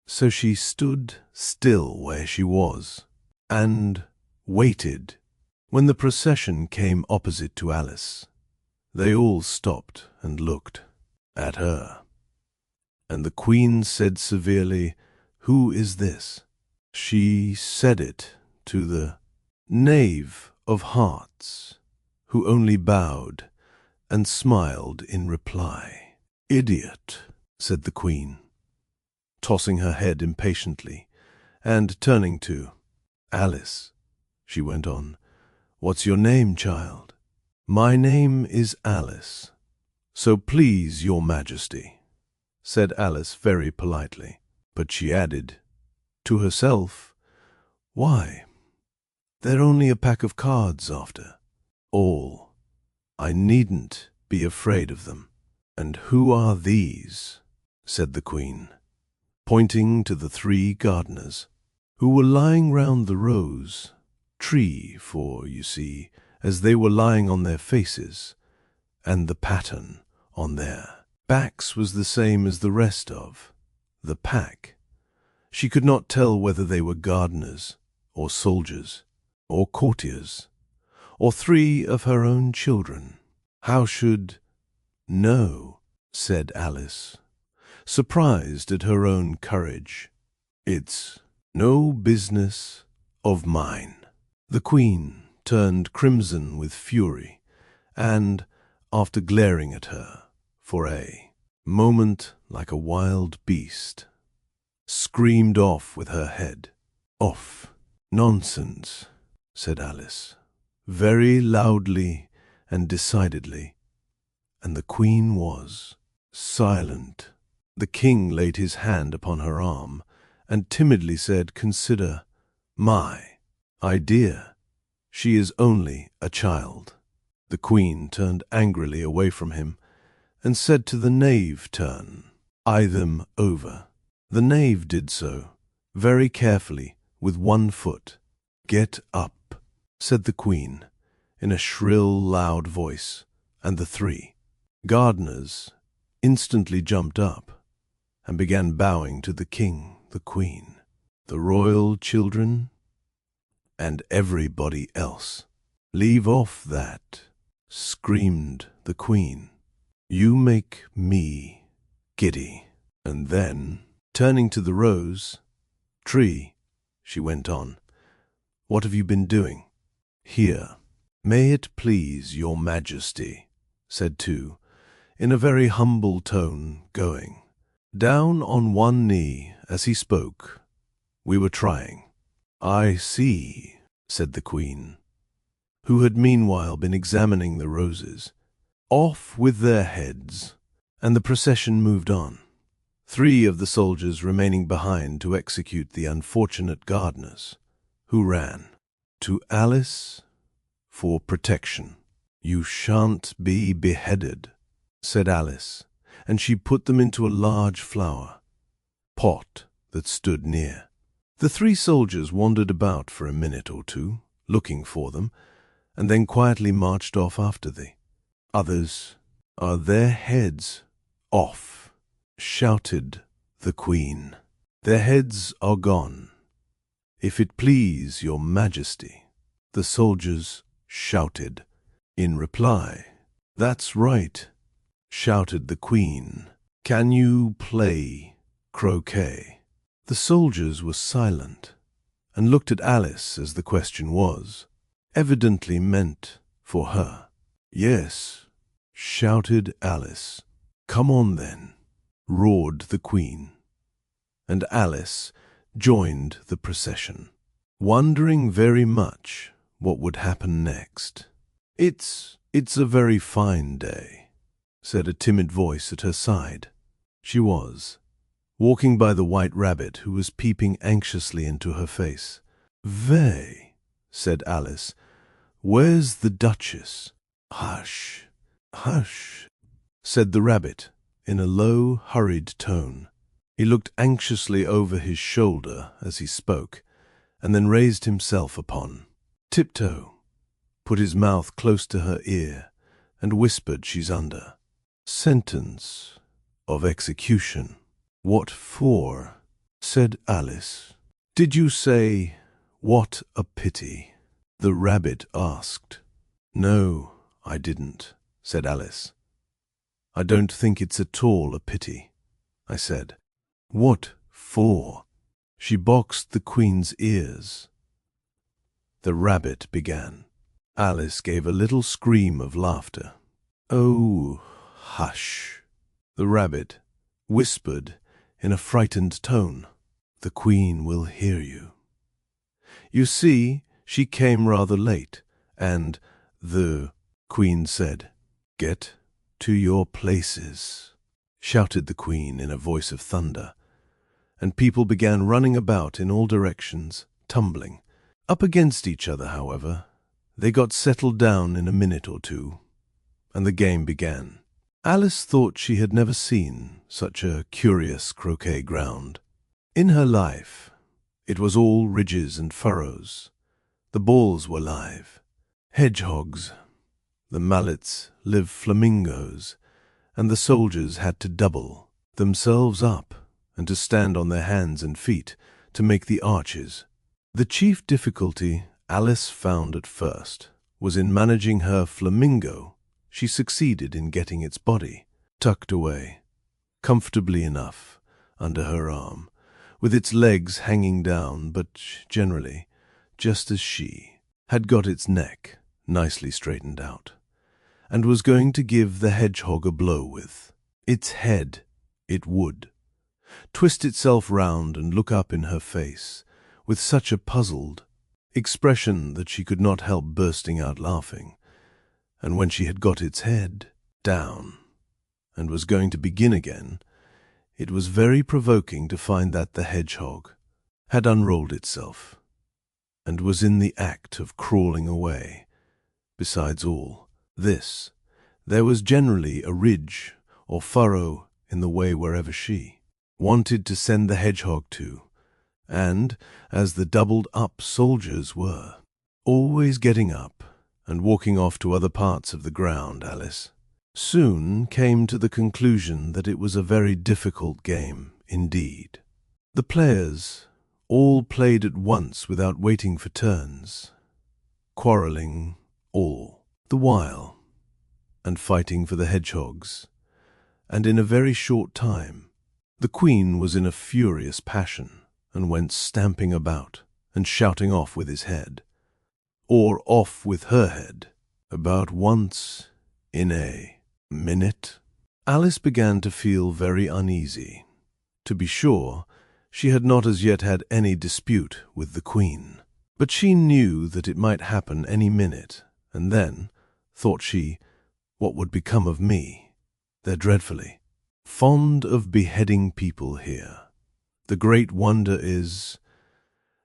Speaker 1: So she stood still where she was, and waited. When the procession came opposite to Alice, they all stopped and looked at her. And the Queen said severely, "Who is this?" She said it to the Knave of Hearts, who only bowed and smiled in reply. "Idiot," said the Queen, tossing her head impatiently, and turning to Alice, she went on, "What's your name, child?" "My name is Alice," "So please your majesty," said Alice very politely. But she added, to herself, "Why, they're only a pack of cards after all. I needn't be afraid of them." "And who are these?" said the Queen, pointing to the 3 gardeners, who were lying round the rose tree, for, you see, as they were lying on their faces, and the pattern on their backs was the same as the rest of the pack, she could not tell whether they were gardeners, or soldiers, or courtiers, or 3 of her own children. "How should know?" said Alice, surprised at her own courage. "It's no business of mine." The Queen turned crimson with fury, and, after glaring at her for a moment like a wild beast, screamed off with her head. "Off! Nonsense," said Alice, very loudly and decidedly, and the Queen was silent. The King laid his hand upon her arm and timidly said, "Consider my idea. She is only a child." The Queen turned angrily away from him and said to the knave, "Eye them over." The knave did so, very carefully, with 1 foot. "Get up," said the Queen, in a shrill, loud voice, and the 3 gardeners instantly jumped up and began bowing to the King, the Queen, the royal children, and everybody else. "Leave off that," screamed the Queen. "You make me giddy." And then, turning to the rose tree, she went on, "What have you been doing?" "Here, may it please your majesty," said 2, in a very humble tone, going down on 1 knee as he spoke. "We were trying." "I see," said the Queen, who had meanwhile been examining the roses. "Off with their heads," and the procession moved on, 3 of the soldiers remaining behind to execute the unfortunate gardeners, who ran to Alice for protection. "You shan't be beheaded," said Alice, and she put them into a large flower pot that stood near. The 3 soldiers wandered about for a minute or 2, looking for them, and then quietly marched off after the others. "Are their heads off?" shouted the Queen. "Their heads are gone, if it please your majesty," the soldiers shouted in reply. "That's right," shouted the Queen. "Can you play croquet?" The soldiers were silent and looked at Alice as the question was evidently meant for her. "Yes," shouted Alice. "Come on then," roared the Queen, and Alice joined the procession, wondering very much what would happen next. It's a very fine day," said a timid voice at her side. She was walking by the white rabbit, who was peeping anxiously into her face. "Vey," said Alice, "where's the Duchess?" "Hush, hush," said the rabbit in a low, hurried tone. He looked anxiously over his shoulder as he spoke, and then raised himself upon tiptoe, put his mouth close to her ear, and whispered, "She's under sentence of execution." "What for?" said Alice. "Did you say, 'What a pity'?" the rabbit asked. "No, I didn't," said Alice. "I don't think it's at all a pity," I said. "What for?" "She boxed the Queen's ears," the rabbit began. Alice gave a little scream of laughter. "Oh, hush," the rabbit whispered in a frightened tone. "The Queen will hear you. You see, she came rather late, and the Queen said, 'Get to your places," shouted the queen in a voice of thunder, and people began running about in all directions, tumbling. Up against each other, however, they got settled down in a minute or two, and the game began. Alice thought she had never seen such a curious croquet ground. In her life, it was all ridges and furrows. The balls were live hedgehogs, the mallets live flamingos, and the soldiers had to double themselves up and to stand on their hands and feet to make the arches. The chief difficulty Alice found at first was in managing her flamingo. She succeeded in getting its body tucked away, comfortably enough, under her arm, with its legs hanging down, but generally, just as she had got its neck nicely straightened out, and was going to give the hedgehog a blow with its head. It would twist itself round and look up in her face with such a puzzled expression that she could not help bursting out laughing. And when she had got its head down and was going to begin again, it was very provoking to find that the hedgehog had unrolled itself and was in the act of crawling away. Besides all this, there was generally a ridge or furrow in the way wherever she wanted to send the hedgehog to, and as the doubled-up soldiers were always getting up and walking off to other parts of the ground, Alice soon came to the conclusion that it was a very difficult game indeed. The players all played at once without waiting for turns, quarrelling all the while, and fighting for the hedgehogs, and in a very short time the queen was in a furious passion and went stamping about and shouting off with his head, or off with her head, about once in a minute. Alice began to feel very uneasy. To be sure, she had not as yet had any dispute with the queen, but she knew that it might happen any minute, and then, thought she, what would become of me? They're dreadfully fond of beheading people here. The great wonder is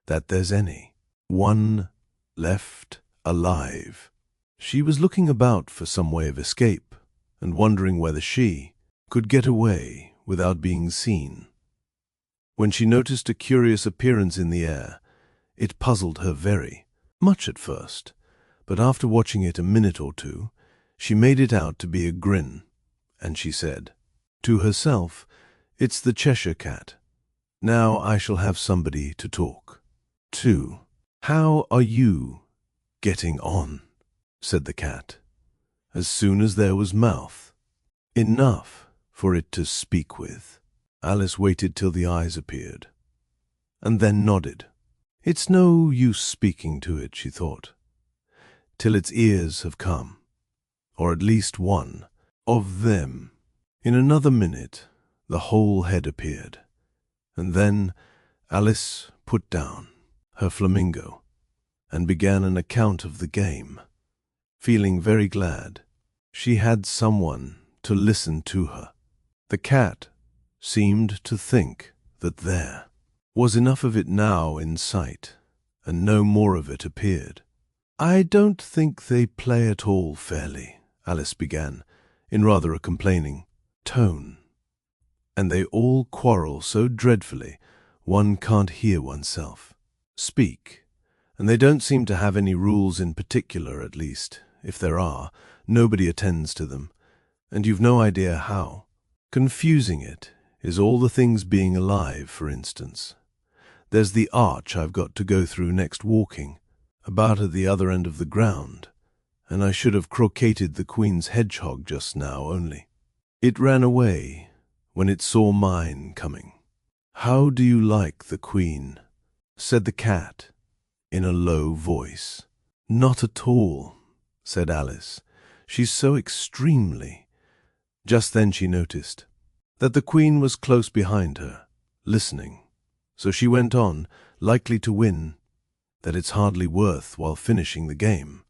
Speaker 1: that there's any one left alive. She was looking about for some way of escape, and wondering whether she could get away without being seen, when she noticed a curious appearance in the air. It puzzled her very much at first, but after watching it a minute or two, she made it out to be a grin, and she said to herself, "It's the Cheshire Cat. Now I shall have somebody to talk to." "How are you getting on?" said the cat, as soon as there was mouth enough for it to speak with. Alice waited till the eyes appeared, and then nodded. It's no use speaking to it, she thought, till its ears have come, or at least one of them. In another minute the whole head appeared, and then Alice put down her flamingo and began an account of the game, feeling very glad she had someone to listen to her. The cat seemed to think that there was enough of it now in sight, and no more of it appeared. "I don't think they play at all fairly," Alice began, in rather a complaining tone. "And they all quarrel so dreadfully one can't hear oneself speak. And they don't seem to have any rules in particular, at least. If there are, nobody attends to them, and you've no idea how confusing it is, all the things being alive, for instance. There's the arch I've got to go through next walking, about at the other end of the ground, and I should have croqueted the queen's hedgehog just now, only it ran away when it saw mine coming." "How do you like the queen?" said the cat in a low voice. "Not at all," said Alice. "She's so extremely—" Just then she noticed that the queen was close behind her, listening, so she went on, likely to win, that it's hardly worth while finishing the game.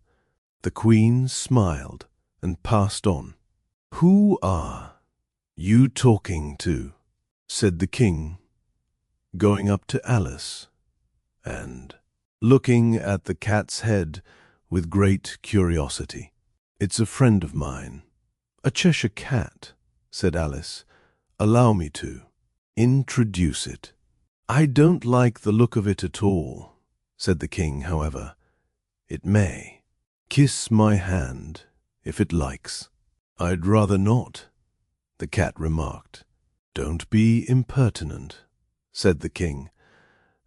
Speaker 1: The queen smiled and passed on. "Who are you talking to?" said the king, going up to Alice and looking at the cat's head with great curiosity. "It's a friend of mine, a Cheshire cat," said Alice. "Allow me to introduce it." "I don't like the look of it at all," said the king, however. "It may kiss my hand if it likes." "I'd rather not," the cat remarked. "Don't be impertinent," said the king,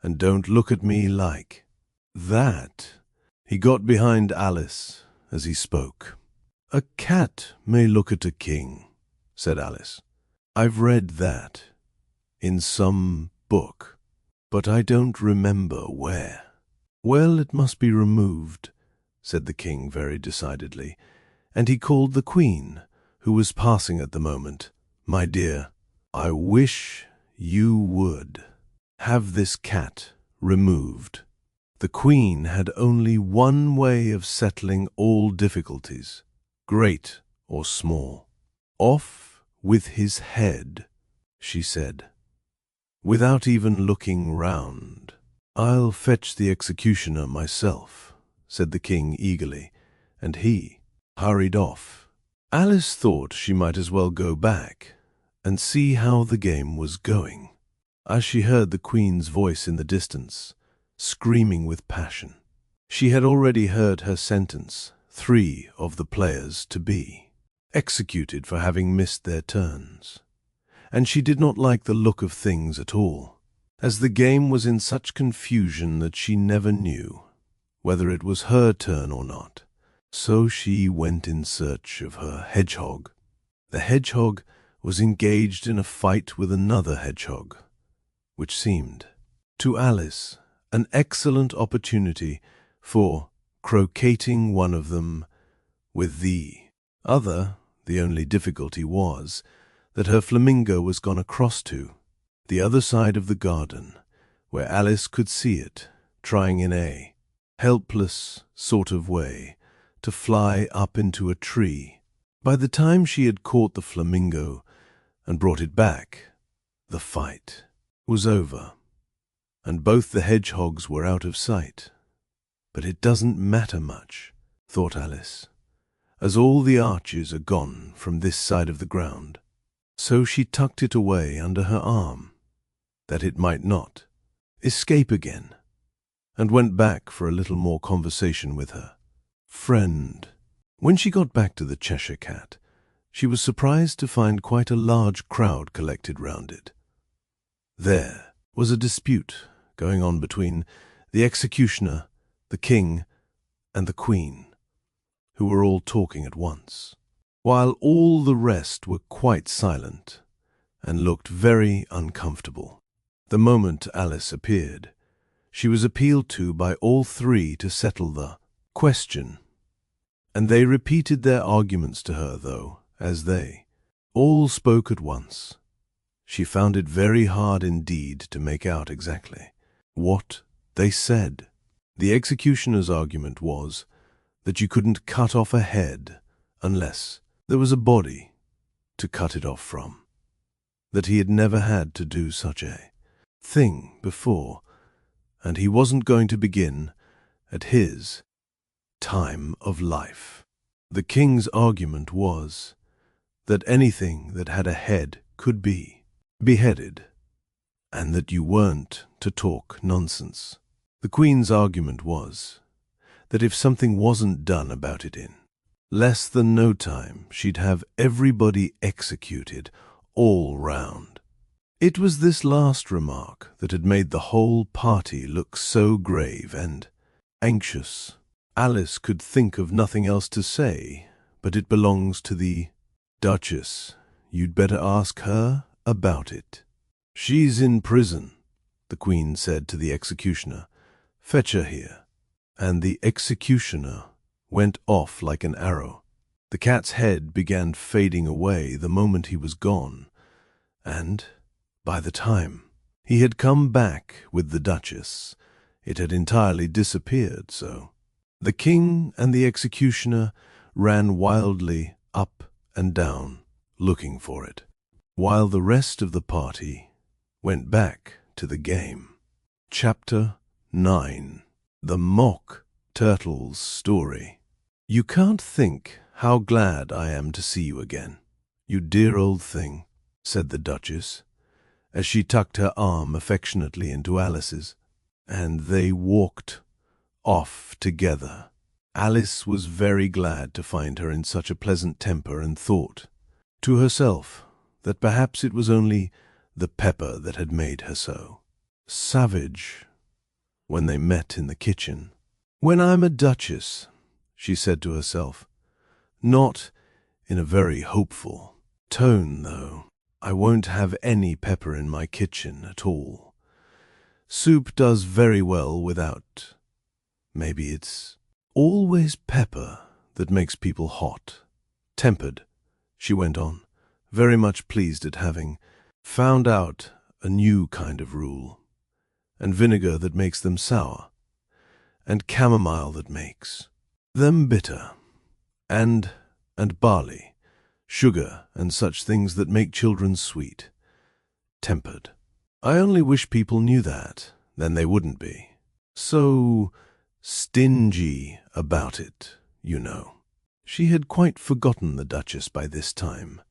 Speaker 1: "and don't look at me like that." He got behind Alice as he spoke. "A cat may look at a king," said Alice. "I've read that in some book, but I don't remember where." "Well, it must be removed," said the king very decidedly, and he called the queen, who was passing at the moment. "My dear, I wish you would have this cat removed." The queen had only one way of settling all difficulties, great or small. "Off with his head," she said, without even looking round. "I'll fetch the executioner myself," said the king eagerly, and he hurried off. Alice thought she might as well go back and see how the game was going, as she heard the queen's voice in the distance, screaming with passion. She had already heard her sentence 3 of the players to be executed for having missed their turns, and she did not like the look of things at all, as the game was in such confusion that she never knew whether it was her turn or not. So she went in search of her hedgehog. The hedgehog was engaged in a fight with another hedgehog, which seemed to Alice an excellent opportunity for croqueting one of them with the other. The only difficulty was that her flamingo was gone across to the other side of the garden, where Alice could see it, trying in a helpless sort of way to fly up into a tree. By the time she had caught the flamingo and brought it back, the fight was over, and both the hedgehogs were out of sight. "But it doesn't matter much," thought Alice, "as all the arches are gone from this side of the ground." So she tucked it away under her arm, that it might not escape again, and went back for a little more conversation with her friend. When she got back to the Cheshire Cat, she was surprised to find quite a large crowd collected round it. There was a dispute going on between the executioner, the king, and the queen, who were all talking at once, while all the rest were quite silent and looked very uncomfortable. The moment Alice appeared, she was appealed to by all 3 to settle the question, and they repeated their arguments to her, though, as they all spoke at once, she found it very hard indeed to make out exactly what they said. The executioner's argument was that you couldn't cut off a head unless there was a body to cut it off from, that he had never had to do such a thing before, and he wasn't going to begin at his time of life. The king's argument was that anything that had a head could be beheaded, and that you weren't to talk nonsense. The queen's argument was that if something wasn't done about it in less than no time, she'd have everybody executed all round. It was this last remark that had made the whole party look so grave and anxious. Alice could think of nothing else to say, but "It belongs to the Duchess. You'd better ask her about it. She's in prison," the queen said to the executioner. "Fetch her here." And the executioner went off like an arrow. The cat's head began fading away the moment he was gone, and by the time he had come back with the Duchess, it had entirely disappeared. So the king and the executioner ran wildly up and down, looking for it, while the rest of the party went back to the game. Chapter 9. The Mock Turtle's Story. "You can't think how glad I am to see you again, you dear old thing," said the Duchess, as she tucked her arm affectionately into Alice's, and they walked off together. Alice was very glad to find her in such a pleasant temper, and thought to herself that perhaps it was only the pepper that had made her so savage when they met in the kitchen. "When I'm a duchess," she said to herself, not in a very hopeful tone, though, "I won't have any pepper in my kitchen at all. Soup does very well without. Maybe it's always pepper that makes people hot-tempered," she went on, very much pleased at having found out a new kind of rule, "and vinegar that makes them sour, and chamomile that makes them bitter, and barley, sugar, and such things that make children sweet-tempered. I only wish people knew that, then they wouldn't be so stingy about it, you know." She had quite forgotten the Duchess by this time,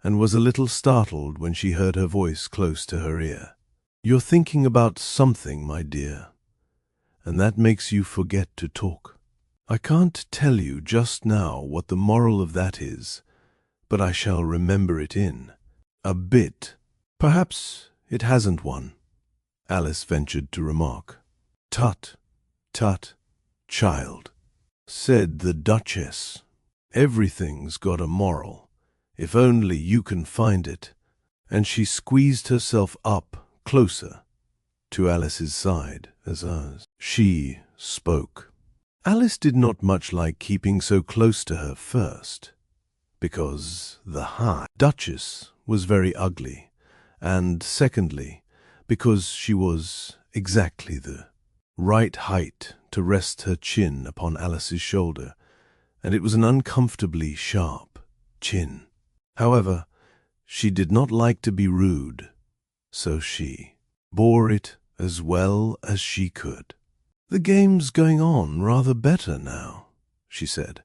Speaker 1: and was a little startled when she heard her voice close to her ear. "You're thinking about something, my dear, and that makes you forget to talk. I can't tell you just now what the moral of that is, but I shall remember it in a bit." "Perhaps it hasn't one," Alice ventured to remark. "Tut, tut, child," said the Duchess. "Everything's got a moral, if only you can find it," and she squeezed herself up closer to Alice's side as she spoke. Alice did not much like keeping so close to her, first, because the High Duchess was very ugly, and secondly, because she was exactly the right height to rest her chin upon Alice's shoulder, and it was an uncomfortably sharp chin. However, she did not like to be rude, so she bore it as well as she could. "The game's going on rather better now," she said,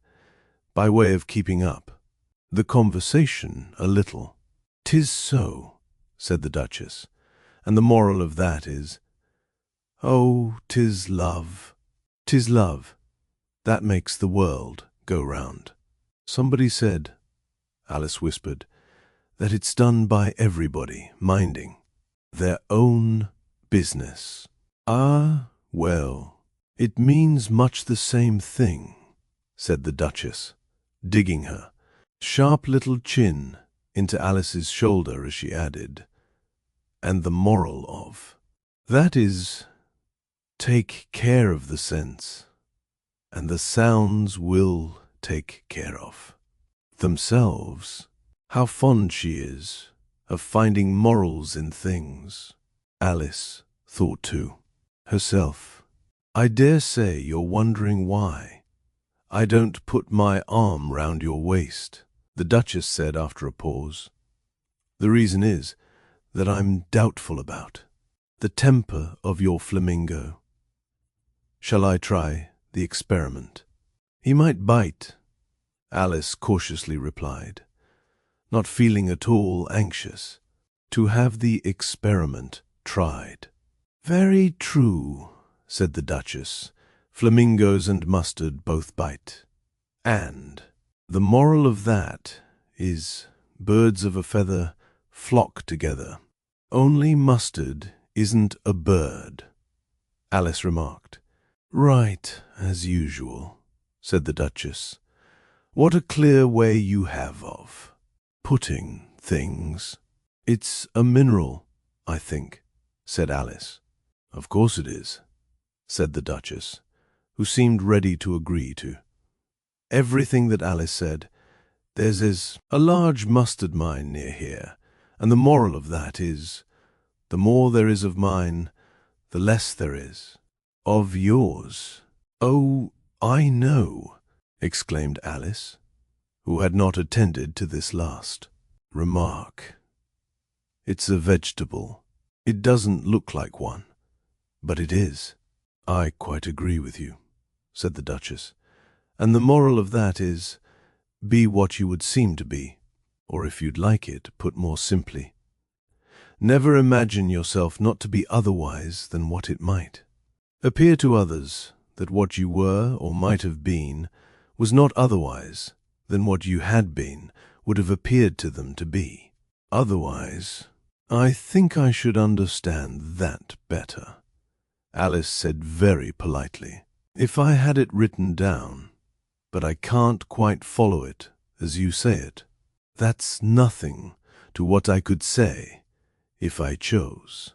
Speaker 1: by way of keeping up the conversation a little. "'Tis so," said the Duchess, "and the moral of that is, oh, 'tis love that makes the world go round. Somebody said," Alice whispered, "that it's done by everybody minding their own business." "Ah, well, it means much the same thing," said the Duchess, digging her sharp little chin into Alice's shoulder as she added, "and the moral of that is, take care of the sense, and the sounds will take care of themselves." How fond she is of finding morals in things, Alice thought to herself. "I dare say you're wondering why I don't put my arm round your waist," the Duchess said after a pause. "The reason is that I'm doubtful about the temper of your flamingo. Shall I try the experiment?" "He might bite," Alice cautiously replied, not feeling at all anxious to have the experiment tried. "Very true," said the Duchess. "Flamingos and mustard both bite. And the moral of that is, birds of a feather flock together. Only mustard isn't a bird," Alice remarked. "Right, as usual," said the Duchess. "What a clear way you have of putting things." "It's a mineral, I think," said Alice. "Of course it is," said the Duchess, who seemed ready to agree to everything that Alice said. "There's a large mustard mine near here, and the moral of that is, the more there is of mine, the less there is of yours." "Oh, I know," exclaimed Alice, who had not attended to this last remark. "It's a vegetable. It doesn't look like one, but it is." "I quite agree with you," said the Duchess. "And the moral of that is, be what you would seem to be, or if you'd like it, put more simply, never imagine yourself not to be otherwise than what it might appear to others that what you were or might have been was not otherwise than what you had been would have appeared to them to be. Otherwise, I think I should understand that better," Alice said very politely, "if I had it written down, but I can't quite follow it as you say it. That's nothing to what I could say if I chose,"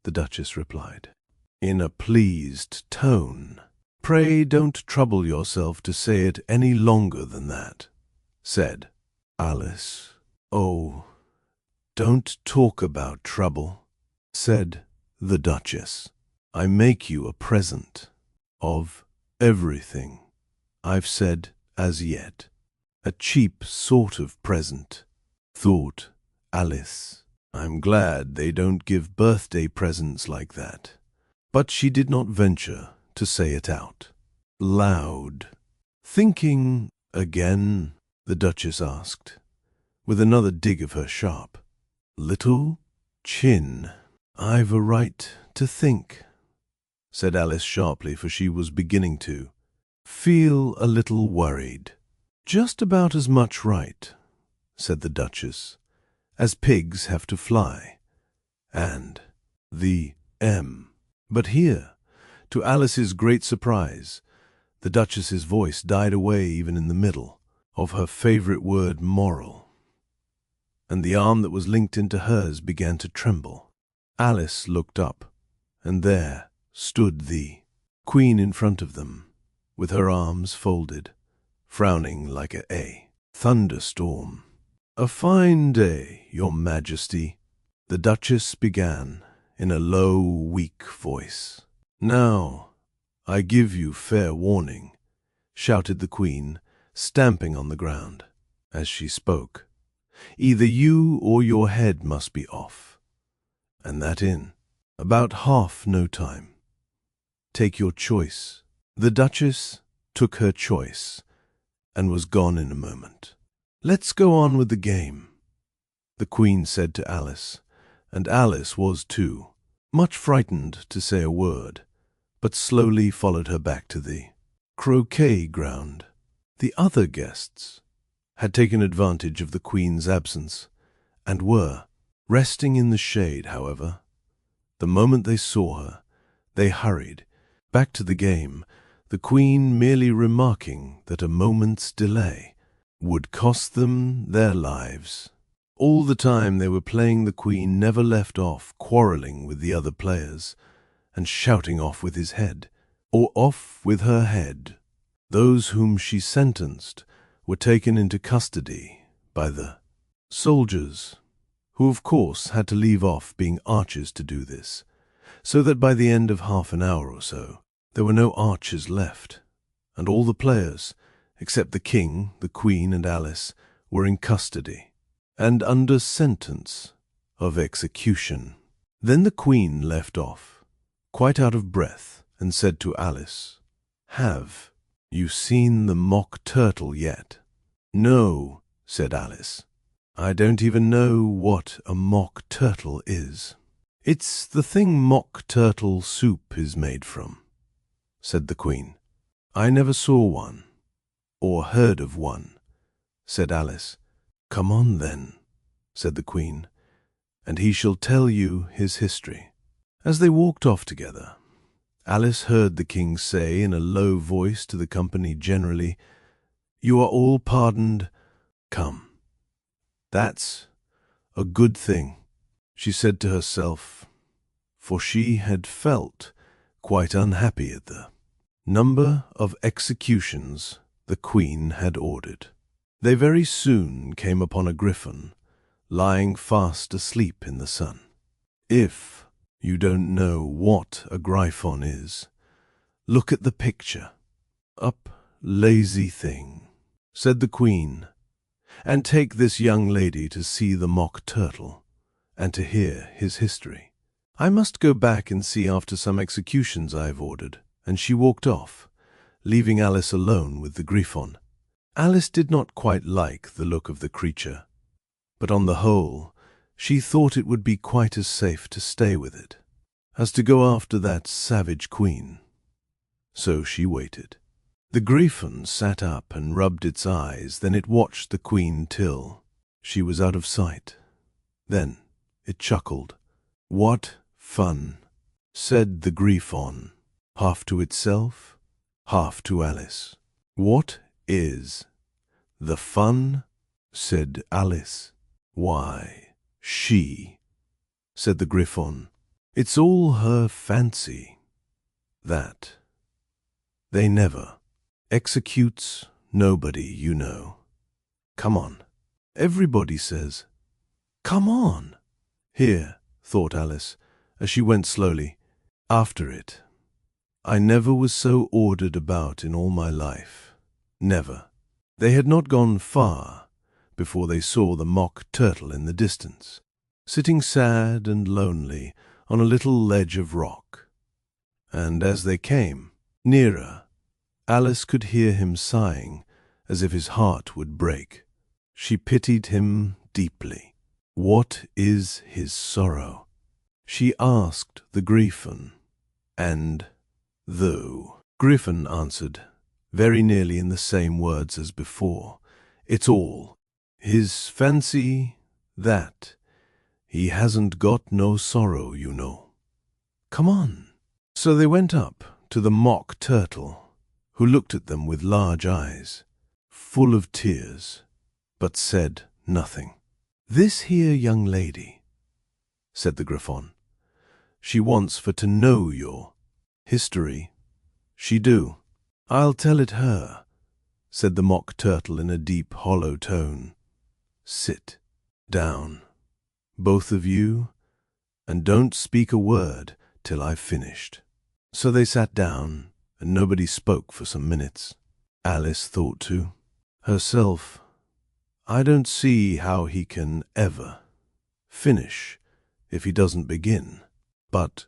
Speaker 1: the Duchess replied, in a pleased tone. "Pray don't trouble yourself to say it any longer than that," said Alice. "Oh, don't talk about trouble," said the Duchess. "I make you a present of everything I've said as yet. A cheap sort of present," thought Alice. "I'm glad they don't give birthday presents like that." But she did not venture to say it out loud. "Thinking again?" the Duchess asked, with another dig of her sharp little chin. "I've a right to think," said Alice sharply, for she was beginning to feel a little worried. "Just about as much right," said the Duchess, "as pigs have to fly, and the M." But here, to Alice's great surprise, the Duchess's voice died away even in the middle of her favorite word moral, and the arm that was linked into hers began to tremble. Alice looked up, and there stood the Queen in front of them, with her arms folded, frowning like a thunderstorm. "A fine day, Your Majesty," the Duchess began in a low, weak voice. "Now, I give you fair warning," shouted the Queen, stamping on the ground as she spoke. "Either you or your head must be off, and that in about half no time. Take your choice." The Duchess took her choice and was gone in a moment. "Let's go on with the game," the Queen said to Alice, and Alice was too, much frightened to say a word, but slowly followed her back to the croquet ground. The other guests had taken advantage of the Queen's absence, and were resting in the shade. However, the moment they saw her, they hurried back to the game, the Queen merely remarking that a moment's delay would cost them their lives. All the time they were playing, the Queen never left off quarrelling with the other players, and shouting off with his head, or off with her head. Those whom she sentenced were taken into custody by the soldiers, who of course had to leave off being archers to do this, so that by the end of half an hour or so there were no archers left, and all the players, except the King, the Queen, and Alice, were in custody and under sentence of execution. Then the Queen left off, quite out of breath, and said to Alice, "Have you seen the mock turtle yet?" "No," said Alice. "I don't even know what a mock turtle is." "It's the thing mock turtle soup is made from," said the Queen. "I never saw one, or heard of one," said Alice. "Come on, then," said the Queen, "and he shall tell you his history." As they walked off together, Alice heard the King say in a low voice to the company generally, "You are all pardoned. Come. That's a good thing," she said to herself, for she had felt quite unhappy at the number of executions the Queen had ordered. They very soon came upon a griffin lying fast asleep in the sun. If you don't know what a griffon is, look at the picture. Up, lazy thing. said the Queen, "and take this young lady to see the Mock Turtle, and to hear his history. I must go back and see after some executions I have ordered." And she walked off, leaving Alice alone with the Griffon. Alice did not quite like the look of the creature, but on the whole, she thought it would be quite as safe to stay with it as to go after that savage Queen. So she waited. The Griffon sat up and rubbed its eyes, then it watched the Queen till she was out of sight. Then it chuckled. "What fun," said the Griffon, half to itself, half to Alice. "What is the fun?" said Alice. "Why, she," said the Griffon. "It's all her fancy, that. They never executes nobody, you know. Come on." Everybody says, "Come on." Here, thought Alice, as she went slowly after it. I never was so ordered about in all my life. Never. They had not gone far before they saw the Mock Turtle in the distance, sitting sad and lonely on a little ledge of rock. And as they came nearer, Alice could hear him sighing as if his heart would break. She pitied him deeply. What is his sorrow? She asked the Griffon, and the Griffon answered, very nearly in the same words as before, "It's all his fancy, that. He hasn't got no sorrow, you know. Come on." So they went up to the Mock Turtle, who looked at them with large eyes, full of tears, but said nothing. "This here young lady," said the Griffon, "she wants for to know your history. She do." "I'll tell it her," said the Mock Turtle in a deep, hollow tone. "Sit down, both of you, and don't speak a word till I've finished." So they sat down, and nobody spoke for some minutes. Alice thought to herself, "I don't see how he can ever finish if he doesn't begin." But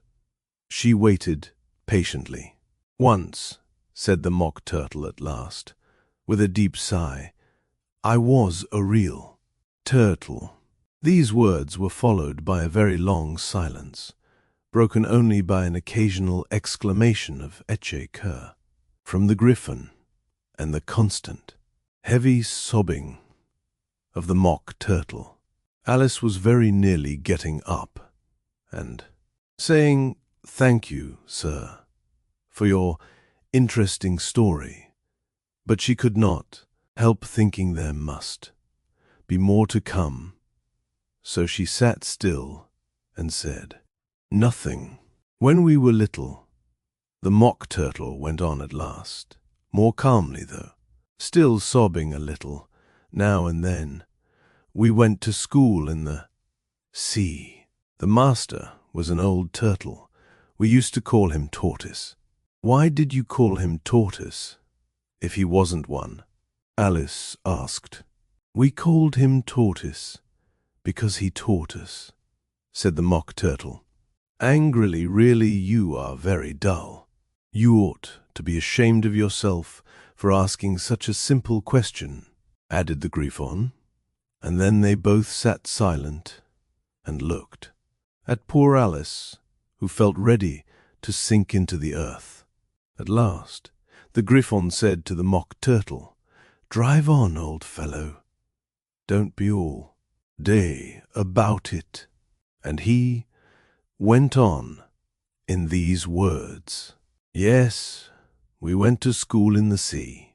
Speaker 1: she waited patiently. "Once," said the Mock Turtle at last, with a deep sigh, "I was a real turtle." These words were followed by a very long silence, broken only by an occasional exclamation of "Eche cur" from the Griffon, and the constant, heavy sobbing of the Mock Turtle. Alice was very nearly getting up and saying, "Thank you, sir, for your interesting story," but she could not help thinking there must be more to come, so she sat still and said nothing. "When we were little," the Mock Turtle went on at last, more calmly though, still sobbing a little now and then, "we went to school in the sea. The master was an old turtle. We used to call him Tortoise." "Why did you call him Tortoise, if he wasn't one?" Alice asked. "We called him Tortoise because he taught us," said the Mock Turtle. Angrily, "Really, you are very dull. You ought to be ashamed of yourself for asking such a simple question," added the Griffon. And then they both sat silent and looked at poor Alice, who felt ready to sink into the earth. At last the Griffon said to the Mock Turtle, "Drive on, old fellow. Don't be all day about it." And he went on in these words, "Yes, we went to school in the sea,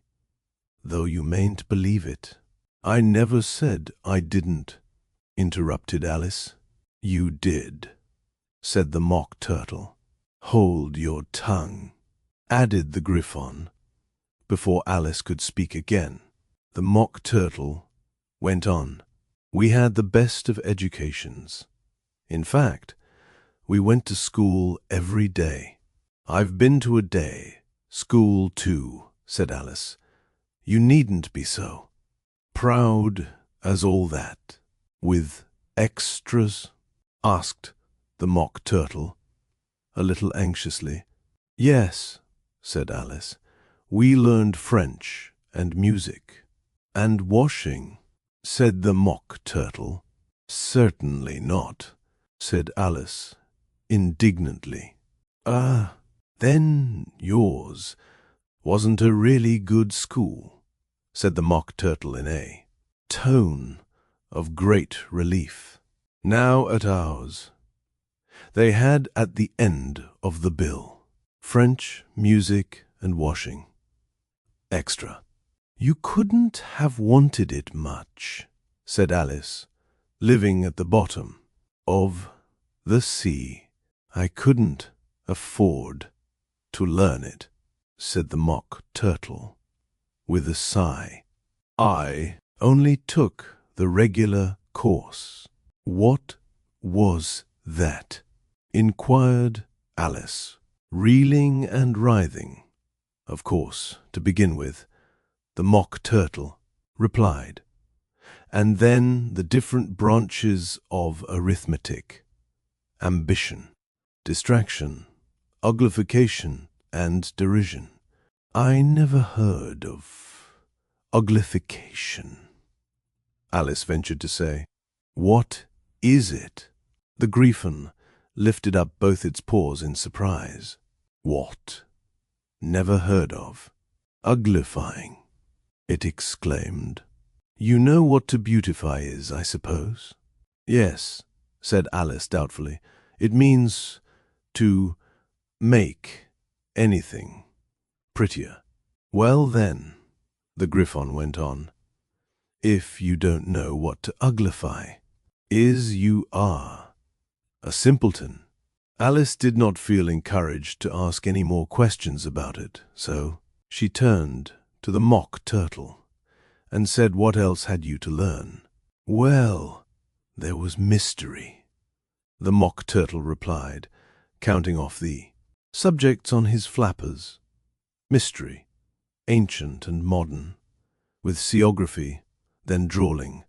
Speaker 1: though you mayn't believe it." "I never said I didn't," interrupted Alice. "You did," said the Mock Turtle. "Hold your tongue," added the Griffon, before Alice could speak again. The Mock Turtle went on. "We had the best of educations. In fact, we went to school every day." "I've been to a day school too," said Alice. You needn't be so proud as all that. With extras? Asked the Mock Turtle, a little anxiously. Yes, said Alice. We learned French and music. And washing, said the Mock Turtle. Certainly not, said Alice, indignantly. Ah, then yours wasn't a really good school, said the Mock Turtle in a tone of great relief. Now at ours. They had at the end of the bill French, music, and washing. Extra. You couldn't have wanted it much, said Alice, living at the bottom of the sea. I couldn't afford to learn it, said the Mock Turtle, with a sigh. I only took the regular course. What was that? Inquired Alice, reeling and writhing. Of course, to begin with, the Mock Turtle replied, and then the different branches of arithmetic, ambition, distraction, uglification, and derision. I never heard of uglification, Alice ventured to say. What is it? The Griffon lifted up both its paws in surprise. What? Never heard of. Uglifying, it exclaimed. You know what to beautify is, I suppose? Yes, said Alice doubtfully. It means to make anything prettier. Well then, the Griffon went on, if you don't know what to uglify is, you are a simpleton. Alice did not feel encouraged to ask any more questions about it, so she turned to the Mock Turtle and said, what else had you to learn? Well, there was mystery, the Mock Turtle replied, counting off the subjects on his flappers. Mystery, ancient and modern, with seography, then drawling.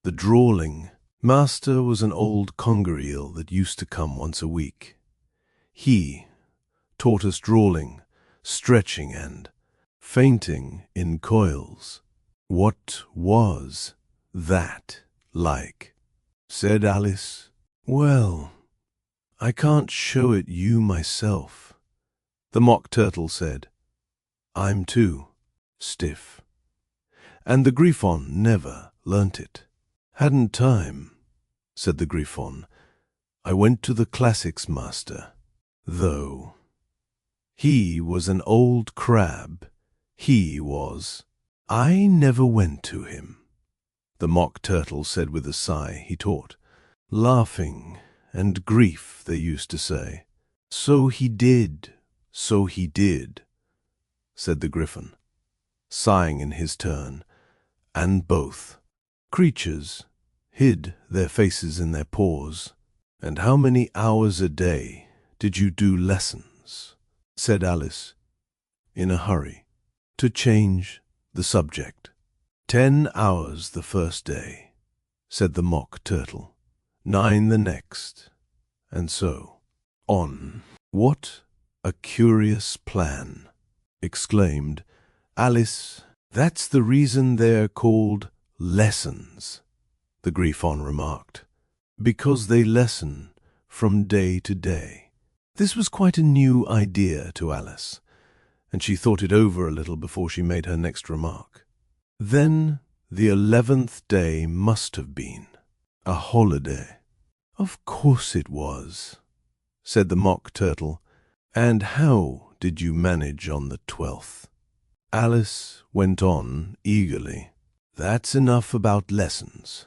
Speaker 1: The drawling master was an old conger eel that used to come once a week. He taught us drawling, stretching, and fainting in coils. What was that like? Said Alice. Well, I can't show it you myself, the Mock Turtle said. I'm too stiff. And the Griffon never learnt it. Hadn't time, said the Griffon. I went to the classics master, though. He was an old crab, he was. I never went to him, the Mock Turtle said with a sigh. He taught. Laughing and grief, they used to say. So he did, said the Griffon, sighing in his turn, and both creatures hid their faces in their paws. And how many hours a day did you do lessons? Said Alice, in a hurry, to change the subject. 10 hours the first day, said the Mock Turtle, 9 the next, and so on. What a curious plan, exclaimed Alice. That's the reason they're called lessons, the Griffon remarked, because they lessen from day to day. This was quite a new idea to Alice, and she thought it over a little before she made her next remark. Then the 11th day must have been a holiday. Of course it was, said the Mock Turtle. And how did you manage on the 12th? Alice went on eagerly. That's enough about lessons,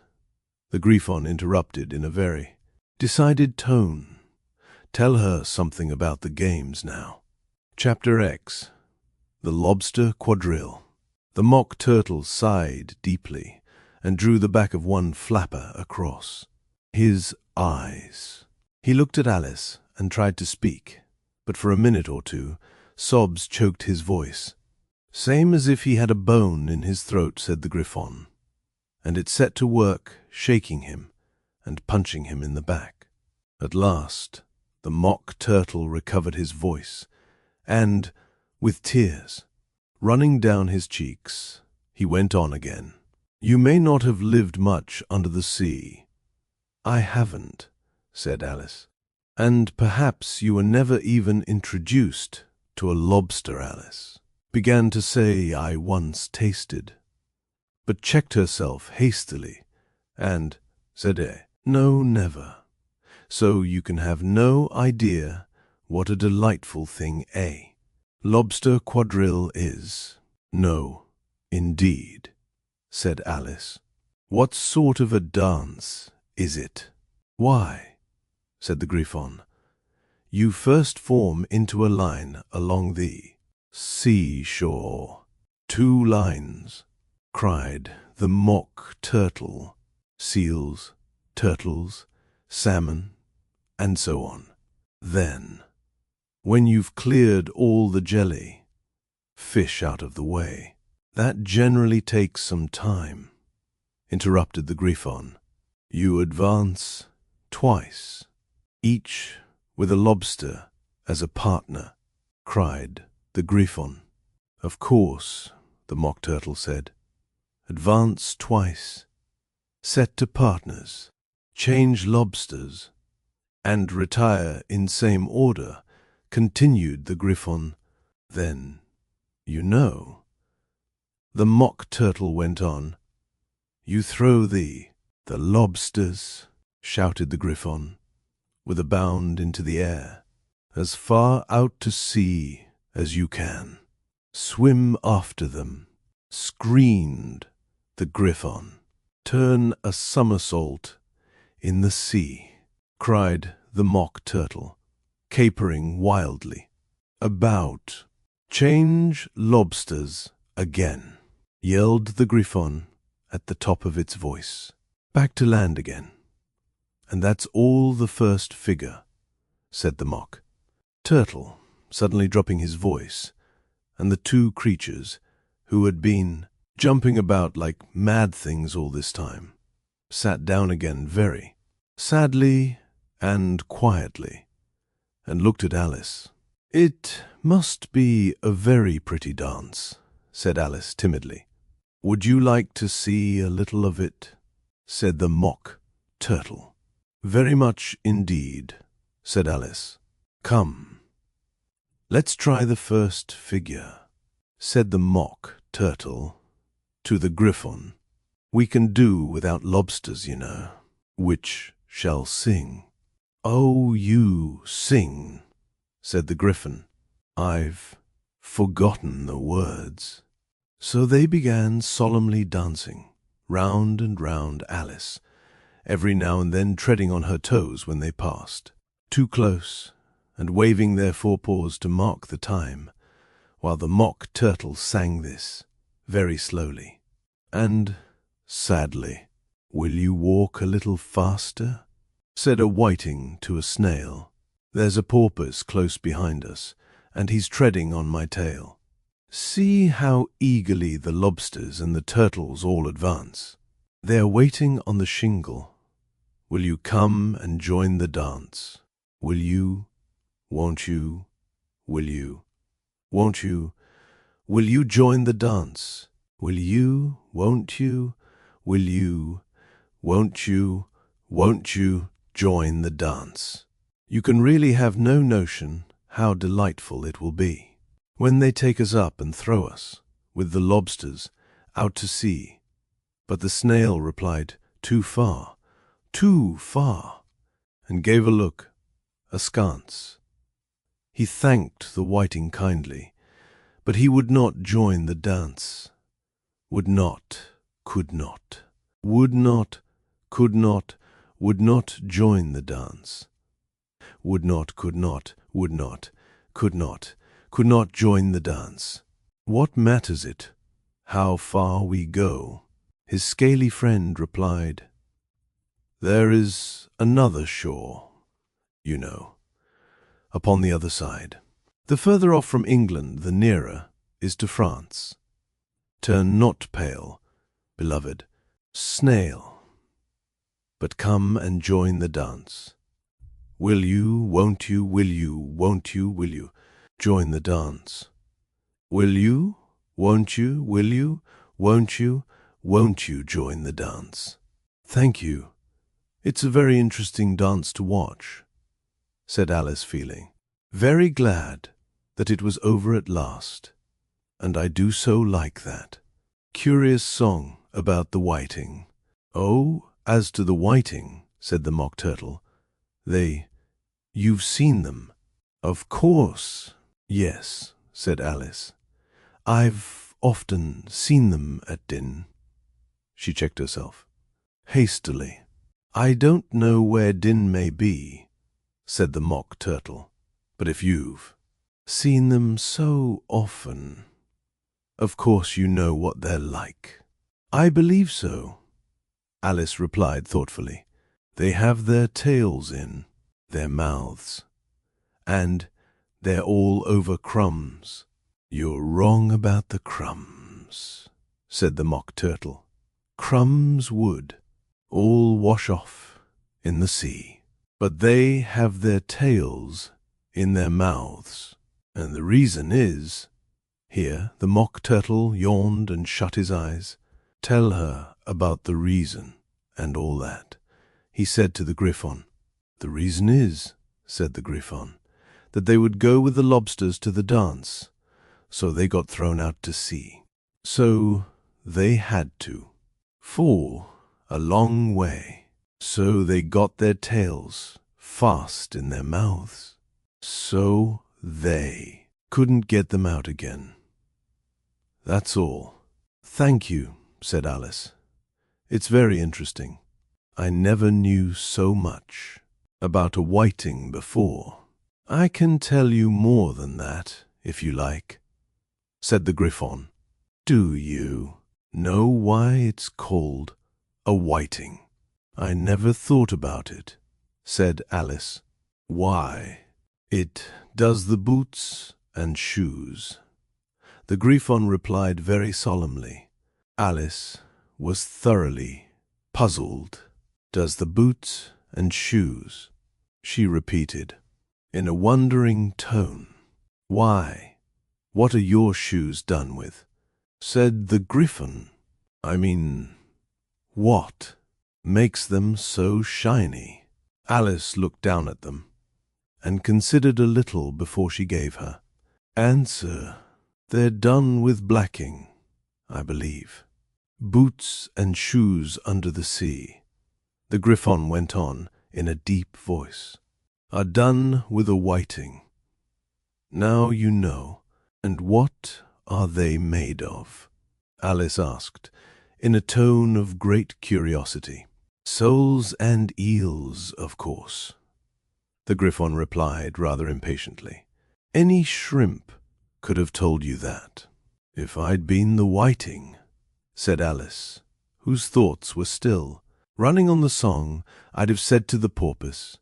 Speaker 1: the Griffon interrupted in a very decided tone. Tell her something about the games now. Chapter X. The Lobster Quadrille. The Mock Turtle sighed deeply and drew the back of one flapper across his eyes. He looked at Alice and tried to speak, but for a minute or two sobs choked his voice. Same as if he had a bone in his throat, said the Griffon, and it set to work shaking him and punching him in the back. At last the Mock Turtle recovered his voice, and, with tears running down his cheeks, he went on again. You may not have lived much under the sea. I haven't, said Alice. And perhaps you were never even introduced to a lobster, Alice began to say. I once tasted, but checked herself hastily, and said, no, never. So you can have no idea what a delightful thing a lobster quadrille is. No, indeed, said Alice. What sort of a dance is it? Why, said the Griffon, you first form into a line along the seashore. 2 lines, cried the Mock Turtle. Seals, turtles, salmon, and so on. Then, when you've cleared all the jelly fish out of the way, that generally takes some time, interrupted the Griffon. You advance twice, each with a lobster as a partner, cried the Griffon. Of course, the Mock Turtle said. Advance twice, set to partners, change lobsters, and retire in same order, continued the Griffon. Then, you know, the Mock Turtle went on, you throw the lobsters, shouted the Griffon, with a bound into the air, as far out to sea as you can. Swim after them, screamed the Griffon. Turn a somersault in the sea, cried the Mock Turtle, capering wildly about. Change lobsters again, yelled the Griffon at the top of its voice. Back to land again. And that's all the first figure, said the Mock Turtle, suddenly dropping his voice, and the 2 creatures, who had been jumping about like mad things all this time, sat down again very sadly and quietly, and looked at Alice. It must be a very pretty dance, said Alice timidly. Would you like to see a little of it? Said the Mock Turtle. Very much indeed, said Alice. Come, let's try the first figure, said the Mock Turtle to the Griffon. We can do without lobsters, you know. Which shall sing? Oh, you sing, said the Griffon. I've forgotten the words. So they began solemnly dancing, round and round Alice, every now and then treading on her toes when they passed, too close, and waving their forepaws to mark the time, while the Mock Turtle sang this, very slowly and sadly. Will you walk a little faster? Said a whiting to a snail. There's a porpoise close behind us, and he's treading on my tail. See how eagerly the lobsters and the turtles all advance. They're waiting on the shingle. Will you come and join the dance? Will you? Won't you? Will you? Won't you? Will you join the dance? Will you? Won't you? Will you? Won't you? Won't you join the dance? You can really have no notion how delightful it will be when they take us up and throw us, with the lobsters, out to sea. But the snail replied, too far, and gave a look, askance. He thanked the whiting kindly, but he would not join the dance. Would not, could not, would not, could not, would not join the dance. Would not, could not, would not, could not join the dance. What matters it how far we go? His scaly friend replied, There is another shore, you know, upon the other side. The further off from England, the nearer, is to France. Turn not pale, beloved snail, but come and join the dance. Will you, won't you, will you, won't you, will you, join the dance? Will you, won't you, will you, won't you, won't you join the dance? Thank you. It's a very interesting dance to watch, said Alice, feeling very glad that it was over at last, and I do so like that. Curious song about the whiting. Oh, as to the whiting, said the Mock Turtle, you've seen them. Of course, yes, said Alice. I've often seen them at Din. She checked herself hastily. I don't know where Din may be, said the Mock Turtle, but if you've seen them so often, of course you know what they're like. I believe so, Alice replied thoughtfully. They have their tails in their mouths, and they're all over crumbs. You're wrong about the crumbs, said the Mock Turtle. Crumbs would all wash off in the sea, but they have their tails in their mouths, and the reason is— Here the Mock Turtle yawned and shut his eyes. Tell her about the reason and all that, he said to the Griffon. The reason is, said the Griffon, that they would go with the lobsters to the dance, so they got thrown out to sea. So they had to fall a long way, so they got their tails fast in their mouths, so they couldn't get them out again. That's all. Thank you, said Alice. It's very interesting. I never knew so much about a whiting before. I can tell you more than that, if you like, said the Griffon. Do you know why it's called a whiting? I never thought about it, said Alice. Why? It does the boots and shoes. The Griffon replied very solemnly. Alice was thoroughly puzzled. Does the boots and shoes, she repeated, in a wondering tone. Why, what are your shoes done with? Said the Griffon. I mean, what makes them so shiny? Alice looked down at them and considered a little before she gave her answer. They're done with blacking, I believe. Boots and shoes under the sea, the Griffon went on in a deep voice, are done with a whiting. Now you know. And what are they made of? Alice asked, in a tone of great curiosity. Soles and eels, of course, the Griffon replied rather impatiently. Any shrimp could have told you that. If I'd been the whiting, said Alice, whose thoughts were still running on the song, I'd have said to the porpoise,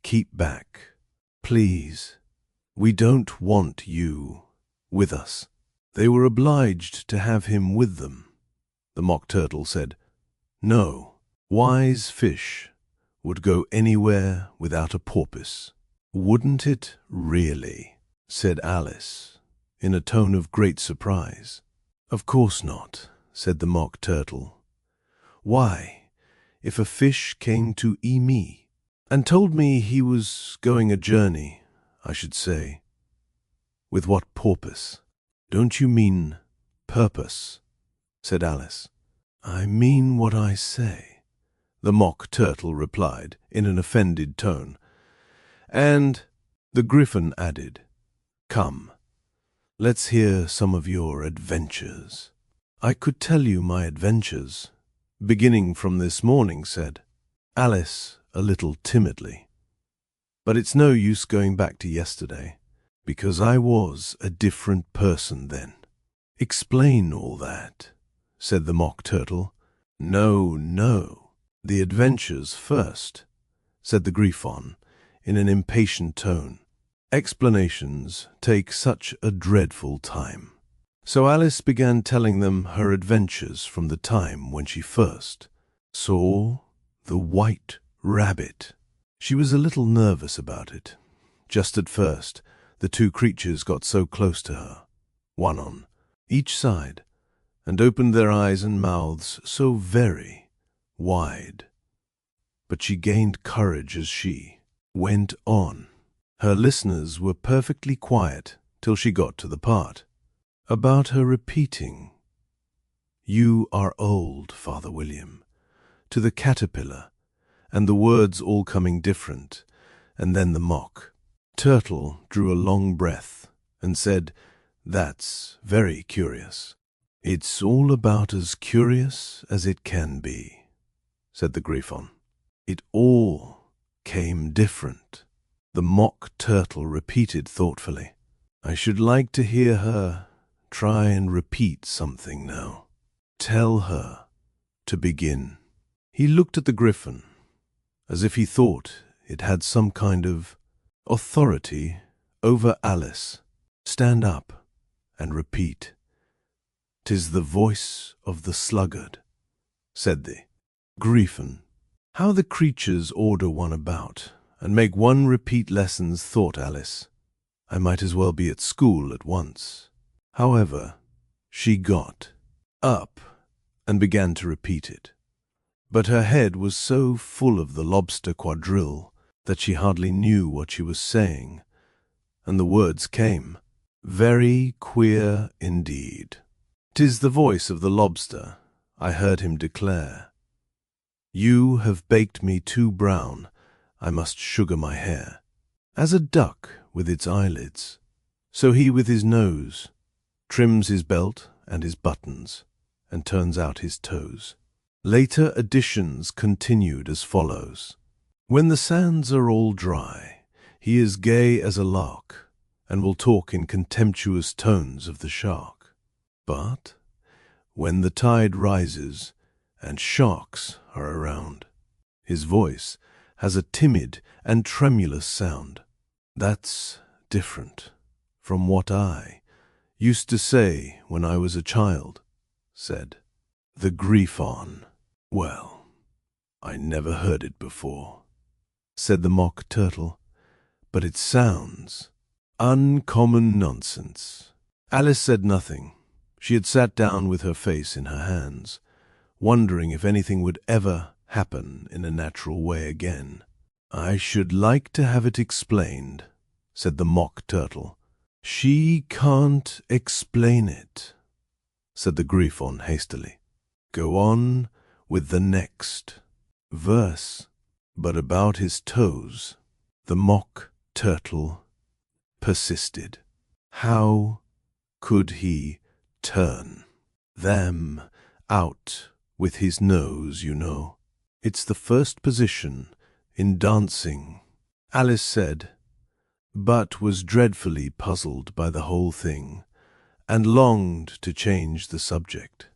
Speaker 1: keep back, please. We don't want you with us. They were obliged to have him with them. The Mock Turtle said, no, wise fish would go anywhere without a porpoise. Wouldn't it really? Said Alice, in a tone of great surprise. Of course not, said the Mock Turtle. Why, if a fish came to me and told me he was going a journey, I should say, with what porpoise? Don't you mean purpose? Said Alice. I mean what I say, the Mock Turtle replied in an offended tone. And the Griffon added, come, let's hear some of your adventures. I could tell you my adventures, beginning from this morning, said Alice a little timidly. But it's no use going back to yesterday, because I was a different person then. Explain all that, said the Mock Turtle. No, no, the adventures first, said the Griffon in an impatient tone. Explanations take such a dreadful time. So Alice began telling them her adventures from the time when she first saw the white rabbit. She was a little nervous about it. Just at first, the two creatures got so close to her, one on each side, and opened their eyes and mouths so very wide. But she gained courage as she went on. Her listeners were perfectly quiet till she got to the part about her repeating, "You are old, Father William," to the caterpillar, and the words all coming different, and then the mock turtle drew a long breath and said, "That's very curious." "It's all about as curious as it can be," said the Griffon. "It all came different," the mock turtle repeated thoughtfully. "I should like to hear her try and repeat something now. Tell her to begin." He looked at the Griffon, as if he thought it had some kind of authority over Alice. "Stand up and repeat. 'Tis the voice of the sluggard," said the Griffon. How the creatures order one about and make one repeat lessons, thought Alice. I might as well be at school at once. However, she got up and began to repeat it. But her head was so full of the lobster quadrille that she hardly knew what she was saying, and the words came very queer indeed. "'Tis the voice of the lobster," I heard him declare. "You have baked me too brown, I must sugar my hair. As a duck with its eyelids, so he with his nose trims his belt and his buttons, and turns out his toes." Later editions continued as follows. "When the sands are all dry, he is gay as a lark, and will talk in contemptuous tones of the shark. But when the tide rises and sharks are around, his voice has a timid and tremulous sound. That's different from what I used to say when I was a child," said the Griffon. "Well, I never heard it before," said the mock turtle, "but it sounds uncommon nonsense." Alice said nothing. She had sat down with her face in her hands, wondering if anything would ever happen in a natural way again. "I should like to have it explained," said the mock turtle. "She can't explain it," said the Griffon hastily. "Go on with the next verse." But about his toes, the mock turtle persisted. How could he turn them out with his nose, you know? It's the first position in dancing, Alice said, but was dreadfully puzzled by the whole thing, and longed to change the subject.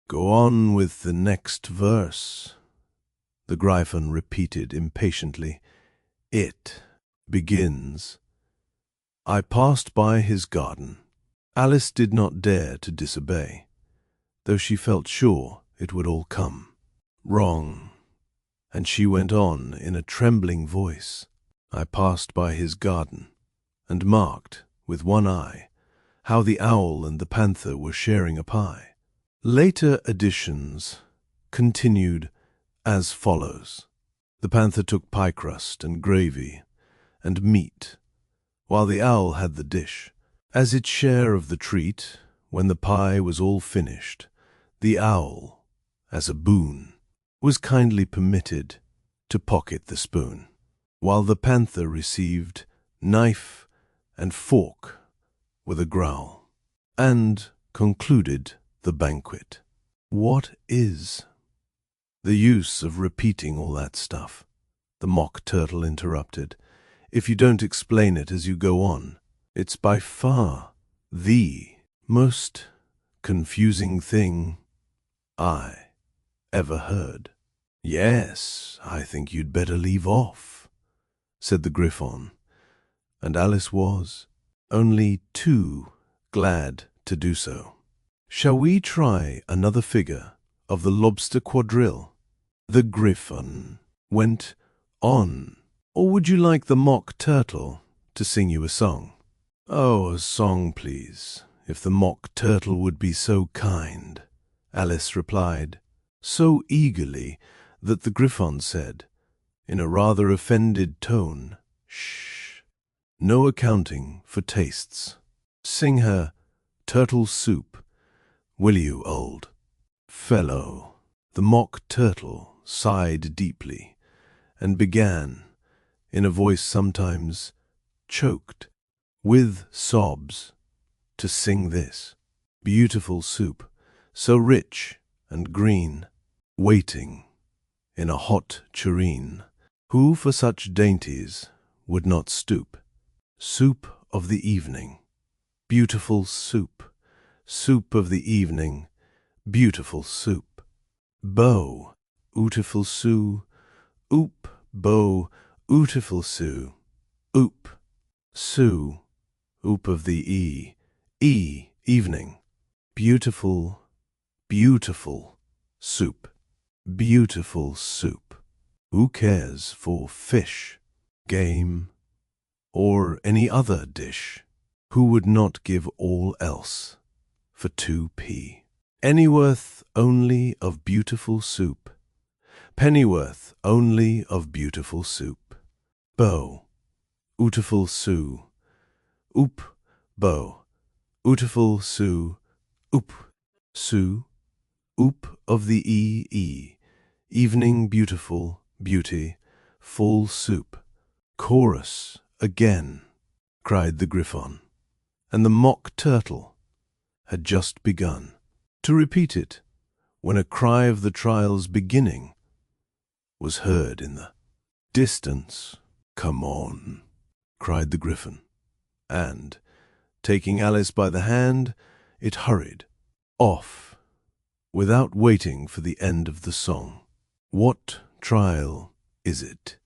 Speaker 1: "Go on with the next verse," the Griffon repeated impatiently. "It begins, 'I passed by his garden.'" Alice did not dare to disobey, though she felt sure it would all come wrong, and she went on in a trembling voice, "I passed by his garden, and marked, with one eye, how the owl and the panther were sharing a pie." Later editions continued as follows. The panther took pie crust and gravy and meat, while the owl had the dish. As its share of the treat, when the pie was all finished, the owl, as a boon, was kindly permitted to pocket the spoon, while the panther received knife and fork with a growl, and concluded the banquet. "What is the use of repeating all that stuff?" the mock turtle interrupted. "If you don't explain it as you go on, it's by far the most confusing thing I ever heard." "Yes, I think you'd better leave off," said the Griffon, and Alice was only too glad to do so. Shall we try another figure of the lobster quadrille? The griffon went on. Or would you like the mock turtle to sing you a song? Oh, a song, please, if the mock turtle would be so kind, Alice replied, so eagerly that the griffon said, in a rather offended tone, "Shh, no accounting for tastes. Sing her turtle soup, will you, old fellow?" The mock turtle sighed deeply and began, in a voice sometimes choked with sobs, to sing this beautiful soup, so rich and green, waiting in a hot tureen. Who for such dainties would not stoop? Soup of the evening, beautiful soup, soup of the evening, beautiful soup. Bow, ootiful soo, oop, bow, ootiful soo, oop, soo, oop of the evening, beautiful, beautiful soup, beautiful soup. Who cares for fish, game, or any other dish? Who would not give all else for 2p? Anyworth only of beautiful soup, pennyworth only of beautiful soup. Bow, ootiful soo, oop, bow, ootiful soo, oop, soo, oop of the evening, beautiful, beauty, full soup. Chorus again, cried the griffon, and the mock turtle had just begun to repeat it when a cry of the trial's beginning was heard in the distance. "Come on," cried the griffon, and, taking Alice by the hand, it hurried off without waiting for the end of the song. "What trial is it?"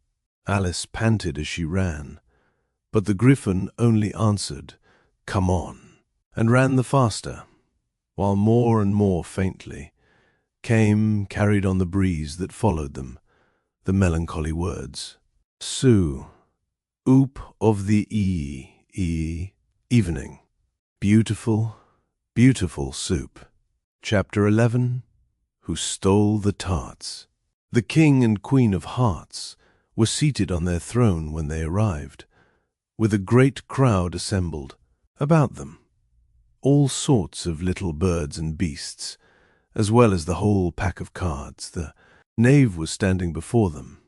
Speaker 1: Alice panted as she ran, but the griffon only answered, "Come on," and ran the faster, while more and more faintly came, carried on the breeze that followed them, the melancholy words, "Soo, oop of the evening, beautiful, beautiful soup." Chapter 11. Who Stole the Tarts? The King and Queen of Hearts were seated on their throne when they arrived, with a great crowd assembled about them, all sorts of little birds and beasts, as well as the whole pack of cards. The knave was standing before them,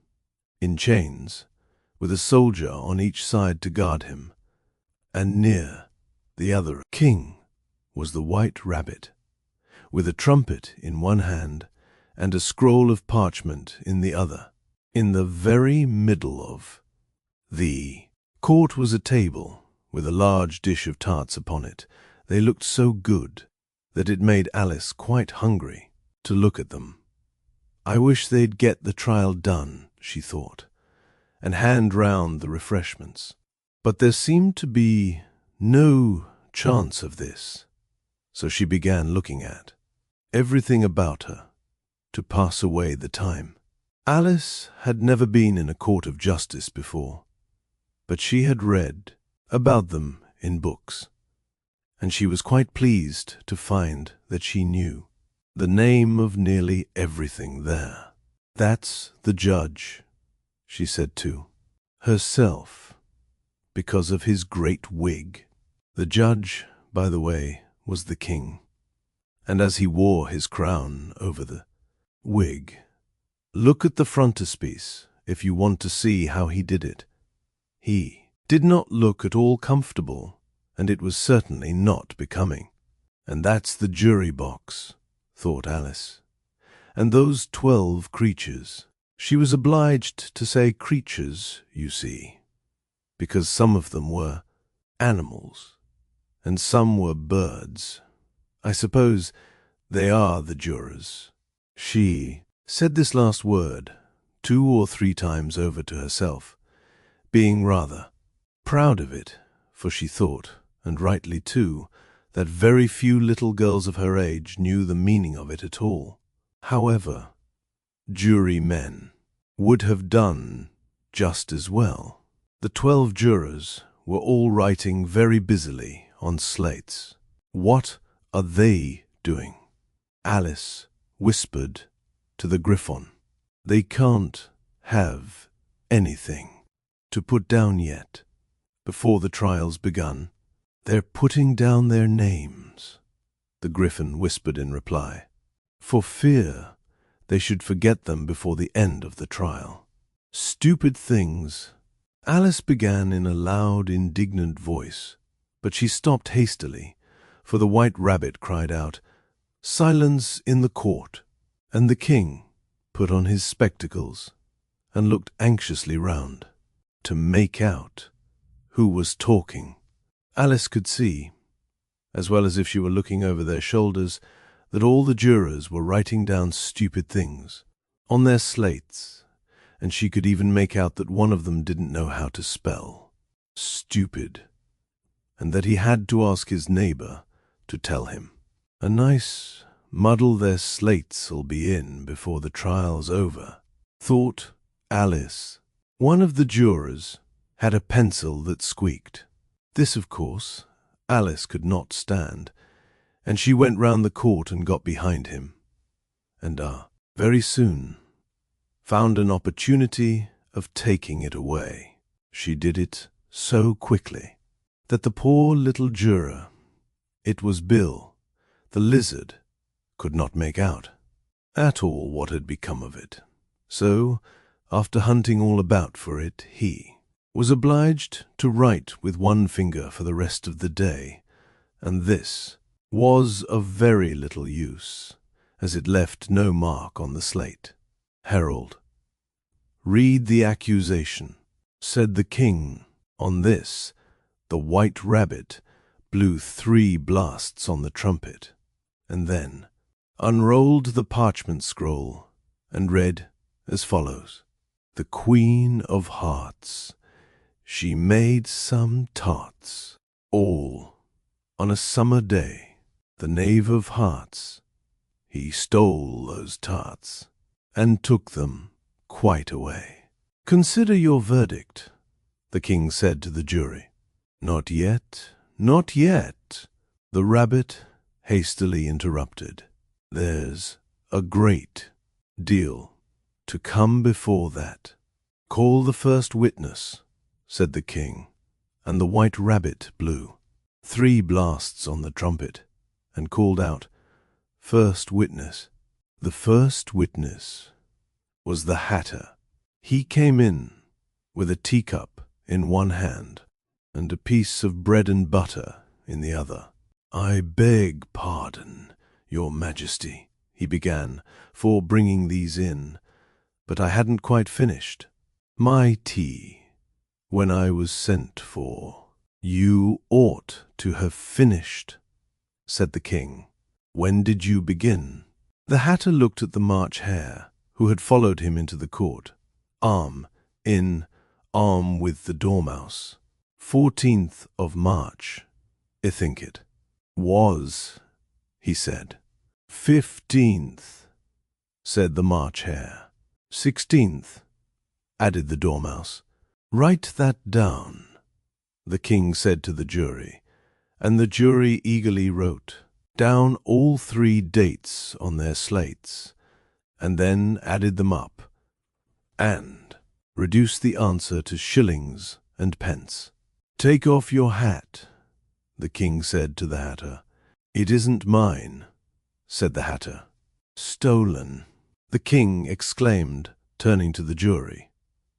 Speaker 1: in chains, with a soldier on each side to guard him, and near the other king was the white rabbit, with a trumpet in one hand and a scroll of parchment in the other. In the very middle of the court was a table with a large dish of tarts upon it. They looked so good that it made Alice quite hungry to look at them. "I wish they'd get the trial done," she thought, "and hand round the refreshments." But there seemed to be no chance of this, so she began looking at everything about her to pass away the time. Alice had never been in a court of justice before, but she had read about them in books, and she was quite pleased to find that she knew the name of nearly everything there. "That's the judge," she said to herself, "because of his great wig." The judge, by the way, was the king, and as he wore his crown over the wig, look at the frontispiece if you want to see how he did it. He did not look at all comfortable, and it was certainly not becoming. "And that's the jury box," thought Alice, "and those 12 creatures." She was obliged to say creatures, you see, because some of them were animals, and some were birds. "I suppose they are the jurors." She said this last word 2 or 3 times over to herself, being rather proud of it, for she thought, and rightly too, that very few little girls of her age knew the meaning of it at all. However, jurymen would have done just as well. The 12 jurors were all writing very busily on slates. "What are they doing?" Alice whispered to the Griffon. "They can't have anything to put down yet. Before the trial's begun, they're putting down their names," the Griffin whispered in reply, "for fear they should forget them before the end of the trial." "Stupid things," Alice began in a loud, indignant voice, but she stopped hastily, for the White Rabbit cried out, "Silence in the court," and the king put on his spectacles and looked anxiously round to make out who was talking. Alice could see, as well as if she were looking over their shoulders, that all the jurors were writing down stupid things on their slates, and she could even make out that one of them didn't know how to spell stupid, and that he had to ask his neighbor to tell him. "A nice muddle their slates'll be in before the trial's over," thought Alice. One of the jurors had a pencil that squeaked. This, of course, Alice could not stand, and she went round the court and got behind him, and very soon found an opportunity of taking it away. She did it so quickly that the poor little juror, it was Bill, the lizard, could not make out at all what had become of it. So, after hunting all about for it, he was obliged to write with one finger for the rest of the day, and this was of very little use, as it left no mark on the slate. "Herald, read the accusation," said the king. On this, the White Rabbit blew 3 blasts on the trumpet, and then unrolled the parchment scroll and read as follows: "The Queen of Hearts, she made some tarts, all on a summer day. The Knave of Hearts, he stole those tarts, and took them quite away." "Consider your verdict," the king said to the jury. "Not yet, not yet," the rabbit hastily interrupted. "There's a great deal to come before that." "Call the first witness," said the king, and the White Rabbit blew 3 blasts on the trumpet and called out, "First witness." The first witness was the Hatter. He came in with a teacup in one hand and a piece of bread and butter in the other. "I beg pardon, your Majesty," he began, "for bringing these in, but I hadn't quite finished my tea when I was sent for." "You ought to have finished," said the king. "When did you begin?" The Hatter looked at the March Hare, who had followed him into the court, arm in arm with the Dormouse. 14th of March, I think it was, he said. 15th, said the March Hare. 16th, added the Dormouse. "Write that down," the king said to the jury, and the jury eagerly wrote down all 3 dates on their slates, and then added them up, and reduced the answer to shillings and pence. "Take off your hat," the king said to the Hatter. "It isn't mine," said the Hatter. "Stolen," the king exclaimed, turning to the jury,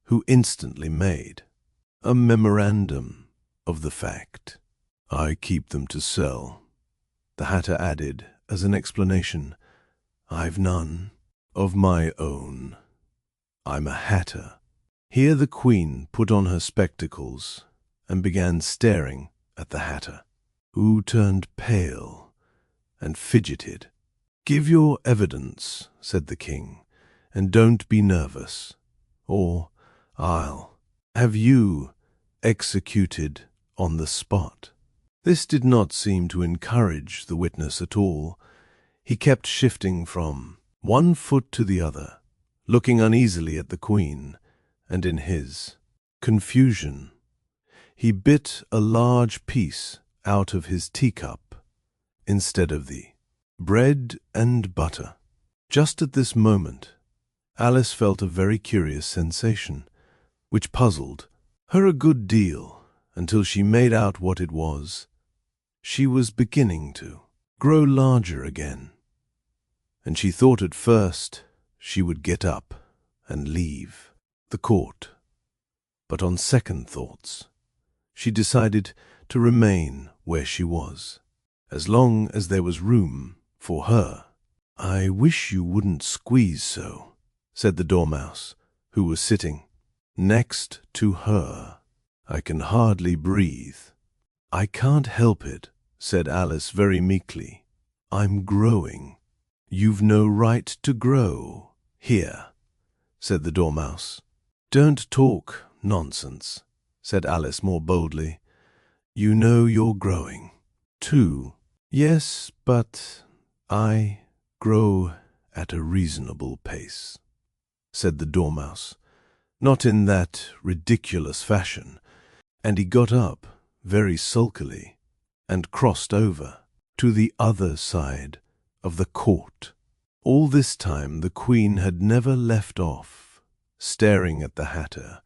Speaker 1: who instantly made a memorandum of the fact. "I keep them to sell," the Hatter added as an explanation. "I've none of my own. I'm a Hatter." Here the Queen put on her spectacles and began staring at the Hatter, who turned pale and fidgeted. "Give your evidence," said the king, "and don't be nervous, or I'll have you executed on the spot." This did not seem to encourage the witness at all. He kept shifting from one foot to the other, looking uneasily at the Queen, and in his confusion, he bit a large piece out of his teacup instead of the bread and butter. Just at this moment, Alice felt a very curious sensation, which puzzled her a good deal until she made out what it was. She was beginning to grow larger again, and she thought at first she would get up and leave the court. But on second thoughts, she decided to remain where she was, as long as there was room for her. "I wish you wouldn't squeeze so," said the Dormouse, who was sitting next to her. "I can hardly breathe." "I can't help it," said Alice very meekly. "I'm growing." "You've no right to grow here," said the Dormouse. "Don't talk nonsense," said Alice more boldly. "You know you're growing, too." "Yes, but I grow at a reasonable pace," said the Dormouse, not in that ridiculous fashion, and he got up very sulkily and crossed over to the other side of the court. All this time the Queen had never left off staring at the Hatter,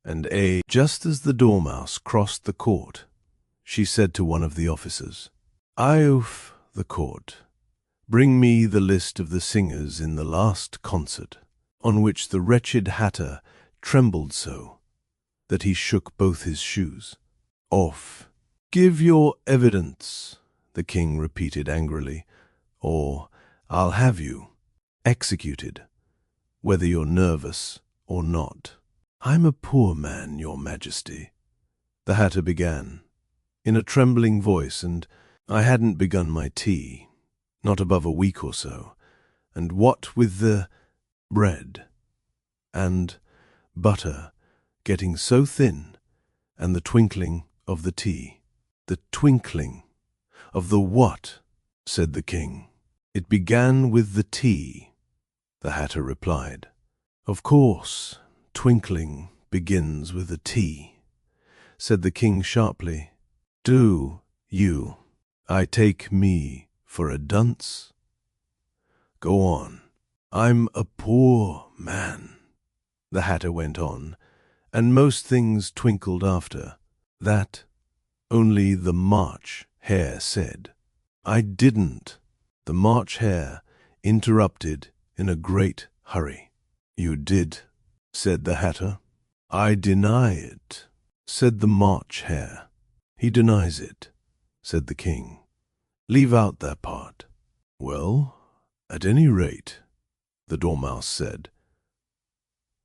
Speaker 1: and just as the Dormouse crossed the court, she said to one of the officers, "Off the court. Bring me the list of the singers in the last concert," on which the wretched Hatter trembled so that he shook both his shoes. "Off." "Give your evidence," the King repeated angrily, "or I'll have you executed, whether you're nervous or not." "I'm a poor man, Your Majesty," the Hatter began, in a trembling voice, "and I hadn't begun my tea, not above a week or so, and what with the bread and butter getting so thin, and the twinkling of the tea." "The twinkling of the what?" said the King. "It began with the tea," the Hatter replied. "Of course, twinkling begins with a T," said the King sharply. "Do you, I take me for a dunce? Go on." "I'm a poor man," the Hatter went on, "and most things twinkled after that. Only the March Hare said." "I didn't," the March Hare interrupted in a great hurry. "You did," said the Hatter. "I deny it," said the March Hare. "He denies it," said the King. "Leave out that part." "Well, at any rate," the Dormouse said.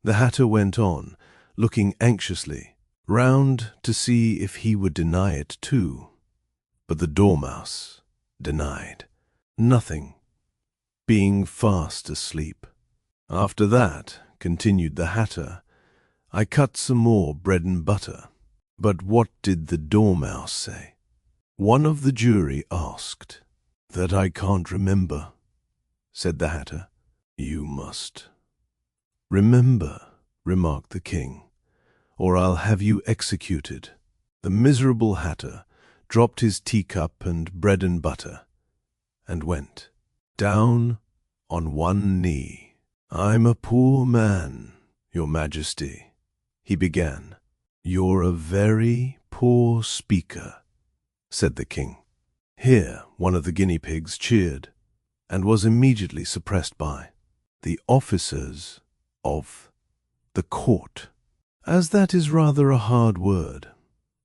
Speaker 1: The Hatter went on, looking anxiously round to see if he would deny it too. But the Dormouse denied nothing, being fast asleep. "After that," continued the Hatter, "I cut some more bread and butter." "But what did the Dormouse say?" one of the jury asked. "That I can't remember," said the Hatter. "You must remember," remarked the King, "or I'll have you executed." The miserable Hatter dropped his teacup and bread and butter, and went down on one knee. "I'm a poor man, Your Majesty," he began. "You're a very poor speaker," said the King. Here one of the guinea pigs cheered, and was immediately suppressed by the officers of the court. As that is rather a hard word,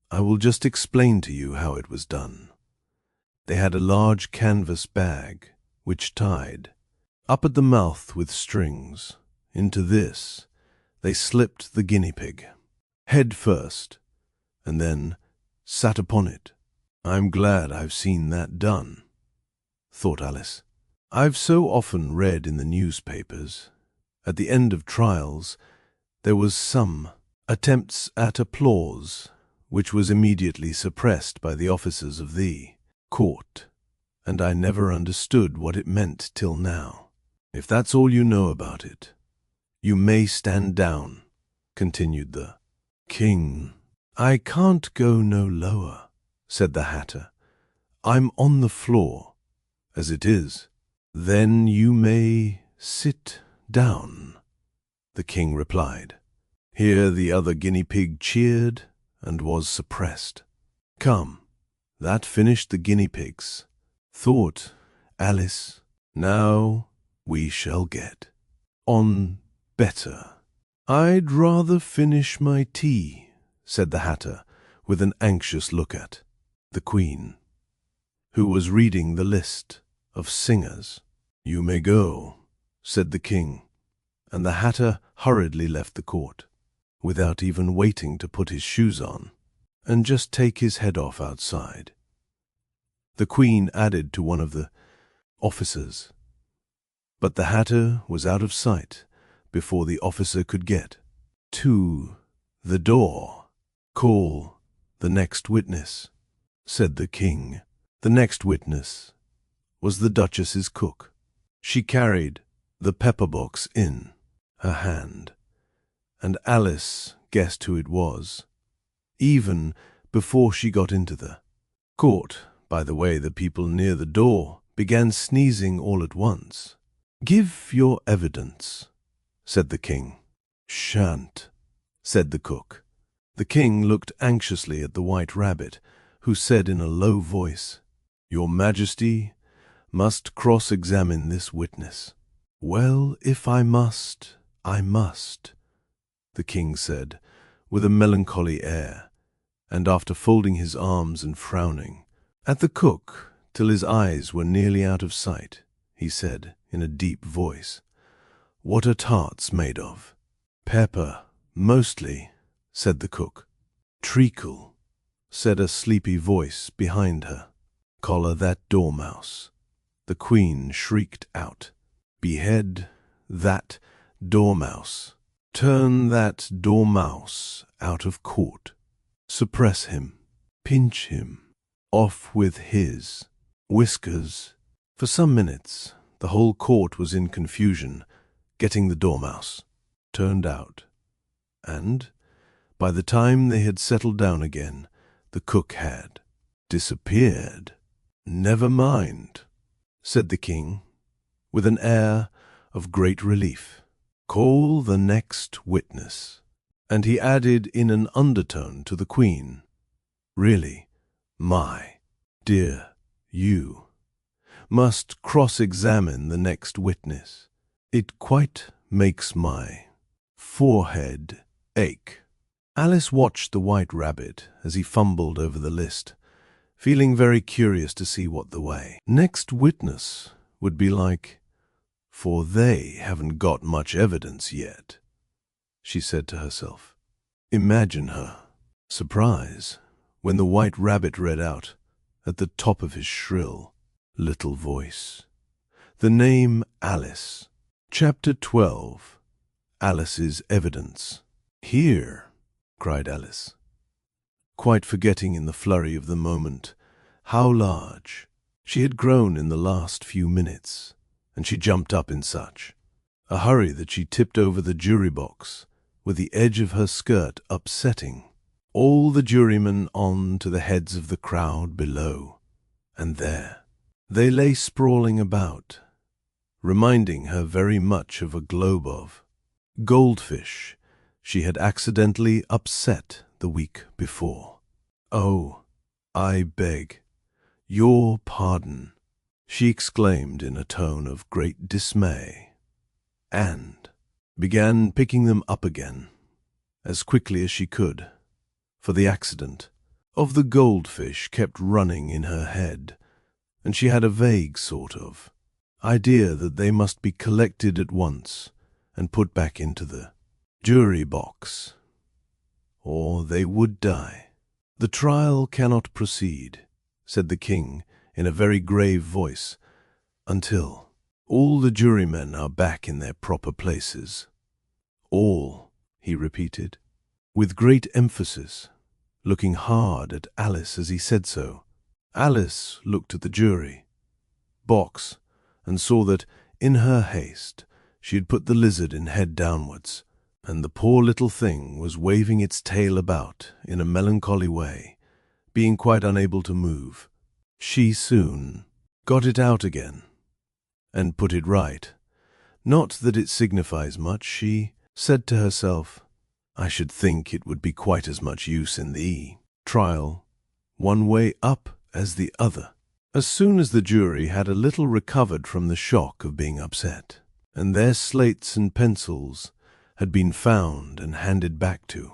Speaker 1: I will just explain to you how it was done. They had a large canvas bag, which tied up at the mouth with strings. Into this they slipped the guinea pig, head first, and then sat upon it. "I'm glad I've seen that done," thought Alice. "I've so often read in the newspapers, at the end of trials, there was some attempts at applause which was immediately suppressed by the officers of the court, and I never understood what it meant till now. If that's all you know about it, you may stand down, continued the king. I can't go no lower, said the hatter. I'm on the floor, as it is. Then you may sit down, the king replied. Here the other guinea pig cheered and was suppressed. Come, that finished the guinea pigs, thought Alice. Now we shall get on better. I'd rather finish my tea, said the hatter, with an anxious look at the queen, who was reading the list of singers. You may go, said the king, and the hatter hurriedly left the court, without even waiting to put his shoes on, and just take his head off outside. The queen added to one of the officers, but the hatter was out of sight before the officer could get to the door. Call the next witness, said the king. The next witness was the duchess's cook. She carried the pepper box in her hand, and Alice guessed who it was, even before she got into the court. By the way, the people near the door began sneezing all at once. Give your evidence, said the king. Shan't, said the cook. The king looked anxiously at the White Rabbit, who said in a low voice, Your Majesty must cross-examine this witness. Well, if I must, I must, the king said, with a melancholy air, and after folding his arms and frowning at the cook till his eyes were nearly out of sight, he said in a deep voice, What are tarts made of? Pepper, mostly, said the cook. Treacle, said a sleepy voice behind her. Collar that dormouse, the queen shrieked out. Behead that dormouse. Turn that dormouse out of court. Suppress him. Pinch him. Off with his whiskers. For some minutes, the whole court was in confusion, getting the dormouse turned out, and by the time they had settled down again, the cook had disappeared. Never mind, said the king, with an air of great relief. Call the next witness. And he added in an undertone to the queen, Really, my dear, you must cross-examine the next witness. It quite makes my forehead ache. Alice watched the White Rabbit as he fumbled over the list, feeling very curious to see what the next witness would be like, for they haven't got much evidence yet, she said to herself. Imagine her surprise when the White Rabbit read out, at the top of his shrill little voice, the name Alice. Chapter 12. Alice's Evidence. Here, cried Alice, quite forgetting in the flurry of the moment how large she had grown in the last few minutes, and she jumped up in such a hurry that she tipped over the jury box, with the edge of her skirt upsetting all the jurymen on to the heads of the crowd below, and there they lay sprawling about, reminding her very much of a globe of goldfish she had accidentally upset the week before. Oh, I beg your pardon, she exclaimed in a tone of great dismay, and began picking them up again as quickly as she could, for the accident of the goldfish kept running in her head, and she had a vague sort of idea that they must be collected at once and put back into the jury box, or they would die. The trial cannot proceed, said the king in a very grave voice, until all the jurymen are back in their proper places. All, he repeated, with great emphasis, looking hard at Alice as he said so. Alice looked at the jury box and saw that, in her haste, she had put the lizard in head downwards, and the poor little thing was waving its tail about in a melancholy way, being quite unable to move. She soon got it out again and put it right. Not that it signifies much, she said to herself. I should think it would be quite as much use in the trial, one way up as the other. As soon as the jury had a little recovered from the shock of being upset, and their slates and pencils had been found and handed back to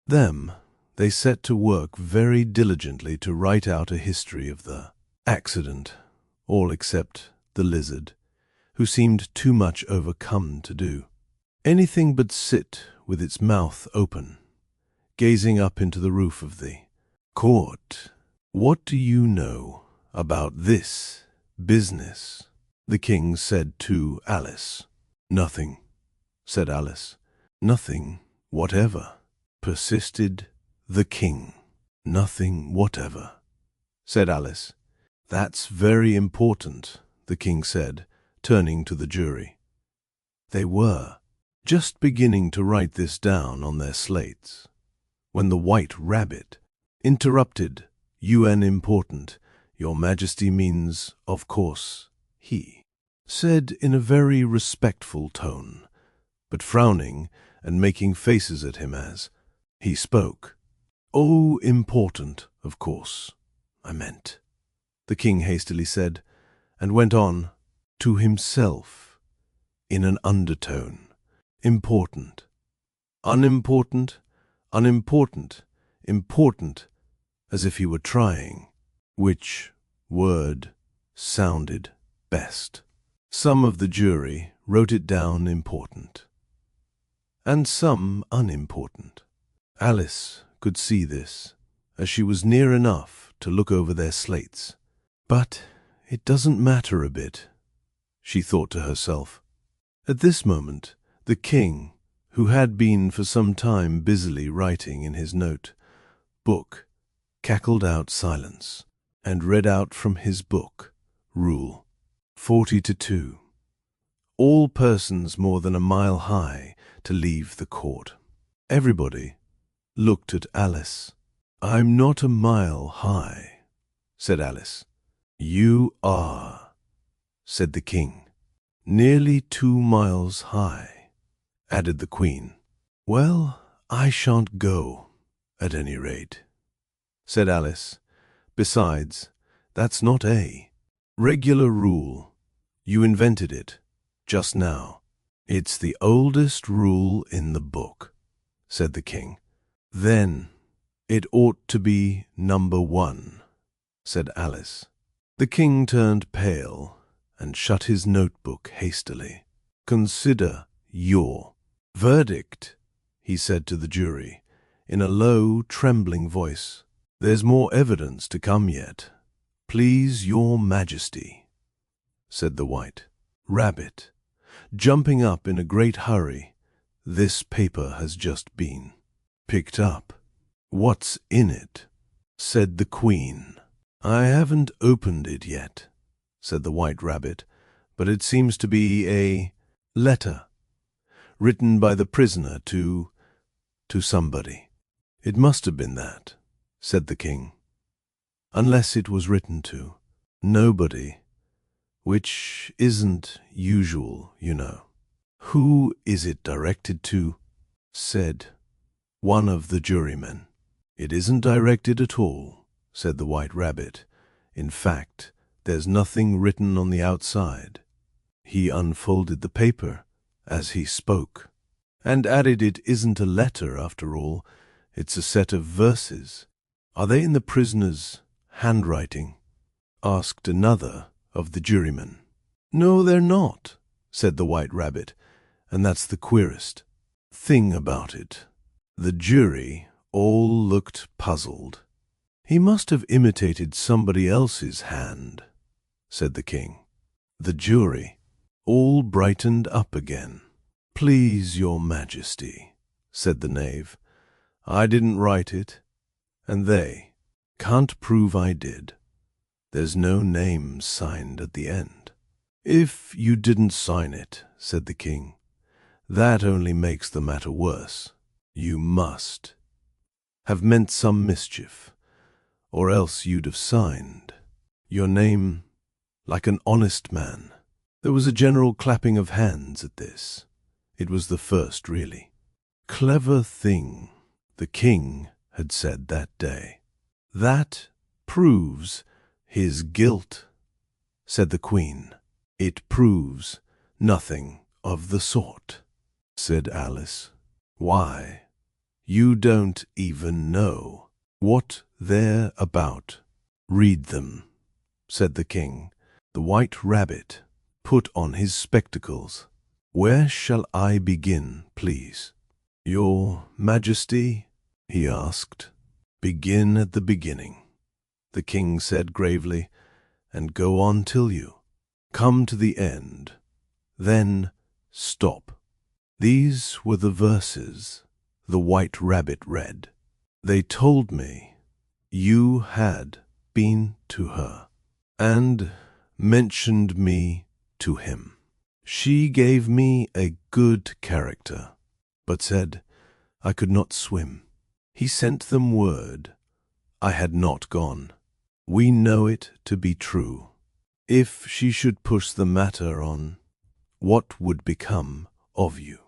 Speaker 1: them, they set to work very diligently to write out a history of the accident, all except the lizard, who seemed too much overcome to do anything but sit with its mouth open, gazing up into the roof of the court. What do you know about this business? The king said to Alice. Nothing, said Alice. Nothing whatever, persisted the king. Nothing whatever, said Alice. That's very important, the king said, turning to the jury. They were just beginning to write this down on their slates, when the White Rabbit interrupted. UN important, Your Majesty means, of course, he said in a very respectful tone, but frowning and making faces at him as he spoke. Oh, important, of course, I meant, the king hastily said, and went on to himself in an undertone. Important, unimportant, unimportant, important, as if he were trying which word sounded best. Some of the jury wrote it down important, and some unimportant. Alice could see this, as she was near enough to look over their slates. But it doesn't matter a bit, she thought to herself. At this moment, the king, who had been for some time busily writing in his note-book, cackled out silence, and read out from his book, Rule 42. All persons more than a mile high to leave the court. Everybody looked at Alice. I'm not a mile high, said Alice. You are, said the king. Nearly 2 miles high, added the queen. Well, I shan't go, at any rate, said Alice. Besides, that's not a regular rule. You invented it just now. It's the oldest rule in the book, said the king. Then it ought to be number 1, said Alice. The king turned pale and shut his notebook hastily. Consider your verdict, he said to the jury, in a low, trembling voice. There's more evidence to come yet. Please, Your Majesty, said the White Rabbit, jumping up in a great hurry. This paper has just been picked up. What's in it? Said the Queen. I haven't opened it yet, said the White Rabbit, but it seems to be a letter written by the prisoner to somebody. It must have been that, said the king, unless it was written to nobody, which isn't usual, you know. Who is it directed to? Said one of the jurymen. It isn't directed at all, said the White Rabbit. In fact, there's nothing written on the outside. He unfolded the paper as he spoke, and added it isn't a letter after all, it's a set of verses. Are they in the prisoner's handwriting? Asked another of the jurymen. No, they're not, said the White Rabbit, and that's the queerest thing about it. The jury all looked puzzled. He must have imitated somebody else's hand, said the king. The jury all brightened up again. Please, Your Majesty, said the knave. I didn't write it, And they can't prove I did. There's no name signed at the end. If you didn't sign it, said the king, that only makes the matter worse. You must have meant some mischief, or else you'd have signed your name like an honest man. There was a general clapping of hands at this. It was the first, really clever thing the king had said that day. That proves his guilt, said the queen. It proves nothing of the sort, said Alice. Why, you don't even know what they're about. Read them, said the king. The White Rabbit put on his spectacles. Where shall I begin, please? Your Majesty, he asked. Begin at the beginning, the king said gravely, and go on till you come to the end. Then stop. These were the verses the White Rabbit read. They told me you had been to her and mentioned me to him. She gave me a good character, but said I could not swim. He sent them word I had not gone. We know it to be true. If she should push the matter on, what would become of you?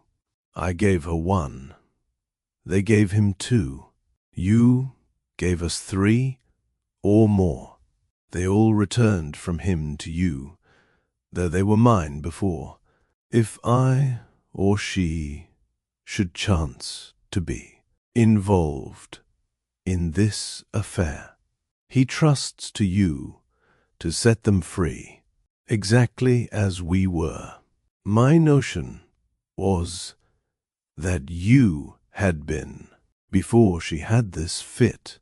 Speaker 1: I gave her 1. They gave him 2. You gave us 3 or more. They all returned from him to you, though they were mine before. If I or she should chance to be involved in this affair, he trusts to you to set them free, exactly as we were. My notion was that you had been, before she had this fit,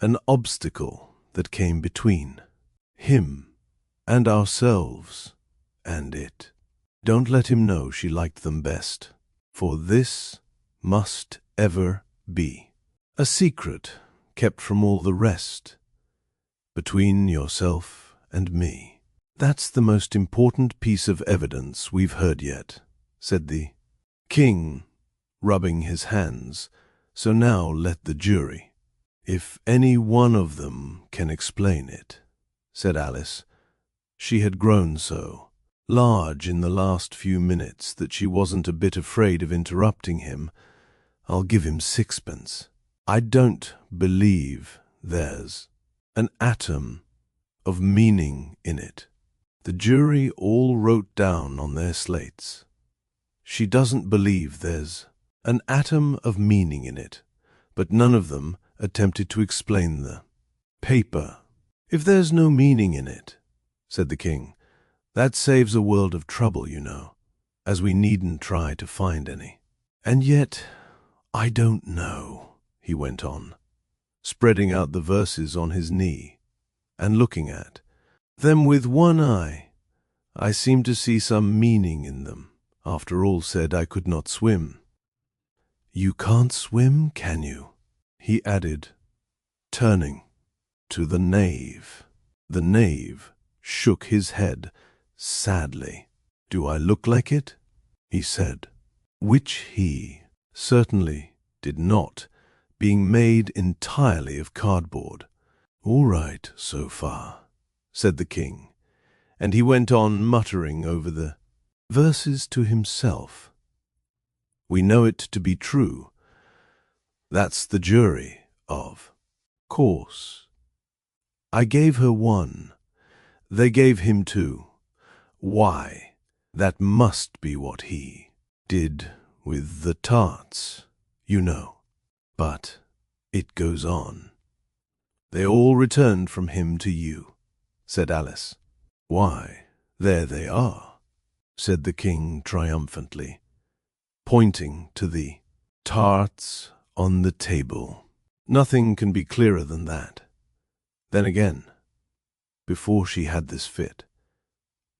Speaker 1: an obstacle that came between him and ourselves and it. Don't let him know she liked them best, for this must ever be a secret kept from all the rest, between yourself and me. That's the most important piece of evidence we've heard yet, said the king, rubbing his hands. So now let the jury. If any one of them can explain it, said Alice. She had grown so large in the last few minutes that she wasn't a bit afraid of interrupting him. I'll give him 6pence. I don't believe there's an atom of meaning in it. The jury all wrote down on their slates. She doesn't believe there's an atom of meaning in it, but none of them attempted to explain the paper. If there's no meaning in it, said the king, that saves a world of trouble, you know, as we needn't try to find any. And yet, I don't know, he went on, spreading out the verses on his knee and looking at them with one eye. I seem to see some meaning in them. After all said, I could not swim. You can't swim, can you? He added, turning to the knave. The knave shook his head sadly. Do I look like it? He said, which he certainly did not, being made entirely of cardboard. All right so far, said the king, and he went on muttering over the verses to himself. We know it to be true. That's the jury, of course. I gave her 1. They gave him 2. Why, that must be what he did with the tarts, you know. But it goes on. They all returned from him to you, said Alice. Why, there they are, said the king triumphantly, pointing to the tarts on the table. Nothing can be clearer than that. Then again, before she had this fit,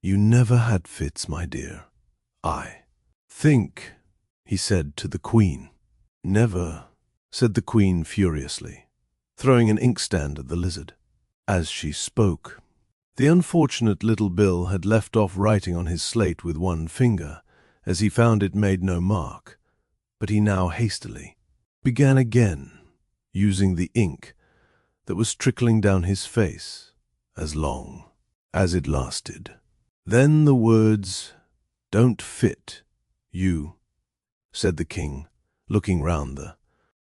Speaker 1: you never had fits, my dear. I think, he said to the queen. Never, said the queen furiously. throwing an inkstand at the lizard. As she spoke, the unfortunate little Bill had left off writing on his slate with one finger, as he found it made no mark, but he now hastily began again, using the ink that was trickling down his face as long as it lasted. Then the words, "Don't fit, you," said the king, looking round the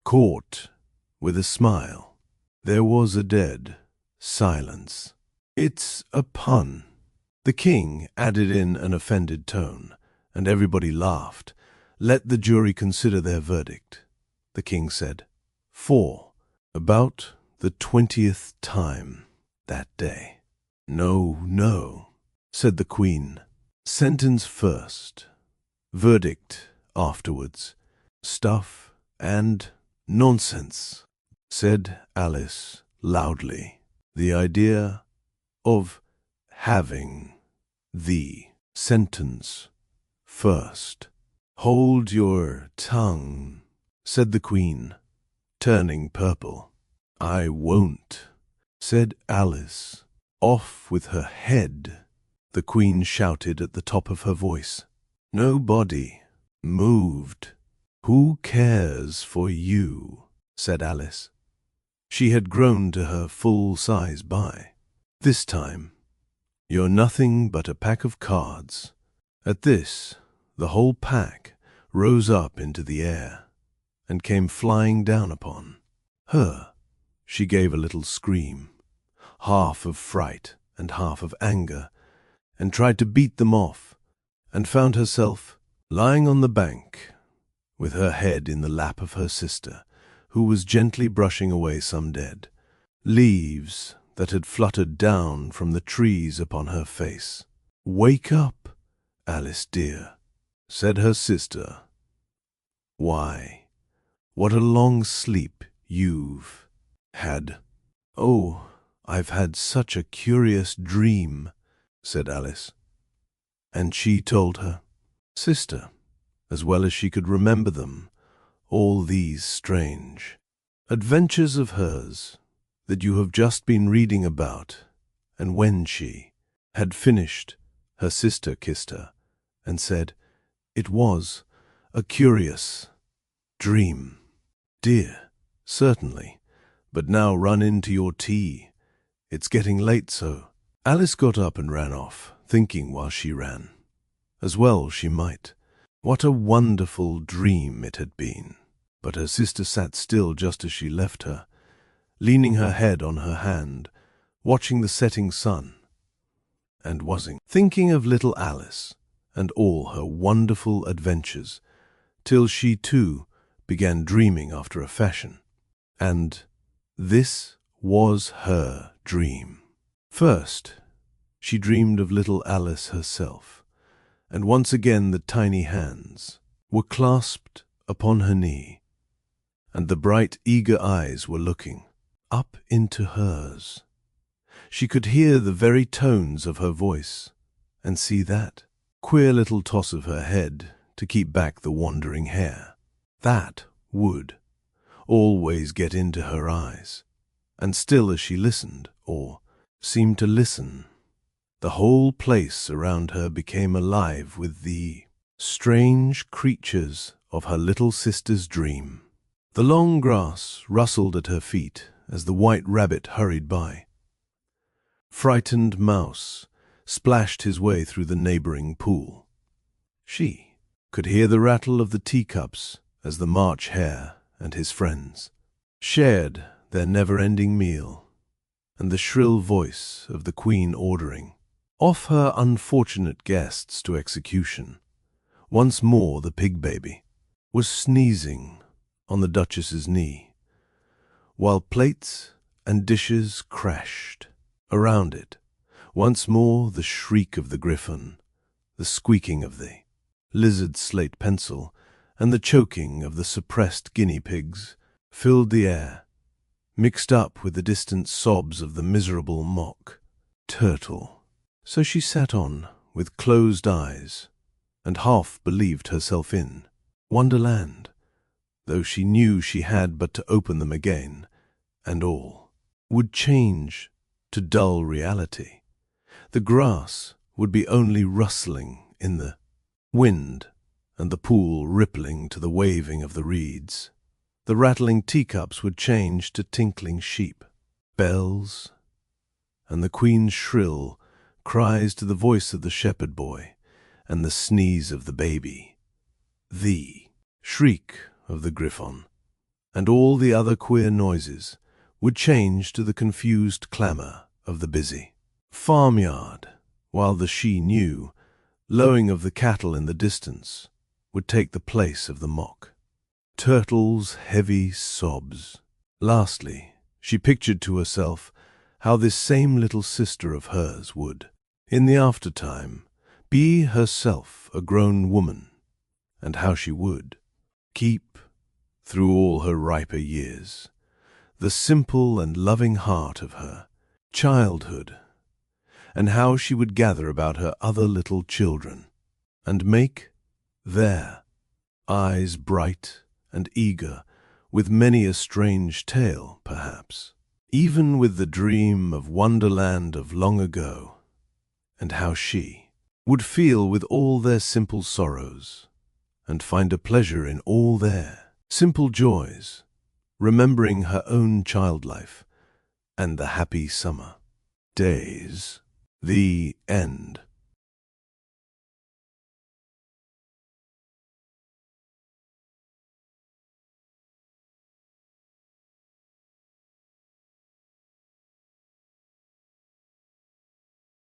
Speaker 1: court with a smile. There was a dead silence. "It's a pun," the king added in an offended tone, and everybody laughed. "Let the jury consider their verdict," the king said. For about the 20th time that day. "No, no," said the queen. "Sentence first, verdict afterwards. Stuff and nonsense," said Alice loudly. "The idea of having the sentence first." "Hold your tongue," said the queen, turning purple. "I won't," said Alice. "Off with her head," the queen shouted at the top of her voice. Nobody moved. "Who cares for you?" said Alice. She had grown to her full size by this time. "You're nothing but a pack of cards." At this, the whole pack rose up into the air and came flying down upon her. She gave a little scream, half of fright and half of anger, and tried to beat them off, and found herself lying on the bank with her head in the lap of her sister, who was gently brushing away some dead leaves that had fluttered down from the trees upon her face. "Wake up, Alice dear," said her sister. "Why, what a long sleep you've had." "Oh, I've had such a curious dream," said Alice. And she told her sister, as well as she could remember them, all these strange adventures of hers that you have just been reading about. And when she had finished, her sister kissed her and said, "It was a curious dream, dear." "Certainly, but now run in to your tea. It's getting late, so." Alice got up and ran off, thinking while she ran, as well she might, what a wonderful dream it had been. But her sister sat still just as she left her, leaning her head on her hand, watching the setting sun, and wasn't thinking of little Alice and all her wonderful adventures, till she too began dreaming after a fashion. And this was her dream. First, she dreamed of little Alice herself, and once again the tiny hands were clasped upon her knee, and the bright, eager eyes were looking up into hers. She could hear the very tones of her voice, and see that queer little toss of her head to keep back the wandering hair. That would always get into her eyes, and still as she listened, or seemed to listen, the whole place around her became alive with the strange creatures of her little sister's dream. The long grass rustled at her feet as the white rabbit hurried by. Frightened mouse splashed his way through the neighboring pool. She could hear the rattle of the teacups as the March Hare and his friends shared their never-ending meal, and the shrill voice of the Queen ordering off her unfortunate guests to execution. Once more the pig baby was sneezing on the Duchess's knee, while plates and dishes crashed around it. Once more the shriek of the griffon, the squeaking of the lizard's slate pencil, and the choking of the suppressed guinea pigs filled the air, mixed up with the distant sobs of the miserable mock turtle. So she sat on with closed eyes, and half believed herself in Wonderland, though she knew she had but to open them again and all, would change to dull reality. The grass would be only rustling in the wind, and the pool rippling to the waving of the reeds. The rattling teacups would change to tinkling sheep, bells, and the queen's shrill cries to the voice of the shepherd boy, and the sneeze of the baby, the shriek of the griffon, and all the other queer noises would change to the confused clamour of the busy farmyard, while the she-knew lowing of the cattle in the distance would take the place of the mock turtle's heavy sobs. Lastly, she pictured to herself how this same little sister of hers would, in the aftertime, be herself a grown woman, and how she would keep, through all her riper years, the simple and loving heart of her childhood, and how she would gather about her other little children, and make their eyes bright and eager with many a strange tale, perhaps, even with the dream of Wonderland of long ago, and how she would feel with all their simple sorrows, and find a pleasure in all their simple joys, remembering her own child life and the happy summer days. The end.